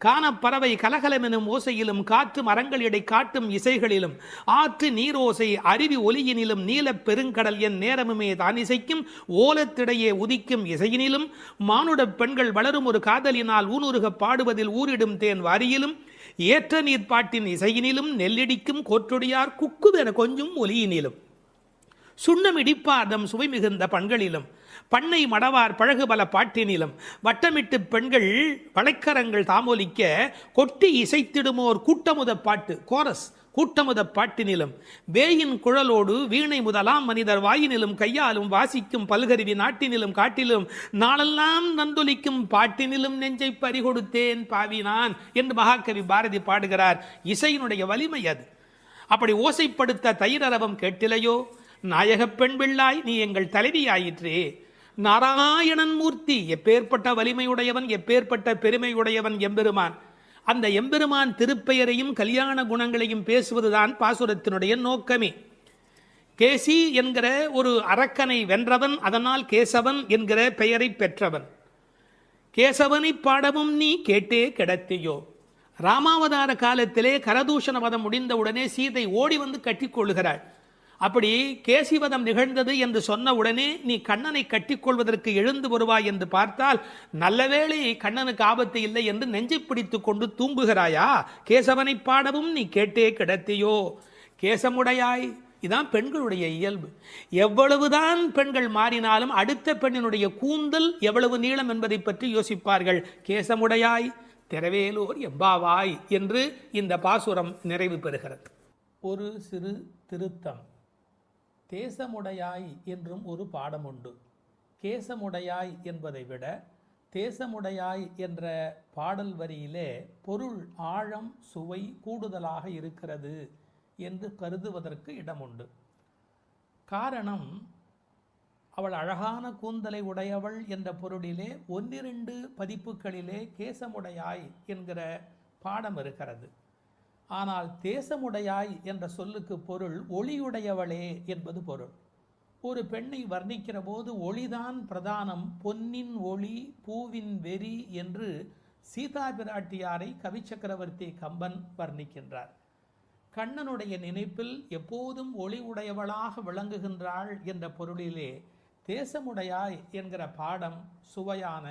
காணப்பறவை கலகலமெனும் ஓசையிலும், காற்று மரங்களிடை காட்டும் இசைகளிலும், ஆற்று நீரோசை அருவி ஒலியினிலும், நீலப் பெருங்கடல் என் நேரமுமே தான் இசைக்கும் ஓலத்திடையே உதிக்கும் இசையினிலும், மானுடப் பெண்கள் வளரும் ஒரு காதலினால் ஊனுருக பாடுவதில் ஊரிடும் தேன் வாரியிலும், ஏற்ற நீர்ப்பாட்டின் இசையினிலும், நெல்லிடிக்கும் கோற்றொடியார் குக்குவென கொஞ்சம் ஒலியினிலும், சுண்ணம் இடிப்பார்தம் சுவை மிகுந்த பண்களிலும், பண்ணை மடவார் பழகு பல பாட்டினிலும், வட்டமிட்டு பெண்கள் வளைக்கரங்கள் தாமொலிக்க கொட்டி இசைத்திடுமோர் கூட்டமுத பாட்டு கோரஸ் கூட்டமுத பாட்டினிலும், வேயின் குழலோடு வீணை முதலாம் மனிதர் வாயினிலும், கையாலும் வாசிக்கும் பல்கருவி நாட்டினிலும், காட்டிலும் நாளெல்லாம் நந்தொலிக்கும் பாட்டினிலும் நெஞ்சை பறிகொடுத்தேன் பாவினான் என்று மகாகவி பாரதி பாடுகிறார். இசையினுடைய வலிமை அது. அப்படி ஓசைப்படுத்த தயிரரவம் கேட்டிலையோ. நாயகப் பெண் பிள்ளாய் நீ எங்கள் தலைவியாயிற்றே. நாராயணன் மூர்த்தி, எப்பேற்பட்ட வலிமையுடையவன், எப்பேற்பட்ட பெருமையுடையவன் எம்பெருமான். அந்த எம்பெருமான் திருப்பெயரையும் கல்யாண குணங்களையும் பேசுவதுதான் பாசுரத்தினுடைய நோக்கமே. கேசி என்கிற ஒரு அரக்கனை வென்றவன், அதனால் கேசவன் என்கிற பெயரை பெற்றவன். கேசவனை பாடவும் நீ கேட்டே கிடத்தியோ. ராமாவதார காலத்திலே கரதூஷண வதம் முடிந்தவுடனே சீதை ஓடி வந்து கட்டிக்கொள்ளுகிறாள். அப்படி கேசிவதம் நிகழ்ந்தது என்று சொன்ன உடனே நீ கண்ணனை கட்டிக்கொள்வதற்கு எழுந்து வருவாய் என்று பார்த்தால், நல்லவேளை கண்ணனுக்கு ஆபத்து இல்லை என்று நெஞ்சை பிடித்து கொண்டு தூங்குகிறாயா. கேசவனை பாடவும் நீ கேட்டே கிடத்தியோ. கேசமுடையாய், இதான் பெண்களுடைய இயல்பு. எவ்வளவுதான் பெண்கள் மாறினாலும் அடுத்த பெண்ணினுடைய கூந்தல் எவ்வளவு நீளம் என்பதை பற்றி யோசிப்பார்கள். கேசமுடையாய் திரவேலோர் எம்பாவாய் என்று இந்த பாசுரம் நிறைவு பெறுகிறது. ஒரு சிறு திருத்தம். தேசமுடையாய் என்றும் ஒரு பாடம் உண்டு. கேசமுடையாய் என்பதை விட தேசமுடையாய் என்ற பாடல் வரியிலே பொருள் ஆழம் சுவை கூடுதலாக இருக்கிறது என்று கருதுவதற்கு இடமுண்டு. காரணம், அவள் அழகான கூந்தலை உடையவள் என்ற பொருளிலே 1-2 பதிப்புகளிலே கேசமுடையாய் என்கிற பாடம் இருக்கிறது. ஆனால் தேசமுடையாய் என்ற சொல்லுக்கு பொருள் ஒளியுடையவளே என்பது பொருள். ஒரு பெண்ணை வர்ணிக்கிற போது ஒளிதான் பிரதானம், பொன்னின் ஒளி பூவின் வெறி என்று சீதா பிராட்டியாரை கவி சக்கரவர்த்தி கம்பன் வர்ணிக்கின்றார். கண்ணனுடைய நினைப்பில் எப்போதும் ஒளி உடையவளாக விளங்குகின்றாள் என்ற பொருளிலே தேசமுடையாய் என்கிற பாடம் சுவையான,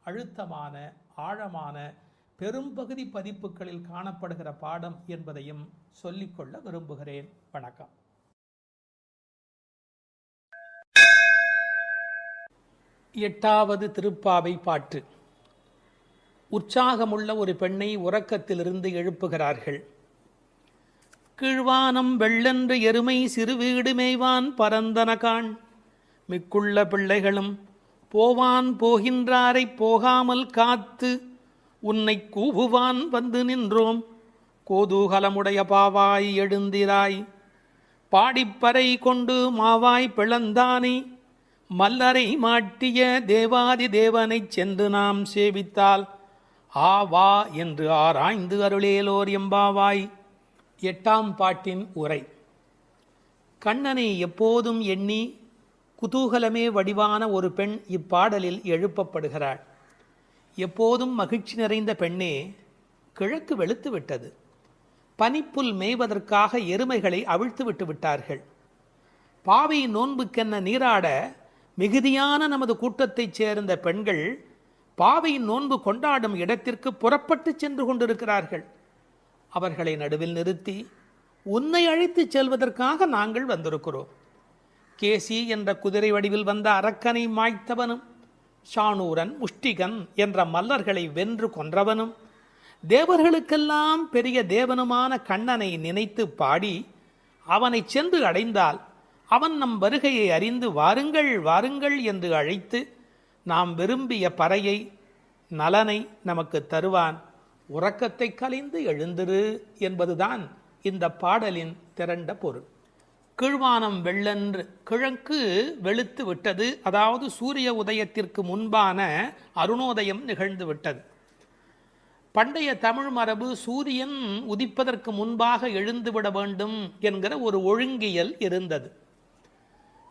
அழுத்தமான, ஆழமான, பெரும்பகுதி பதிப்புகளில் காணப்படுகிற பாடம் என்பதையும் சொல்லிக்கொள்ள விரும்புகிறேன். வணக்கம். 8வது திருப்பாவை பாட்டு. உற்சாகமுள்ள ஒரு பெண்ணை உறக்கத்திலிருந்து எழுப்புகிறார்கள். கீழ்வானம் வெள்ளென்று எருமை சிறு வீடு மேய்வான் பரந்தனகான், மிக்குள்ள பிள்ளைகளும் போவான் போகின்றாரை போகாமல் காத்து உன்னை கூவுவான் வந்து நின்றோம். கோதூகலமுடைய பாவாய் எழுந்திராய், பாடிப்பறை கொண்டு மாவாய் பிளந்தானை, மல்லரை மாட்டிய தேவாதி தேவனைச் சென்று நாம் சேவித்தால் ஆவா என்று ஆராய்ந்து அருளேலோர் எம்பாவாய். 8ஆம் பாட்டின் உரை. கண்ணனை எப்போதும் எண்ணி குதூகலமே வடிவான ஒரு பெண் இப்பாடலில் எழுப்பப்படுகிறாள். எப்போதும் மகிழ்ச்சி நிறைந்த பெண்ணே, கிழக்கு வெளுத்து விட்டது. பனிப்புல் மேய்வதற்காக எருமைகளை அவிழ்த்து விட்டு விட்டார்கள். பாவை நோன்புக்கென்ன நீராட மிகுதியான நமது கூட்டத்தைச் சேர்ந்த பெண்கள் பாவையின் நோன்பு கொண்டாடும் இடத்திற்கு புறப்பட்டு சென்று கொண்டிருக்கிறார்கள். அவர்களை நடுவில் நிறுத்தி உன்னை அழைத்து செல்வதற்காக நாங்கள் வந்திருக்கிறோம். கேசி என்ற குதிரை வடிவில் வந்த அரக்கனை மாய்த்தவனும், ஷானூரன் முஷ்டிகன் என்ற மல்லர்களை வென்று கொன்றவனும், தேவர்களுக்கெல்லாம் பெரிய தேவனுமான கண்ணனை நினைத்து பாடி அவனை சென்று அடைந்தால் அவன் நம் வருகையை அறிந்து வாருங்கள் வாருங்கள் என்று அழைத்து நாம் விரும்பிய பறையை நலனை நமக்கு தருவான். உறக்கத்தை கலைந்து எழுந்திரு என்பதுதான் இந்த பாடலின் திரண்ட பொருள். கீழ்வானம் வெள்ளென்று, கிழக்கு வெளுத்து விட்டது, அதாவது சூரிய உதயத்திற்கு முன்பான அருணோதயம் நிகழ்ந்து விட்டது. பண்டைய தமிழ் மரபு சூரியன் உதிப்பதற்கு முன்பாக எழுந்துவிட வேண்டும் என்கிற ஒரு ஒழுங்கியல் இருந்தது.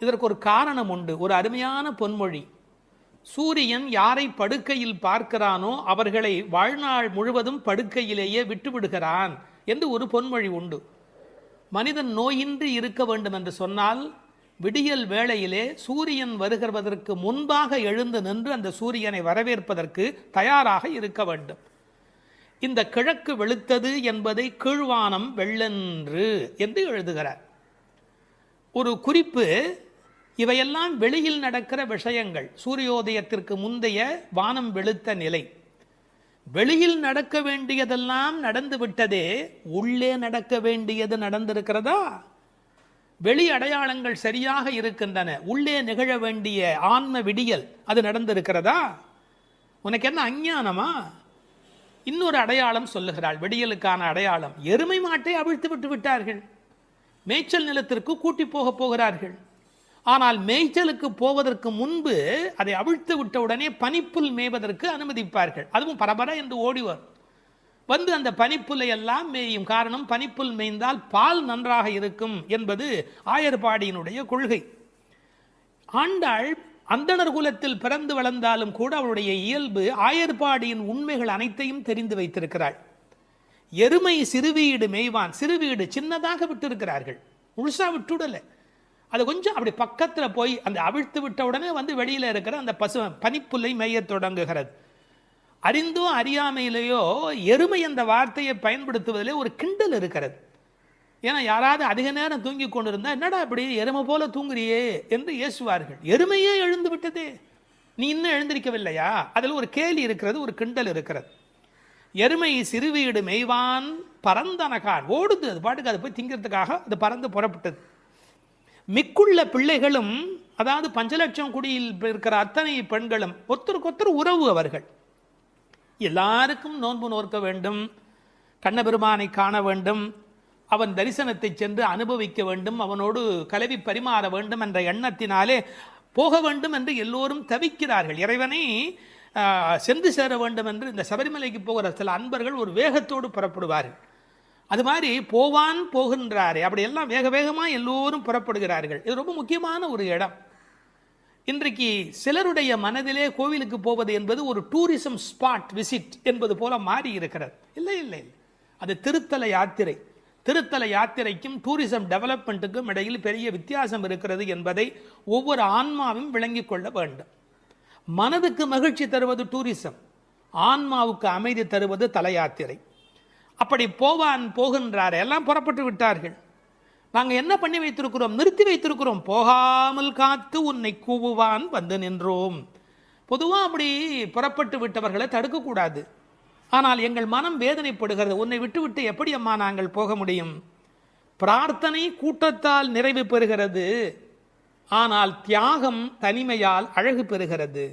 இதற்கு ஒரு காரணம் உண்டு, ஒரு அருமையான பொன்மொழி. சூரியன் யாரை படுக்கையில் பார்க்கிறானோ அவர்களை வாழ்நாள் முழுவதும் படுக்கையிலேயே விட்டுவிடுகிறான் என்று ஒரு பொன்மொழி உண்டு. மனிதன் நோயின்றி இருக்க வேண்டும் என்று சொன்னால் விடியல் வேளையிலே சூரியன் வருகிறதற்கு முன்பாக எழுந்து நின்று அந்த சூரியனை வரவேற்பதற்கு தயாராக இருக்க வேண்டும். இந்த கிழக்கு வெளுத்தது என்பதை கீழ்வானம் வெள்ளென்று என்று எழுதுகிறார். ஒரு குறிப்பு, இவையெல்லாம் வெளியில் நடக்கிற விஷயங்கள். சூரியோதயத்திற்கு முந்தைய வானம் வெளுத்த நிலை. வெளியில் நடக்க வேண்டியதெல்லாம் நடந்து விட்டதே, உள்ளே நடக்க வேண்டியது நடந்திருக்கிறதா? வெளி அடையாளங்கள் சரியாக இருக்கின்றன, உள்ளே நிகழ வேண்டிய ஆன்ம விடியல் அது நடந்திருக்கிறதா? உனக்கு என்ன அஞ்ஞானமா? இன்னொரு அடையாளம் சொல்லுகிறாள், விடியலுக்கான அடையாளம். எருமை மாட்டை அவிழ்த்து விட்டு விட்டார்கள், மேய்ச்சல் நிலத்திற்கு கூட்டி போகிறார்கள். ஆனால் மேய்ச்சலுக்கு போவதற்கு முன்பு அதை அவிழ்த்து விட்ட உடனே பனிப்புல் மேய்வதற்கு அனுமதிப்பார்கள். அதுவும் பரபர என்று ஓடிவர் வந்து அந்த பனிப்புல்லை எல்லாம் மேயும். காரணம், பனிப்புல் மேய்ந்தால் பால் நன்றாக இருக்கும் என்பது ஆயர்பாடியினுடைய கொள்கை. ஆண்டாள் அந்தணர் குலத்தில் பிறந்து வளர்ந்தாலும் கூட அவளுடைய இயல்பு ஆயர்பாடியின் உண்மைகள் அனைத்தையும் தெரிந்து வைத்திருக்கிறாள். எருமை சிறுவீடு மேய்வான், சிறுவீடு சின்னதாக விட்டிருக்கிறார்கள், முழுசா விட்டுடலை. அது கொஞ்சம் அப்படி பக்கத்தில் போய் அந்த அவிழ்த்து விட்ட உடனே வந்து வெளியில் இருக்கிற அந்த பனிப்புல்லை மேய தொடங்குகிறது. அறிந்தோ அறியாமையிலேயோ எருமை அந்த வார்த்தையை பயன்படுத்துவதிலே ஒரு கிண்டல் இருக்கிறது. ஏன்னா யாராவது அதிக நேரம் தூங்கி கொண்டிருந்தா என்னடா இப்படி எருமை போல தூங்குறியே என்று ஏசுவார்கள். எருமையே எழுந்து விட்டதே, நீ இன்னும் எழுந்திருக்கவில்லையா? அதில் ஒரு கேலி இருக்கிறது, ஒரு கிண்டல் இருக்கிறது. எருமை சிறுவீடு மேய்வான் பரந்தனகான், ஓடுது, அது பாட்டுக்கு அது போய் திங்கிறதுக்காக அது பறந்து புறப்பட்டது. மிக்குள்ள பிள்ளைகளும், அதாவது 5 லட்சம் குடியில் இருக்கிற அத்தனை பெண்களும் ஒருத்தருக்கொத்தர் உறவு. அவர்கள் எல்லாருக்கும் நோன்பு நோக்க வேண்டும், கண்ணபெருமானை காண வேண்டும், அவன் தரிசனத்தை சென்று அனுபவிக்க வேண்டும், அவனோடு கலவி பரிமாற வேண்டும் என்ற எண்ணத்தினாலே போக வேண்டும் என்று எல்லோரும் தவிக்கிறார்கள். இறைவனை சென்று சேர வேண்டும் என்று இந்த சபரிமலைக்கு போகிற சில அன்பர்கள் ஒரு வேகத்தோடு புறப்படுவார்கள். அது மாதிரி போவான் போகின்றாரே, அப்படியெல்லாம் வேக வேகமாக எல்லோரும் புறப்படுகிறார்கள். இது ரொம்ப முக்கியமான ஒரு இடம். இன்றைக்கு சிலருடைய மனதிலே கோவிலுக்கு போவது என்பது ஒரு டூரிசம் ஸ்பாட் விசிட் என்பது போல மாறி இருக்கிறது. இல்லை இல்லை, அது திருத்தல யாத்திரை. திருத்தல யாத்திரைக்கும் டூரிசம் டெவலப்மெண்ட்டுக்கும் இடையில் பெரிய வித்தியாசம் இருக்கிறது என்பதை ஒவ்வொரு ஆன்மாவும் விளங்கிக் கொள்ள வேண்டும். மனதுக்கு மகிழ்ச்சி தருவது டூரிசம், ஆன்மாவுக்கு அமைதி தருவது தல யாத்திரை. அப்படி போவான் போகின்றார், எல்லாம் புறப்பட்டு விட்டார்கள். நாங்கள் என்ன பண்ணி வைத்திருக்கிறோம்? நிறுத்தி வைத்திருக்கிறோம். போகாமல் காத்து உன்னை கூவுவான் வந்து நின்றோம். பொதுவாக அப்படி புறப்பட்டு விட்டவர்களை தடுக்கக்கூடாது. ஆனால் எங்கள் மனம் வேதனைப்படுகிறது. உன்னை விட்டுவிட்டு எப்படி அம்மா நாங்கள் போக முடியும்? பிரார்த்தனை கூட்டத்தால் நிறைவு பெறுகிறது, ஆனால் தியாகம் தனிமையால் அழகு பெறுகிறது.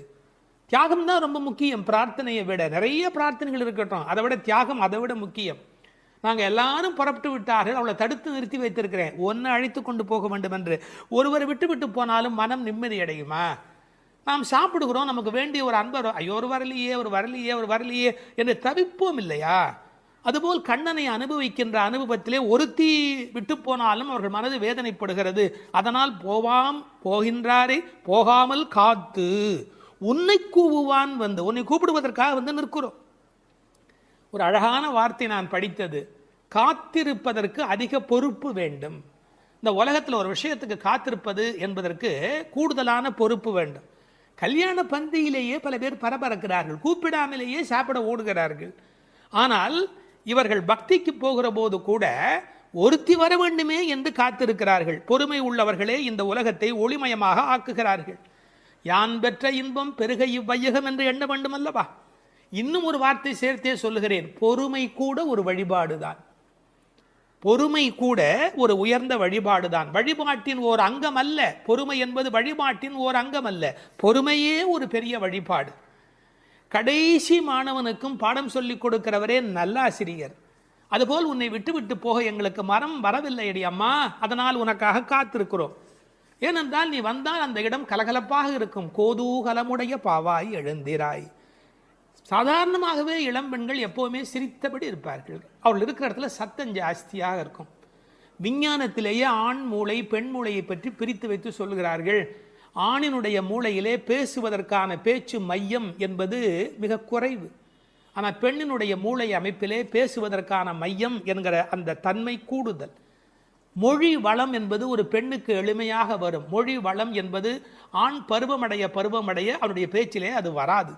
தியாகம் தான் ரொம்ப முக்கியம். பிரார்த்தனையை விட நிறைய பிரார்த்தனைகள் இருக்கட்டும், அதை விட தியாகம் அதை விட முக்கியம். நாங்கள் எல்லாரும் புறப்பட்டு விட்டார்கள், அவளை தடுத்து நிறுத்தி வைத்திருக்கிறேன், ஒன்று அழைத்து கொண்டு போக வேண்டும் என்று. ஒருவரை விட்டு விட்டு போனாலும் மனம் நிம்மதி அடையுமா? நாம் சாப்பிடுகிறோம், நமக்கு வேண்டிய ஒரு அன்பர், ஐயோ ஒரு வரலையே ஒரு வரலையே ஒரு வரலையே என்று தவிப்போம் இல்லையா? அதுபோல் கண்ணனை அனுபவிக்கின்ற அனுபவத்திலே ஒருத்தி விட்டு போனாலும் அவர்கள் மனது வேதனைப்படுகிறது. அதனால் போகின்றாரே போகாமல் காத்து உன்னை கூவுவான் வந்து, உன்னை கூப்பிடுவதற்காக வந்து நிற்கிறோம். ஒரு அழகான வார்த்தை நான் படித்தது, காத்திருப்பதற்கு அதிக பொறுப்பு வேண்டும். இந்த உலகத்தில் ஒரு விஷயத்துக்கு காத்திருப்பது என்பதற்கு கூடுதலான பொறுப்பு வேண்டும். கல்யாண பந்தியிலேயே பல பேர் பரபரக்கிறார்கள், கூப்பிடாமலேயே சாப்பிட ஓடுகிறார்கள். ஆனால் இவர்கள் பக்திக்கு போகிற போது கூட ஒருத்தி வர வேண்டுமே என்று காத்திருக்கிறார்கள். பொறுமை உள்ளவர்களே இந்த உலகத்தை ஒளிமயமாக ஆக்குகிறார்கள். யான் பெற்ற இன்பம் பெருக இவ்வையகம் என்று எண்ண வேண்டும் அல்லவா? இன்னும் ஒரு வார்த்தை சேர்த்தே சொல்லுகிறேன், பொறுமை கூட ஒரு வழிபாடுதான். பொறுமை கூட ஒரு உயர்ந்த வழிபாடுதான். வழிபாட்டின் ஓர் அங்கம் அல்ல பொறுமை என்பது, வழிபாட்டின் ஓர் அங்கம் அல்ல, பொறுமையே ஒரு பெரிய வழிபாடு. கடைசி மாணவனுக்கும் பாடம் சொல்லிக் கொடுக்கிறவரே நல்ல ஆசிரியர். அதுபோல் உன்னை விட்டு விட்டு போக எங்களுக்கு மரம் வரவில்லை அடி அம்மா, அதனால் உனக்காக காத்திருக்கிறோம். ஏனென்றால் நீ வந்தால் அந்த இடம் கலகலப்பாக இருக்கும். கோதூகலமுடைய பாவாய் எழுந்திராய். சாதாரணமாகவே இளம்பெண்கள் எப்போவுமே சிரித்தபடி இருப்பார்கள். அவர்கள் இருக்கிற இடத்துல சத்தம் ஜாஸ்தியாக இருக்கும். விஞ்ஞானத்திலேயே ஆண் மூளை பெண் மூளையை பற்றி பிரித்து வைத்து சொல்கிறார்கள். ஆணினுடைய மூளையிலே பேசுவதற்கான பேச்சு மையம் என்பது மிக குறைவு. ஆனால் பெண்ணினுடைய மூளை அமைப்பிலே பேசுவதற்கான மையம் என்கிற அந்த தன்மை கூடுதல். மொழி வளம் என்பது ஒரு பெண்ணுக்கு எளிமையாக வரும். மொழி வளம் என்பது ஆண் பருவமடைய அவருடைய பேச்சிலே அது வராது.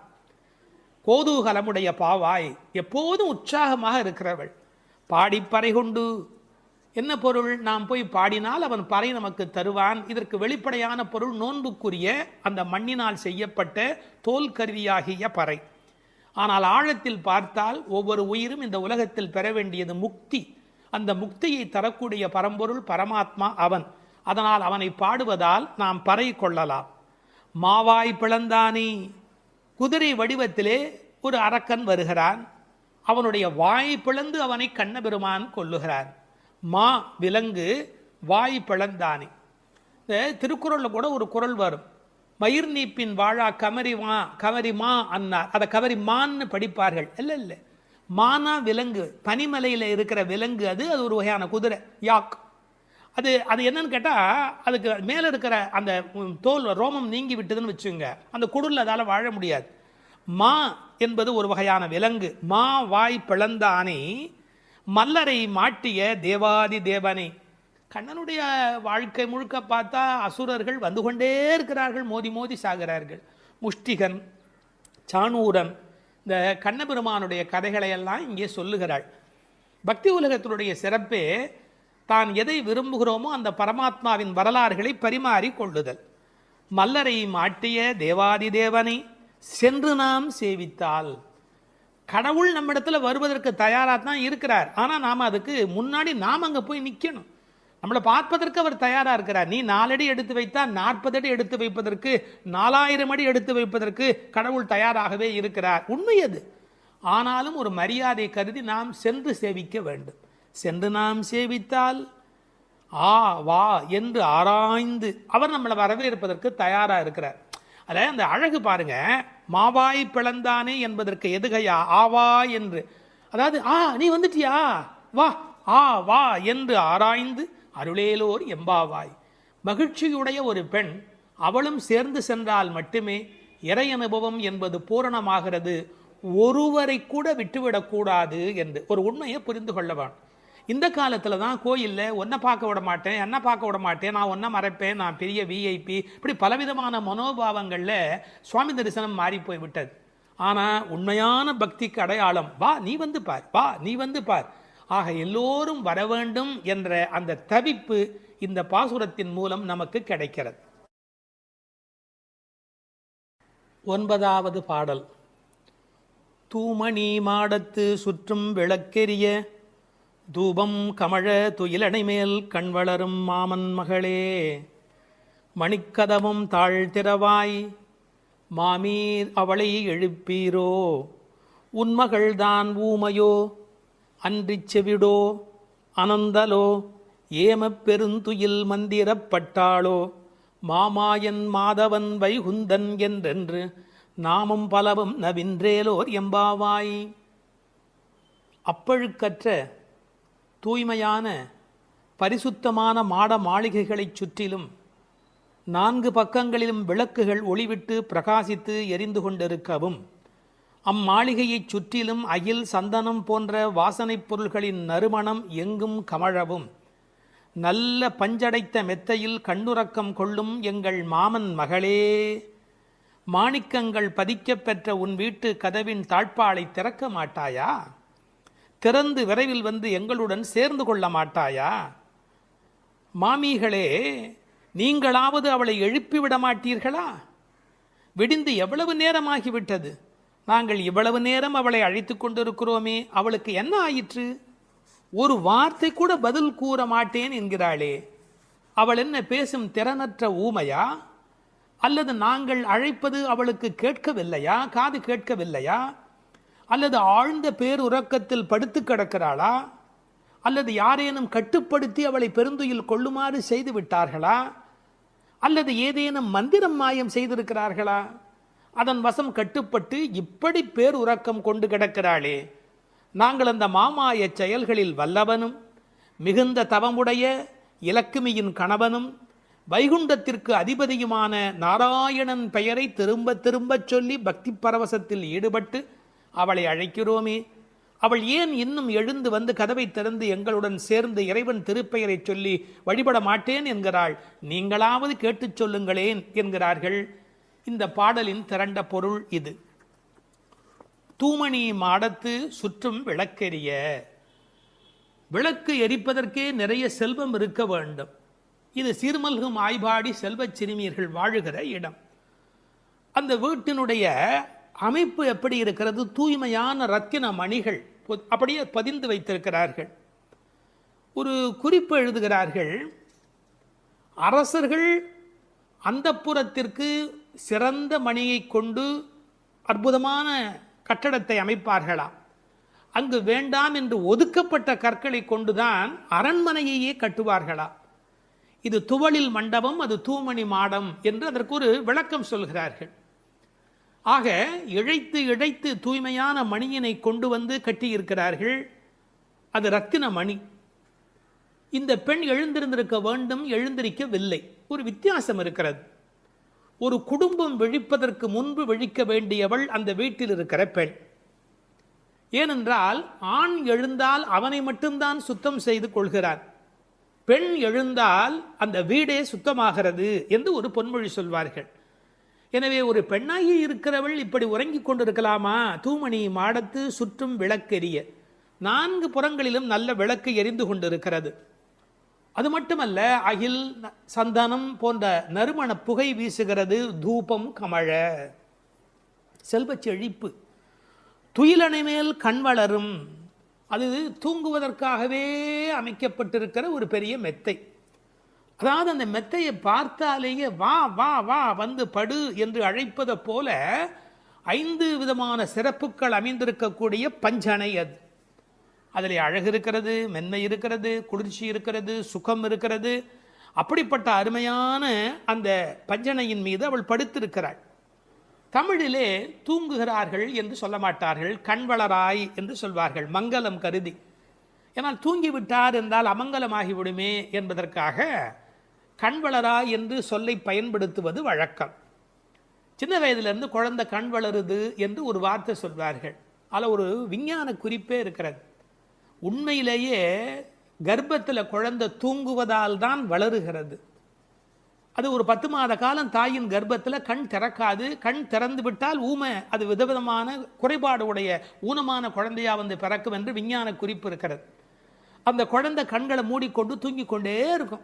கோதூகலமுடைய பாவாய், எப்போதும் உற்சாகமாக இருக்கிறவள். பாடிப்பறை கொண்டு, என்ன பொருள்? நாம் போய் பாடினால் அவன் பறை நமக்கு தருவான். இதற்கு வெளிப்படையான பொருள் நோன்புக்குரிய அந்த மண்ணினால் செய்யப்பட்ட தோல் கருவியாகிய பறை. ஆனால் ஆழத்தில் பார்த்தால் ஒவ்வொரு உயிரும் இந்த உலகத்தில் பெற வேண்டியது முக்தி. அந்த முக்தியை தரக்கூடிய பரம்பொருள் பரமாத்மா அவன். அதனால் அவனை பாடுவதால் நாம் பறை கொள்ளலாம். மாவாய் பிளந்தானே, குதிரை வடிவத்திலே ஒரு அரக்கன் வருகிறான். அவனுடைய வாய் பிளந்து அவனை கண்ணபெருமான் கொல்லுகிறான். மா விலங்கு, வாய் பிளந்தானே. இந்த திருக்குறளில் கூட ஒரு குறள் வரும், மயிர் நீப்பின் வாழா கவரி மா அன்னார். அதை கவரி மான்னு படிப்பார்கள். இல்லை, மானா விலங்கு, பனிமலையில் இருக்கிற விலங்கு. அது ஒரு வகையான குதிரை, யாக். அது என்னன்னு கேட்டால், அதுக்கு மேலே இருக்கிற அந்த தோல் ரோமம் நீங்கி விட்டதுன்னு வச்சுங்க, அந்த குடலில் அதால் வாழ முடியாது. மா என்பது ஒரு வகையான விலங்கு. மா வாய் பிளந்தானே, மல்லரை மாட்டிய தேவாதி தேவனே. கண்ணனுடைய வாழ்க்கை முழுக்க பார்த்தா அசுரர்கள் வந்து கொண்டே இருக்கிறார்கள், மோதி மோதி சாகிறார்கள். முஷ்டிகன், சாணூரன், இந்த கண்ணபெருமானுடைய கதைகளையெல்லாம் இங்கே சொல்லுகிறாள். பக்தி உலகத்தினுடைய சிறப்பே தான் எதை விரும்புகிறோமோ அந்த பரமாத்மாவின் வரலாறுகளை பரிமாறி கொள்ளுதல். மல்லரை மாட்டிய தேவாதி தேவனை சென்று நாம் சேவித்தால், கடவுள் நம்மிடத்தில் வருவதற்கு தயாராக தான் இருக்கிறார். ஆனால் நாம் அதுக்கு முன்னாடி நாம் அங்கே போய் நிற்கணும். நம்மளை பார்ப்பதற்கு அவர் தயாராக இருக்கிறார். நீ 4 அடி எடுத்து வைத்தால் 40 அடி எடுத்து வைப்பதற்கு, 4000 அடி எடுத்து வைப்பதற்கு கடவுள் தயாராகவே இருக்கிறார். உண்மை அது. ஆனாலும் ஒரு மரியாதை கருதி நாம் சென்று சேவிக்க வேண்டும். சென்று நாம் சேவித்தால் வா என்று ஆராய்ந்து அவர் நம்மளை வரவேற்பதற்கு தயாராக இருக்கிறார். அதில் அந்த அழகு பாருங்க, மாவாய் பிளந்தானே என்பதற்கு எதுகையா ஆவா என்று. அதாவது நீ வந்துட்டியா, வா வா என்று ஆராய்ந்து அருளேலோர் எம்பாவாய். மகிழ்ச்சியுடைய ஒரு பெண், அவளும் சேர்ந்து சென்றால் மட்டுமே இறை அனுபவம் என்பது பூரணமாகிறது. ஒருவரை கூட விட்டுவிடக்கூடாது என்று ஒரு உண்மையை புரிந்து கொள்ளவான். இந்த காலத்தில் தான் கோயிலில் ஒன்றை பார்க்க விட மாட்டேன், என்ன பார்க்க விட மாட்டேன், நான் ஒன்றை மறைப்பேன், நான் பெரிய விஐபி, இப்படி பலவிதமான மனோபாவங்களில் சுவாமி தரிசனம் மாறி போய் விட்டது. ஆனால் உண்மையான பக்திக்கு அடையாளம் வா நீ வந்து பார், வா நீ வந்து பார். ஆக எல்லோரும் வர வேண்டும் என்ற அந்த தவிப்பு இந்த பாசுரத்தின் மூலம் நமக்கு கிடைக்கிறது. 9வது பாடல். தூமணி மாடத்து சுற்றும் விளக்கெரிய தூபம் கமழ துயிலணை மேல் கண் வளரும் மாமன் மகளே, மணிக்கதவும் தாழ்த்திரவாய் மாமீர் அவளை எழுப்பீரோ, உன்மகள்தான் ஊமையோ அன்றிச் செவிடோ அனந்தலோ, ஏமப் பெருந்துயில் மந்திரப்பட்டாளோ, மாமாயன் மாதவன் வைகுந்தன் என்றென்று நாமும் பலவும் நவின்றேலோர் எம்பாவாய். அப்பழுக்கற்ற தூய்மையான பரிசுத்தமான மாட மாளிகைகளைச் சுற்றிலும் 4 பக்கங்களிலும் விளக்குகள் ஒளிவிட்டு பிரகாசித்து எரிந்து கொண்டிருக்கவும், அம்மாளிகையைச் சுற்றிலும் அகில் சந்தனம் போன்ற வாசனைப் பொருள்களின் நறுமணம் எங்கும் கமழவும், நல்ல பஞ்சடைத்த மெத்தையில் கண்ணுறக்கம் கொள்ளும் எங்கள் மாமன் மகளே, மாணிக்கங்கள் பதிக்கப் பெற்ற உன் வீட்டு கதவின் தாழ்ப்பாளை திறக்க மாட்டாயா? திறந்து விரைவில் வந்து எங்களுடன் சேர்ந்து கொள்ள மாட்டாயா? மாமிகளே, நீங்களாவது அவளை எழுப்பிவிட மாட்டீர்களா? விடிந்து எவ்வளவு நேரமாகிவிட்டது. நாங்கள் இவ்வளவு நேரம் அவளை அழைத்து கொண்டிருக்கிறோமே, அவளுக்கு என்ன ஆயிற்று? ஒரு வார்த்தை கூட பதில் கூற மாட்டேன் என்கிறாளே. அவள் என்ன பேசும் திறனற்ற ஊமையா? அல்லது நாங்கள் அழைப்பது அவளுக்கு கேட்கவில்லையா? காது கேட்கவில்லையா? அல்லது ஆழ்ந்த பேருறக்கத்தில் படுத்து கிடக்கிறாளா? அல்லது யாரேனும் கட்டுப்படுத்தி அவளை பெருந்துயில் கொள்ளுமாறு செய்து விட்டார்களா? அல்லது ஏதேனும் மந்திரம் மாயம் செய்திருக்கிறார்களா? அதன் வசம் கட்டுப்பட்டு இப்படி பேருறக்கம் கொண்டு கிடக்கிறாளே. நாங்கள் அந்த மாமாய செயல்களில் வல்லவனும் மிகுந்த தவமுடைய இலக்குமியின் கணவனும் வைகுண்டத்திற்கு அதிபதியுமான நாராயணன் பெயரை திரும்ப திரும்பச் சொல்லி பக்தி பரவசத்தில் ஈடுபட்டு அவளை அழைக்கிறோமே, அவள் ஏன் இன்னும் எழுந்து வந்து கதவை திறந்து எங்களுடன் சேர்ந்து இறைவன் திருப்பெயரை சொல்லி வழிபட மாட்டேன் என்கிறாள்? நீங்களாவது கேட்டுச் சொல்லுங்களேன் என்கிறார்கள். இந்த பாடலின் திரண்ட பொருள் இது. தூமணி மாடத்து சுற்றும் விளக்கெரிய. விளக்கு எரிப்பதற்கே நிறைய செல்வம் இருக்க வேண்டும். இது சீர்மல்கும் ஆய்பாடி செல்வச் சிறுமியர்கள் வாழுகிற இடம். அந்த வீட்டினுடைய அமைப்பு எப்படி இருக்கிறது? தூய்மையான ரத்தின மணிகள் அப்படியே பதிந்து வைத்திருக்கிறார்கள். ஒரு குறிப்பு எழுதுகிறார்கள், அரசர்கள் அந்தப்புறத்திற்கு சிறந்த மணியை கொண்டு அற்புதமான கட்டடத்தை அமைப்பார்களாம். அங்கு வேண்டாம் என்று ஒதுக்கப்பட்ட கற்களை கொண்டுதான் அரண்மனையையே கட்டுவார்களாம். இது துவளில் மண்டபம், அது தூமணி மாடம் என்று அதற்கு ஒரு விளக்கம் சொல்கிறார்கள். ஆக இழைத்து இழைத்து தூய்மையான மணியினை கொண்டு வந்து கட்டியிருக்கிறார்கள். அது ரத்தின மணி. இந்த பெண் எழுந்திருந்திருக்க வேண்டும், எழுந்திருக்கவில்லை. ஒரு வித்தியாசம் இருக்கிறது. ஒரு குடும்பம் விழிப்பதற்கு முன்பு விழிக்க வேண்டியவள் அந்த வீட்டில் இருக்கிற பெண். ஏனென்றால் ஆண் எழுந்தால் அவனை மட்டும்தான் சுத்தம் செய்து கொள்கிறார். பெண் எழுந்தால் அந்த வீடே சுத்தமாகிறது என்று ஒரு பொன்மொழி சொல்வார்கள். எனவே ஒரு பெண்ணாகி இருக்கிறவள் இப்படி உறங்கிக் கொண்டிருக்கலாமா? தூமணி மாடத்து சுற்றும் விளக்கெரிய. 4 புறங்களிலும் நல்ல விளக்கு எரிந்து கொண்டிருக்கிறது. அது மட்டுமல்ல, அகில் சந்தனம் போன்ற நறுமண புகை வீசுகிறது. தூபம் கமழ, செல்வச் செழிப்பு. துயிலணை மேல் கண் வளரும். அது தூங்குவதற்காகவே அமைக்கப்பட்டிருக்கிற ஒரு பெரிய மெத்தை. அதாவது அந்த மெத்தையை பார்த்தாலேயே வா வா வா வந்து படு என்று அழைப்பதை போல 5 விதமான சிறப்புகள் அமைந்திருக்கக்கூடிய பஞ்சனை அது. அதில் அழகு இருக்கிறது, மென்மை இருக்கிறது, குளிர்ச்சி இருக்கிறது, சுகம் இருக்கிறது. அப்படிப்பட்ட அருமையான அந்த பஞ்சனையின் மீது அவள் படுத்திருக்கிறாள். தமிழிலே தூங்குகிறார்கள் என்று சொல்ல மாட்டார்கள், கண்வளராய் என்று சொல்வார்கள், மங்களம் கருதி. ஏன்னால் தூங்கிவிட்டார் என்றால் அமங்கலமாகிவிடுமே என்பதற்காக கண்வளராய் என்று சொல்லை பயன்படுத்துவது வழக்கம். சின்ன வயதிலிருந்து குழந்தை கண் வளருது என்று ஒரு வார்த்தை சொல்வார்கள். அதில் ஒரு விஞ்ஞான குறிப்பே இருக்கிறது. உண்மையிலேயே கர்ப்பத்தில் குழந்தை தூங்குவதால் தான் வளருகிறது. அது ஒரு 10 மாத காலம் தாயின் கர்ப்பத்தில் கண் திறக்காது. கண் திறந்து விட்டால் ஊமை, அது விதவிதமான குறைபாடு உடைய ஊனமான குழந்தையாக வந்து பிறக்கும் என்று விஞ்ஞான குறிப்பு இருக்கிறது. அந்த குழந்தை கண்களை மூடிக்கொண்டு தூங்கிக் கொண்டே இருக்கும்.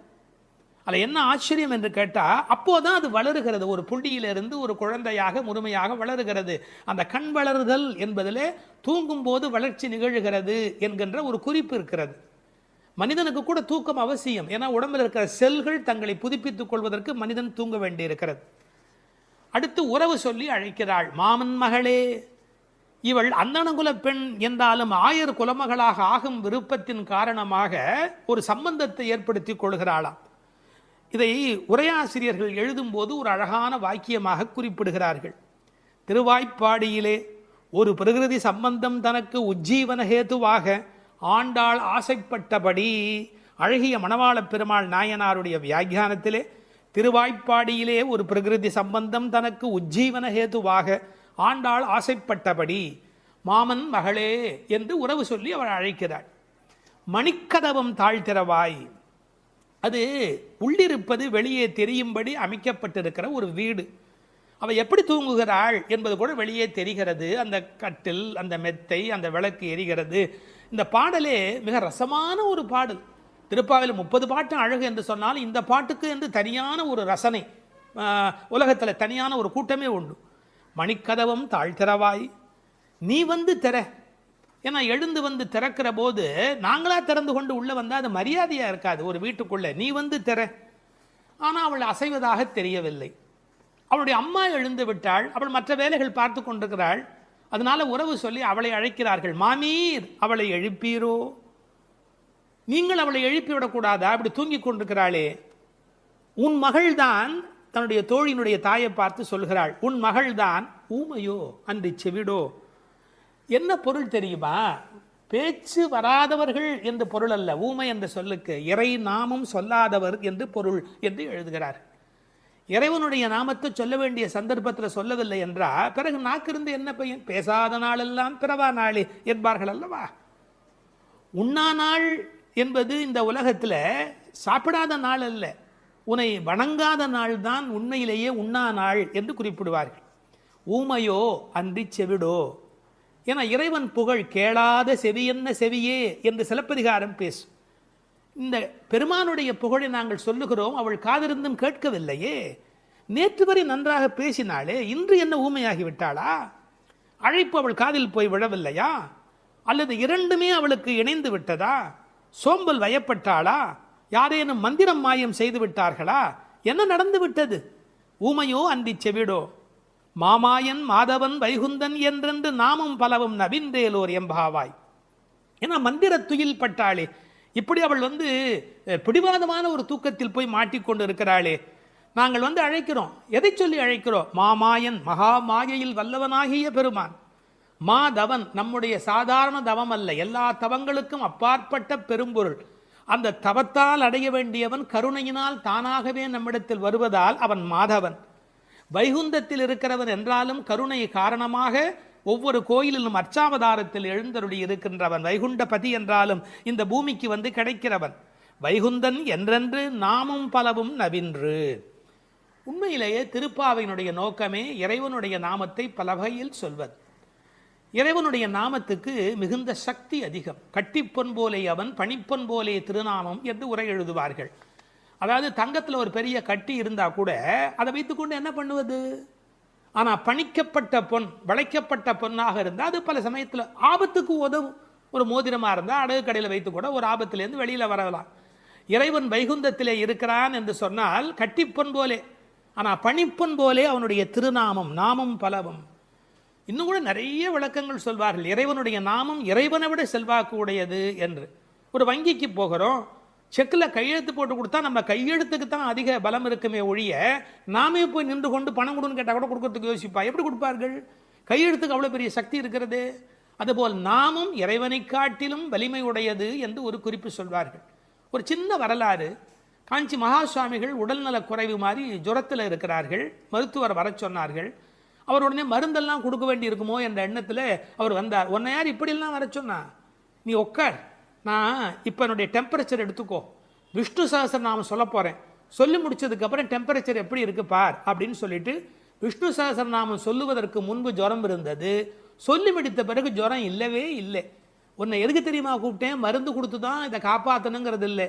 அதில் என்ன ஆச்சரியம் என்று கேட்டால், அப்போதான் அது வளருகிறது. ஒரு புள்ளியிலிருந்து ஒரு குழந்தையாக முழுமையாக வளருகிறது. அந்த கண் வளருதல் என்பதிலே தூங்கும் போது வளர்ச்சி நிகழ்கிறது என்கின்ற ஒரு குறிப்பு இருக்கிறது. மனிதனுக்கு கூட தூக்கம் அவசியம். ஏன்னா உடம்பில் இருக்கிற செல்கள் தங்களை புதுப்பித்துக் கொள்வதற்கு மனிதன் தூங்க வேண்டி இருக்கிறது. அடுத்து உறவு சொல்லி அழைக்கிறாள். மாமன் மகளே. இவள் அந்தணகுல பெண் என்றாலும் ஆயர் குலமகளாக ஆகும் விருப்பத்தின் காரணமாக ஒரு சம்பந்தத்தை ஏற்படுத்தி கொள்கிறாளாம். இதை உரையாசிரியர்கள் எழுதும்போது ஒரு அழகான வாக்கியமாக குறிப்பிடுகிறார்கள். திருவாய்ப்பாடியிலே ஒரு பிரகிருதி சம்பந்தம் தனக்கு உஜ்ஜீவன ஹேதுவாக ஆண்டாள் ஆசைப்பட்டபடி, அழகிய மணவாளப் பெருமாள் நாயனாருடைய வியாக்கியானத்திலே, திருவாய்ப்பாடியிலே ஒரு பிரகிருதி சம்பந்தம் தனக்கு உஜ்ஜீவன ஹேதுவாக ஆண்டாள் ஆசைப்பட்டபடி மாமன் மகளே என்று உறவு சொல்லி அவள் அழைக்கிறாள். மணிக்கதவம் தாழ்த்திரவாய். அது உள்ளிருப்பது வெளியே தெரியும்படி அமைக்கப்பட்டிருக்கிற ஒரு வீடு. அவள் எப்படி தூங்குகிறாள் என்பது கூட வெளியே தெரிகிறது. அந்த கட்டில், அந்த மெத்தை, அந்த விளக்கு எரிகிறது. இந்த பாடலே மிக ரசமான ஒரு பாடல். திருப்பாவையில் 30 பாட்டு அழகு என்று சொன்னால், இந்த பாட்டுக்கு என்று தனியான ஒரு ரசனை உலகத்தில் தனியான ஒரு கூட்டமே உண்டு. மணிக்கதவம் தாழ்த்திரவாய், நீ வந்து திற. ஏன்னா எழுந்து வந்து திறக்கிற போது நாங்களா திறந்து கொண்டு உள்ள வந்தால் அது மரியாதையாக இருக்காது ஒரு வீட்டுக்குள்ளே. நீ வந்து திற. ஆனால் அவள் அசைவதாக தெரியவில்லை. அவளுடைய அம்மா எழுந்து விட்டாள். அவள் மற்ற வேலைகள் பார்த்து கொண்டிருக்கிறாள். அதனால உறவு சொல்லி அவளை அழைக்கிறார்கள். மாமீர், அவளை எழுப்பீரோ? நீங்கள் அவளை எழுப்பிவிடக்கூடாதா? அப்படி தூங்கி கொண்டிருக்கிறாளே. உன் மகள்தான் தன்னுடைய தோழியினுடைய தாயை பார்த்து சொல்கிறாள், உன் மகள்தான் ஊமையோ அன்றி செவிடோ. என்ன பொருள் தெரியுமா? பேச்சு வராதவர்கள் என்று பொருள் அல்ல. ஊமை என்ற சொல்லுக்கு இறை நாமம் சொல்லாதவர் என்று பொருள் என்று எழுதுகிறார். இறைவனுடைய நாமத்தை சொல்ல வேண்டிய சந்தர்ப்பத்தில் சொல்லவில்லை என்றால் பிறகு நாக்கிருந்து என்ன பையன்? பேசாத நாளெல்லாம் பிறவா நாளே என்பார்கள் அல்லவா? உண்ணா நாள் என்பது இந்த உலகத்தில் சாப்பிடாத நாள் அல்ல, உன்னை வணங்காத நாள் தான் உண்மையிலேயே உண்ணா நாள் என்று குறிப்பிடுவார்கள். ஊமையோ அன்றி செவிடோ. ஏன்னா இறைவன் புகழ் கேளாத செவியென்ன செவியே என்று சிலப்பதிகாரம் பேசும். இந்த பெருமானுடைய புகழை நாங்கள் சொல்லுகிறோம், அவள் காதிருந்தும் கேட்கவில்லையே. நேற்று வரை நன்றாக பேசினாளே, இன்று என்ன ஊமையாகிவிட்டாளா? அழைப்பு அவள் காதில் போய் விழவில்லையா? அல்லது இரண்டுமே அவளுக்கு இணைந்து விட்டதா? சோம்பல் வயப்பட்டாளா? யாரேனும் மந்திரம் மாயம் செய்து விட்டார்களா? என்ன நடந்து விட்டது? ஊமையோ அன்றி செவிடோ. மாமாயன் மாதவன் வைகுந்தன் என்றென்று நாமும் பலவும் நவின்றேலோர் எம்பாவாய். ஏன்னா மந்திர துயில் பட்டாளே. இப்படி அவள் பிடிவாதமான ஒரு தூக்கத்தில் போய் மாட்டிக்கொண்டு இருக்கிறாளே. நாங்கள் அழைக்கிறோம். எதை சொல்லி அழைக்கிறோம்? மாமாயன், மகா மாயையில் வல்லவனாகிய பெருமான். மாதவன் நம்முடைய சாதாரண தவம் அல்ல, எல்லா தவங்களுக்கும் அப்பாற்பட்ட பெரும்பொருள். அந்த தவத்தால் அடைய வேண்டியவன் கருணையினால் தானாகவே நம்மிடத்தில் வருவதால் அவன் மாதவன். வைகுந்தத்தில் இருக்கிறவன் என்றாலும் கருணை காரணமாக ஒவ்வொரு கோயிலிலும் அர்ச்சாவதாரத்தில் எழுந்தருளி இருக்கின்றவன். வைகுண்டபதி என்றாலும் இந்த பூமிக்கு கிடைக்கிறவன். வைகுந்தன் என்றென்று நாமும் பலவும் நவின்று. உண்மையிலேயே திருப்பாவையினுடைய நோக்கமே இறைவனுடைய நாமத்தை பல வகையில் சொல்வது. இறைவனுடைய நாமத்துக்கு மிகுந்த சக்தி அதிகம். கட்டிப்பொன் போலே அவன், பணிப்பொன் போலே திருநாமம் என்று உரை எழுதுவார்கள். அதாவது தங்கத்தில் ஒரு பெரிய கட்டி இருந்தால் கூட அதை வைத்துக்கொண்டு என்ன பண்ணுவது? ஆனால் பணிக்கப்பட்ட பொன், வளைக்கப்பட்ட பொன்னாக இருந்தால் அது பல சமயத்தில் ஆபத்துக்கு உதவும். ஒரு மோதிரமாக இருந்தால் அடகு கடையில் வைத்து கூட ஒரு ஆபத்திலேருந்து வெளியில் வரலாம். இறைவன் வைகுந்தத்திலே இருக்கிறான் என்று சொன்னால் கட்டிப்பொன் போலே, ஆனால் பணிப்பொன் போலே அவனுடைய திருநாமம், நாமம் பலவும். இன்னும் கூட நிறைய விளக்கங்கள் சொல்வார்கள். இறைவனுடைய நாமம் இறைவனை விட செல்வாக்கு உடையது என்று. ஒரு வங்கிக்கு போகிறோம், செக்கில் கையெழுத்து போட்டு கொடுத்தா நம்ம கையெழுத்துக்கு தான் அதிக பலம் இருக்குமே ஒழிய நாமே போய் நின்று கொண்டு பணம் கொடுன்னு கேட்டால் கூட கொடுக்கறதுக்கு யோசிப்பா. எப்படி கொடுப்பார்கள்? கையெழுத்துக்கு அவ்வளோ பெரிய சக்தி இருக்கிறது. அதுபோல் நாமும் இறைவனை காட்டிலும் வலிமை உடையது என்று ஒரு குறிப்பு சொல்வார்கள். ஒரு சின்ன வரலாறு. காஞ்சி மகா சுவாமிகள் உடல்நல குறைவு மாதிரி ஜுரத்தில் இருக்கிறார்கள். மருத்துவர் வர சொன்னார்கள். அவர் உடனே மருந்தெல்லாம் கொடுக்க வேண்டி இருக்குமோ என்ற எண்ணத்தில் அவர் வந்தார். உன்னை யார் இப்படிலாம் வர சொன்னா? நீ உட்கார், நான் இப்போ என்னுடைய டெம்பரேச்சர் எடுத்துக்கோ, விஷ்ணு சஹஸ்ரநாமம் சொல்ல போகிறேன், சொல்லி முடிச்சதுக்கப்புறம் டெம்பரேச்சர் எப்படி இருக்கு பார் அப்படின்னு சொல்லிட்டு விஷ்ணு சஹஸ்ரநாமம் சொல்லுவதற்கு முன்பு ஜுரம் இருந்தது. சொல்லி முடித்த பிறகு ஜுரம் இல்லவே இல்லை. உன்னை எதுக்கு தெரியுமா கூப்பிட்டேன்? மருந்து கொடுத்து தான் இதை காப்பாற்றணுங்கிறது இல்லை.